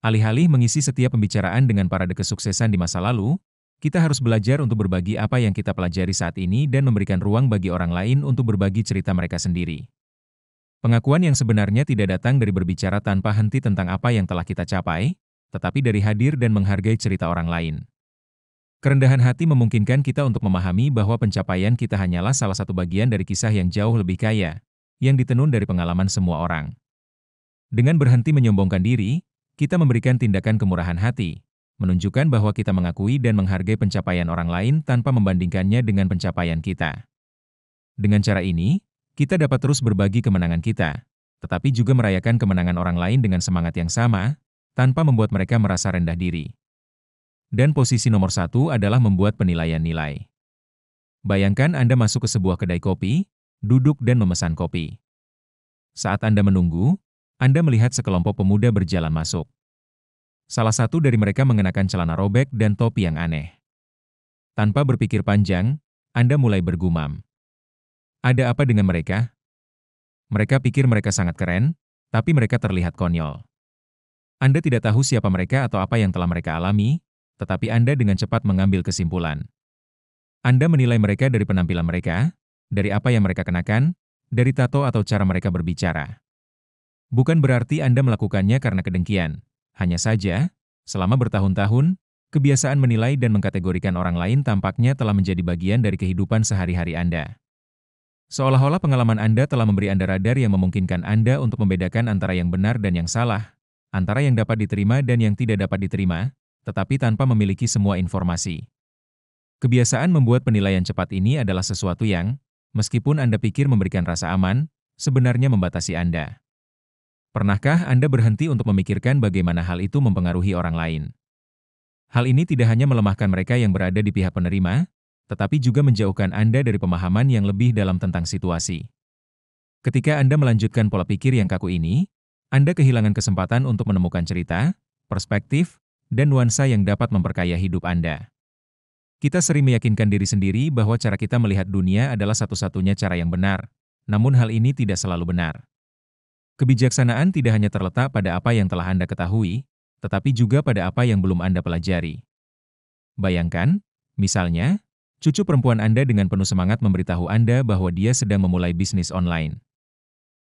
Alih-alih mengisi setiap pembicaraan dengan parade kesuksesan di masa lalu, kita harus belajar untuk berbagi apa yang kita pelajari saat ini dan memberikan ruang bagi orang lain untuk berbagi cerita mereka sendiri. Pengakuan yang sebenarnya tidak datang dari berbicara tanpa henti tentang apa yang telah kita capai, tetapi dari hadir dan menghargai cerita orang lain. Kerendahan hati memungkinkan kita untuk memahami bahwa pencapaian kita hanyalah salah satu bagian dari kisah yang jauh lebih kaya, yang ditenun dari pengalaman semua orang. Dengan berhenti menyombongkan diri, kita memberikan tindakan kemurahan hati, menunjukkan bahwa kita mengakui dan menghargai pencapaian orang lain tanpa membandingkannya dengan pencapaian kita. Dengan cara ini, kita dapat terus berbagi kemenangan kita, tetapi juga merayakan kemenangan orang lain dengan semangat yang sama, tanpa membuat mereka merasa rendah diri. Dan posisi nomor satu adalah membuat penilaian nilai. Bayangkan Anda masuk ke sebuah kedai kopi, duduk dan memesan kopi. Saat Anda menunggu, Anda melihat sekelompok pemuda berjalan masuk. Salah satu dari mereka mengenakan celana robek dan topi yang aneh. Tanpa berpikir panjang, Anda mulai bergumam. Ada apa dengan mereka? Mereka pikir mereka sangat keren, tapi mereka terlihat konyol. Anda tidak tahu siapa mereka atau apa yang telah mereka alami, tetapi Anda dengan cepat mengambil kesimpulan. Anda menilai mereka dari penampilan mereka, dari apa yang mereka kenakan, dari tato atau cara mereka berbicara. Bukan berarti Anda melakukannya karena kedengkian. Hanya saja, selama bertahun-tahun, kebiasaan menilai dan mengkategorikan orang lain tampaknya telah menjadi bagian dari kehidupan sehari-hari Anda. Seolah-olah pengalaman Anda telah memberi Anda radar yang memungkinkan Anda untuk membedakan antara yang benar dan yang salah, antara yang dapat diterima dan yang tidak dapat diterima, tetapi tanpa memiliki semua informasi. Kebiasaan membuat penilaian cepat ini adalah sesuatu yang, meskipun Anda pikir memberikan rasa aman, sebenarnya membatasi Anda. Pernahkah Anda berhenti untuk memikirkan bagaimana hal itu mempengaruhi orang lain? Hal ini tidak hanya melemahkan mereka yang berada di pihak penerima, tetapi juga menjauhkan Anda dari pemahaman yang lebih dalam tentang situasi. Ketika Anda melanjutkan pola pikir yang kaku ini, Anda kehilangan kesempatan untuk menemukan cerita, perspektif, dan nuansa yang dapat memperkaya hidup Anda. Kita sering meyakinkan diri sendiri bahwa cara kita melihat dunia adalah satu-satunya cara yang benar, namun hal ini tidak selalu benar. Kebijaksanaan tidak hanya terletak pada apa yang telah Anda ketahui, tetapi juga pada apa yang belum Anda pelajari. Bayangkan, misalnya, cucu perempuan Anda dengan penuh semangat memberitahu Anda bahwa dia sedang memulai bisnis online.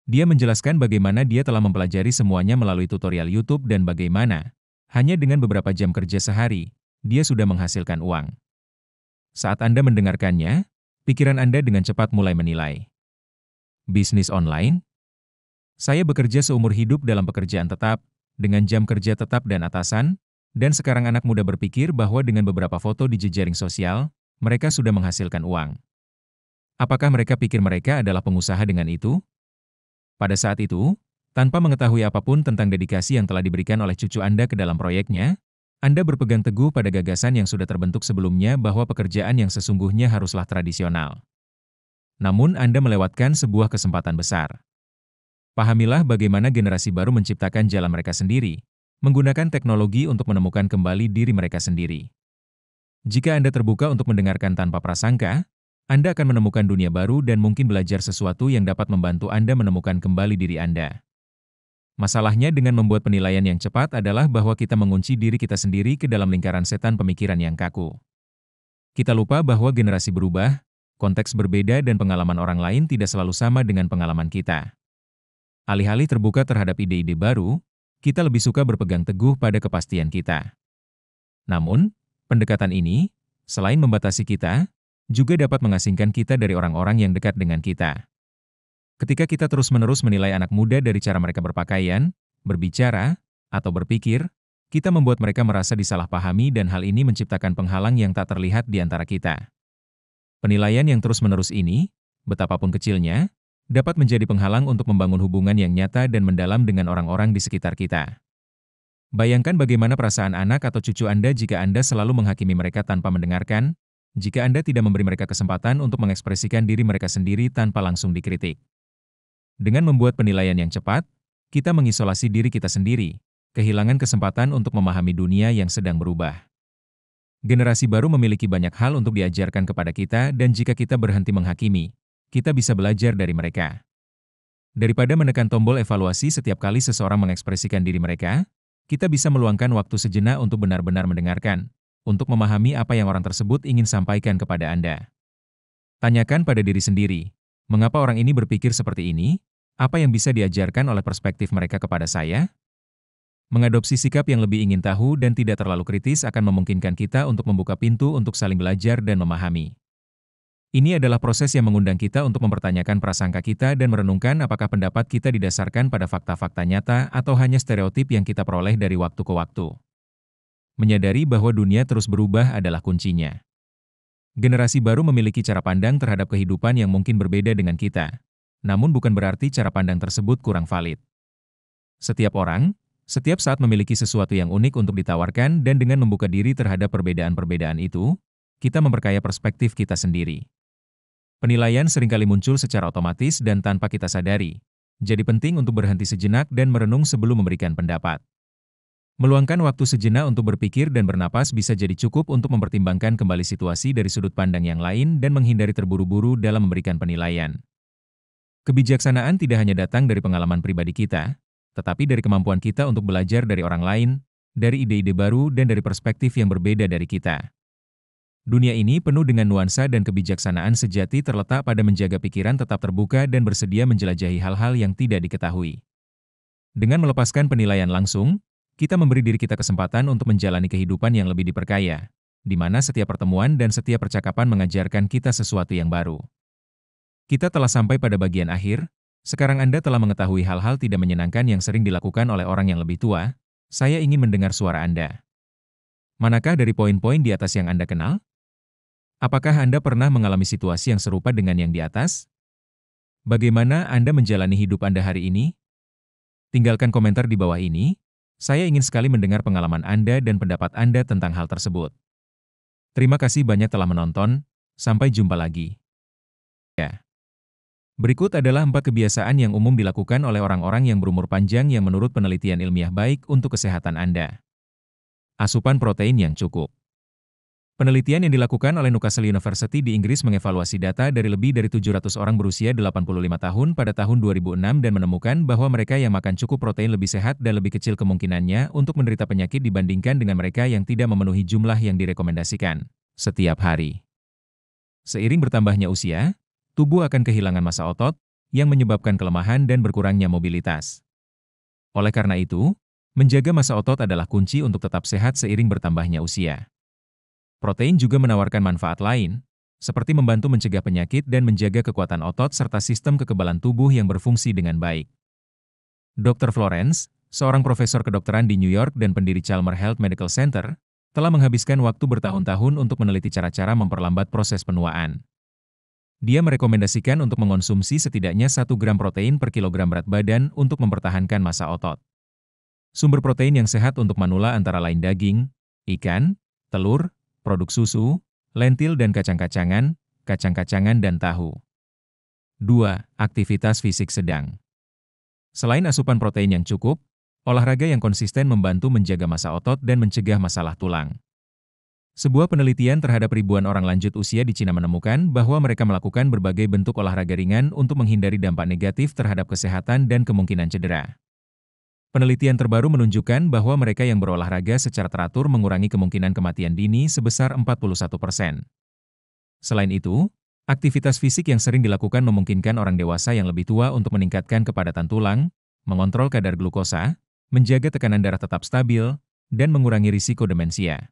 Dia menjelaskan bagaimana dia telah mempelajari semuanya melalui tutorial YouTube dan bagaimana, hanya dengan beberapa jam kerja sehari, dia sudah menghasilkan uang. Saat Anda mendengarkannya, pikiran Anda dengan cepat mulai menilai. Bisnis online? Saya bekerja seumur hidup dalam pekerjaan tetap, dengan jam kerja tetap dan atasan, dan sekarang anak muda berpikir bahwa dengan beberapa foto di jejaring sosial, mereka sudah menghasilkan uang. Apakah mereka pikir mereka adalah pengusaha dengan itu? Pada saat itu, tanpa mengetahui apapun tentang dedikasi yang telah diberikan oleh cucu Anda ke dalam proyeknya, Anda berpegang teguh pada gagasan yang sudah terbentuk sebelumnya bahwa pekerjaan yang sesungguhnya haruslah tradisional. Namun Anda melewatkan sebuah kesempatan besar. Pahamilah bagaimana generasi baru menciptakan jalan mereka sendiri, menggunakan teknologi untuk menemukan kembali diri mereka sendiri. Jika Anda terbuka untuk mendengarkan tanpa prasangka, Anda akan menemukan dunia baru dan mungkin belajar sesuatu yang dapat membantu Anda menemukan kembali diri Anda. Masalahnya dengan membuat penilaian yang cepat adalah bahwa kita mengunci diri kita sendiri ke dalam lingkaran setan pemikiran yang kaku. Kita lupa bahwa generasi berubah, konteks berbeda dan pengalaman orang lain tidak selalu sama dengan pengalaman kita. Alih-alih terbuka terhadap ide-ide baru, kita lebih suka berpegang teguh pada kepastian kita. Namun, pendekatan ini, selain membatasi kita, juga dapat mengasingkan kita dari orang-orang yang dekat dengan kita. Ketika kita terus-menerus menilai anak muda dari cara mereka berpakaian, berbicara, atau berpikir, kita membuat mereka merasa disalahpahami dan hal ini menciptakan penghalang yang tak terlihat di antara kita. Penilaian yang terus-menerus ini, betapapun kecilnya, dapat menjadi penghalang untuk membangun hubungan yang nyata dan mendalam dengan orang-orang di sekitar kita. Bayangkan bagaimana perasaan anak atau cucu Anda jika Anda selalu menghakimi mereka tanpa mendengarkan, jika Anda tidak memberi mereka kesempatan untuk mengekspresikan diri mereka sendiri tanpa langsung dikritik. Dengan membuat penilaian yang cepat, kita mengisolasi diri kita sendiri, kehilangan kesempatan untuk memahami dunia yang sedang berubah. Generasi baru memiliki banyak hal untuk diajarkan kepada kita dan jika kita berhenti menghakimi, kita bisa belajar dari mereka. Daripada menekan tombol evaluasi setiap kali seseorang mengekspresikan diri mereka, kita bisa meluangkan waktu sejenak untuk benar-benar mendengarkan, untuk memahami apa yang orang tersebut ingin sampaikan kepada Anda. Tanyakan pada diri sendiri, mengapa orang ini berpikir seperti ini? Apa yang bisa diajarkan oleh perspektif mereka kepada saya? Mengadopsi sikap yang lebih ingin tahu dan tidak terlalu kritis akan memungkinkan kita untuk membuka pintu untuk saling belajar dan memahami. Ini adalah proses yang mengundang kita untuk mempertanyakan prasangka kita dan merenungkan apakah pendapat kita didasarkan pada fakta-fakta nyata atau hanya stereotip yang kita peroleh dari waktu ke waktu. Menyadari bahwa dunia terus berubah adalah kuncinya. Generasi baru memiliki cara pandang terhadap kehidupan yang mungkin berbeda dengan kita, namun bukan berarti cara pandang tersebut kurang valid. Setiap orang, Setiap saat memiliki sesuatu yang unik untuk ditawarkan dan dengan membuka diri terhadap perbedaan-perbedaan itu, kita memperkaya perspektif kita sendiri. Penilaian seringkali muncul secara otomatis dan tanpa kita sadari. Jadi penting untuk berhenti sejenak dan merenung sebelum memberikan pendapat. Meluangkan waktu sejenak untuk berpikir dan bernapas bisa jadi cukup untuk mempertimbangkan kembali situasi dari sudut pandang yang lain dan menghindari terburu-buru dalam memberikan penilaian. Kebijaksanaan tidak hanya datang dari pengalaman pribadi kita, tetapi dari kemampuan kita untuk belajar dari orang lain, dari ide-ide baru dan dari perspektif yang berbeda dari kita. Dunia ini penuh dengan nuansa dan kebijaksanaan sejati terletak pada menjaga pikiran tetap terbuka dan bersedia menjelajahi hal-hal yang tidak diketahui. Dengan melepaskan penilaian langsung, kita memberi diri kita kesempatan untuk menjalani kehidupan yang lebih diperkaya, di mana setiap pertemuan dan setiap percakapan mengajarkan kita sesuatu yang baru. Kita telah sampai pada bagian akhir, sekarang Anda telah mengetahui hal-hal tidak menyenangkan yang sering dilakukan oleh orang yang lebih tua. Saya ingin mendengar suara Anda. Manakah dari poin-poin di atas yang Anda kenal? Apakah Anda pernah mengalami situasi yang serupa dengan yang di atas? Bagaimana Anda menjalani hidup Anda hari ini? Tinggalkan komentar di bawah ini. Saya ingin sekali mendengar pengalaman Anda dan pendapat Anda tentang hal tersebut. Terima kasih banyak telah menonton. Sampai jumpa lagi. Berikut adalah 4 kebiasaan yang umum dilakukan oleh orang-orang yang berumur panjang yang menurut penelitian ilmiah baik untuk kesehatan Anda. Asupan protein yang cukup. Penelitian yang dilakukan oleh Newcastle University di Inggris mengevaluasi data dari lebih dari 700 orang berusia 85 tahun pada tahun 2006 dan menemukan bahwa mereka yang makan cukup protein lebih sehat dan lebih kecil kemungkinannya untuk menderita penyakit dibandingkan dengan mereka yang tidak memenuhi jumlah yang direkomendasikan setiap hari. Seiring bertambahnya usia, tubuh akan kehilangan massa otot, yang menyebabkan kelemahan dan berkurangnya mobilitas. Oleh karena itu, menjaga massa otot adalah kunci untuk tetap sehat seiring bertambahnya usia. Protein juga menawarkan manfaat lain, seperti membantu mencegah penyakit dan menjaga kekuatan otot serta sistem kekebalan tubuh yang berfungsi dengan baik. Dr. Florence, seorang profesor kedokteran di New York dan pendiri Chalmers Health Medical Center, telah menghabiskan waktu bertahun-tahun untuk meneliti cara-cara memperlambat proses penuaan. Dia merekomendasikan untuk mengonsumsi setidaknya 1 gram protein per kilogram berat badan untuk mempertahankan massa otot. Sumber protein yang sehat untuk manula antara lain daging, ikan, telur, produk susu, lentil dan kacang-kacangan dan tahu. 2. Aktivitas fisik sedang. Selain asupan protein yang cukup, olahraga yang konsisten membantu menjaga massa otot dan mencegah masalah tulang. Sebuah penelitian terhadap ribuan orang lanjut usia di Cina menemukan bahwa mereka melakukan berbagai bentuk olahraga ringan untuk menghindari dampak negatif terhadap kesehatan dan kemungkinan cedera. Penelitian terbaru menunjukkan bahwa mereka yang berolahraga secara teratur mengurangi kemungkinan kematian dini sebesar 41%. Selain itu, aktivitas fisik yang sering dilakukan memungkinkan orang dewasa yang lebih tua untuk meningkatkan kepadatan tulang, mengontrol kadar glukosa, menjaga tekanan darah tetap stabil, dan mengurangi risiko demensia.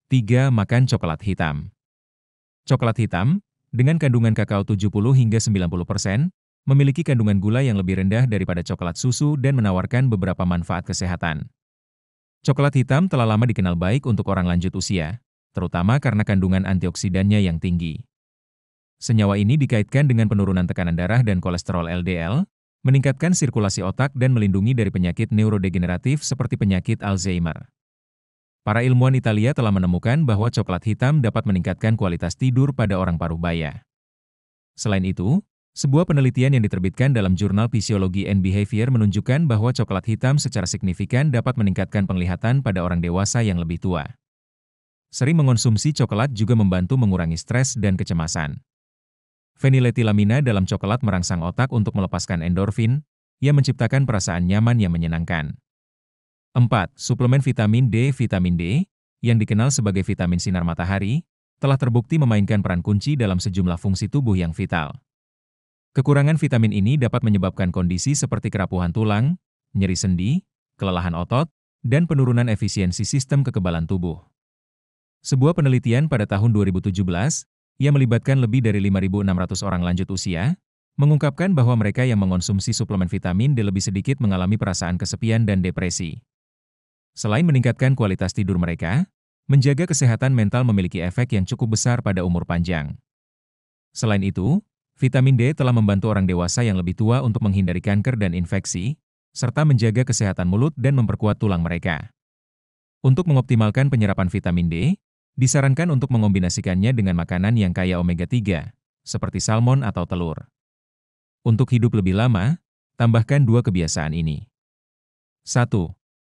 3. Makan coklat hitam. Coklat hitam, dengan kandungan kakao 70 hingga 90%, memiliki kandungan gula yang lebih rendah daripada coklat susu dan menawarkan beberapa manfaat kesehatan. Coklat hitam telah lama dikenal baik untuk orang lanjut usia, terutama karena kandungan antioksidannya yang tinggi. Senyawa ini dikaitkan dengan penurunan tekanan darah dan kolesterol LDL, meningkatkan sirkulasi otak dan melindungi dari penyakit neurodegeneratif seperti penyakit Alzheimer. Para ilmuwan Italia telah menemukan bahwa coklat hitam dapat meningkatkan kualitas tidur pada orang paruh baya. Selain itu, sebuah penelitian yang diterbitkan dalam jurnal Physiology and Behavior menunjukkan bahwa coklat hitam secara signifikan dapat meningkatkan penglihatan pada orang dewasa yang lebih tua. Sering mengonsumsi coklat juga membantu mengurangi stres dan kecemasan. Feniletilamina dalam coklat merangsang otak untuk melepaskan endorfin, yang menciptakan perasaan nyaman yang menyenangkan. 4. Suplemen vitamin D. Vitamin D, yang dikenal sebagai vitamin sinar matahari, telah terbukti memainkan peran kunci dalam sejumlah fungsi tubuh yang vital. Kekurangan vitamin ini dapat menyebabkan kondisi seperti kerapuhan tulang, nyeri sendi, kelelahan otot, dan penurunan efisiensi sistem kekebalan tubuh. Sebuah penelitian pada tahun 2017, yang melibatkan lebih dari 5.600 orang lanjut usia, mengungkapkan bahwa mereka yang mengonsumsi suplemen vitamin D lebih sedikit mengalami perasaan kesepian dan depresi. Selain meningkatkan kualitas tidur mereka, menjaga kesehatan mental memiliki efek yang cukup besar pada umur panjang. Selain itu, vitamin D telah membantu orang dewasa yang lebih tua untuk menghindari kanker dan infeksi, serta menjaga kesehatan mulut dan memperkuat tulang mereka. Untuk mengoptimalkan penyerapan vitamin D, disarankan untuk mengombinasikannya dengan makanan yang kaya omega-3, seperti salmon atau telur. Untuk hidup lebih lama, tambahkan 2 kebiasaan ini. 1.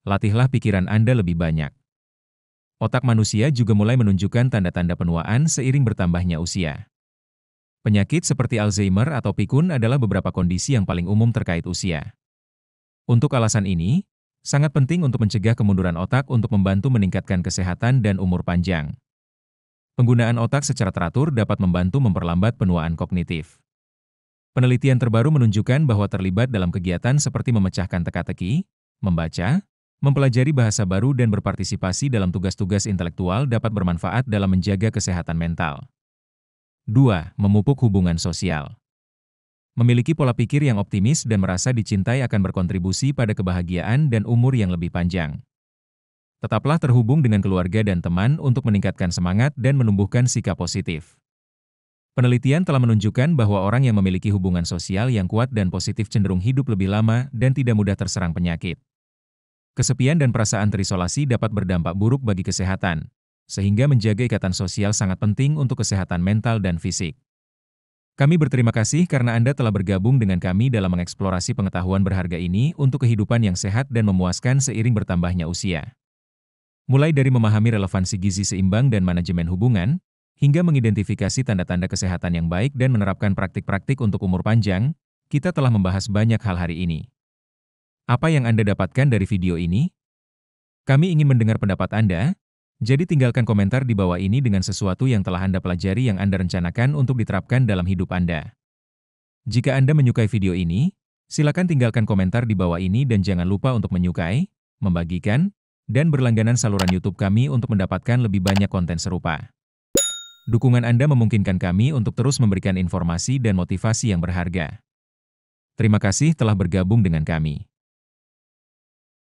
Latihlah pikiran Anda lebih banyak. Otak manusia juga mulai menunjukkan tanda-tanda penuaan seiring bertambahnya usia. Penyakit seperti Alzheimer atau pikun adalah beberapa kondisi yang paling umum terkait usia. Untuk alasan ini, sangat penting untuk mencegah kemunduran otak untuk membantu meningkatkan kesehatan dan umur panjang. Penggunaan otak secara teratur dapat membantu memperlambat penuaan kognitif. Penelitian terbaru menunjukkan bahwa terlibat dalam kegiatan seperti memecahkan teka-teki, membaca, mempelajari bahasa baru dan berpartisipasi dalam tugas-tugas intelektual dapat bermanfaat dalam menjaga kesehatan mental. 2. Memupuk hubungan sosial. Memiliki pola pikir yang optimis dan merasa dicintai akan berkontribusi pada kebahagiaan dan umur yang lebih panjang. Tetaplah terhubung dengan keluarga dan teman untuk meningkatkan semangat dan menumbuhkan sikap positif. Penelitian telah menunjukkan bahwa orang yang memiliki hubungan sosial yang kuat dan positif cenderung hidup lebih lama dan tidak mudah terserang penyakit. Kesepian dan perasaan terisolasi dapat berdampak buruk bagi kesehatan, sehingga menjaga ikatan sosial sangat penting untuk kesehatan mental dan fisik. Kami berterima kasih karena Anda telah bergabung dengan kami dalam mengeksplorasi pengetahuan berharga ini untuk kehidupan yang sehat dan memuaskan seiring bertambahnya usia. Mulai dari memahami relevansi gizi seimbang dan manajemen hubungan, hingga mengidentifikasi tanda-tanda kesehatan yang baik dan menerapkan praktik-praktik untuk umur panjang, kita telah membahas banyak hal hari ini. Apa yang Anda dapatkan dari video ini? Kami ingin mendengar pendapat Anda, jadi tinggalkan komentar di bawah ini dengan sesuatu yang telah Anda pelajari yang Anda rencanakan untuk diterapkan dalam hidup Anda. Jika Anda menyukai video ini, silakan tinggalkan komentar di bawah ini dan jangan lupa untuk menyukai, membagikan, dan berlangganan saluran YouTube kami untuk mendapatkan lebih banyak konten serupa. Dukungan Anda memungkinkan kami untuk terus memberikan informasi dan motivasi yang berharga. Terima kasih telah bergabung dengan kami.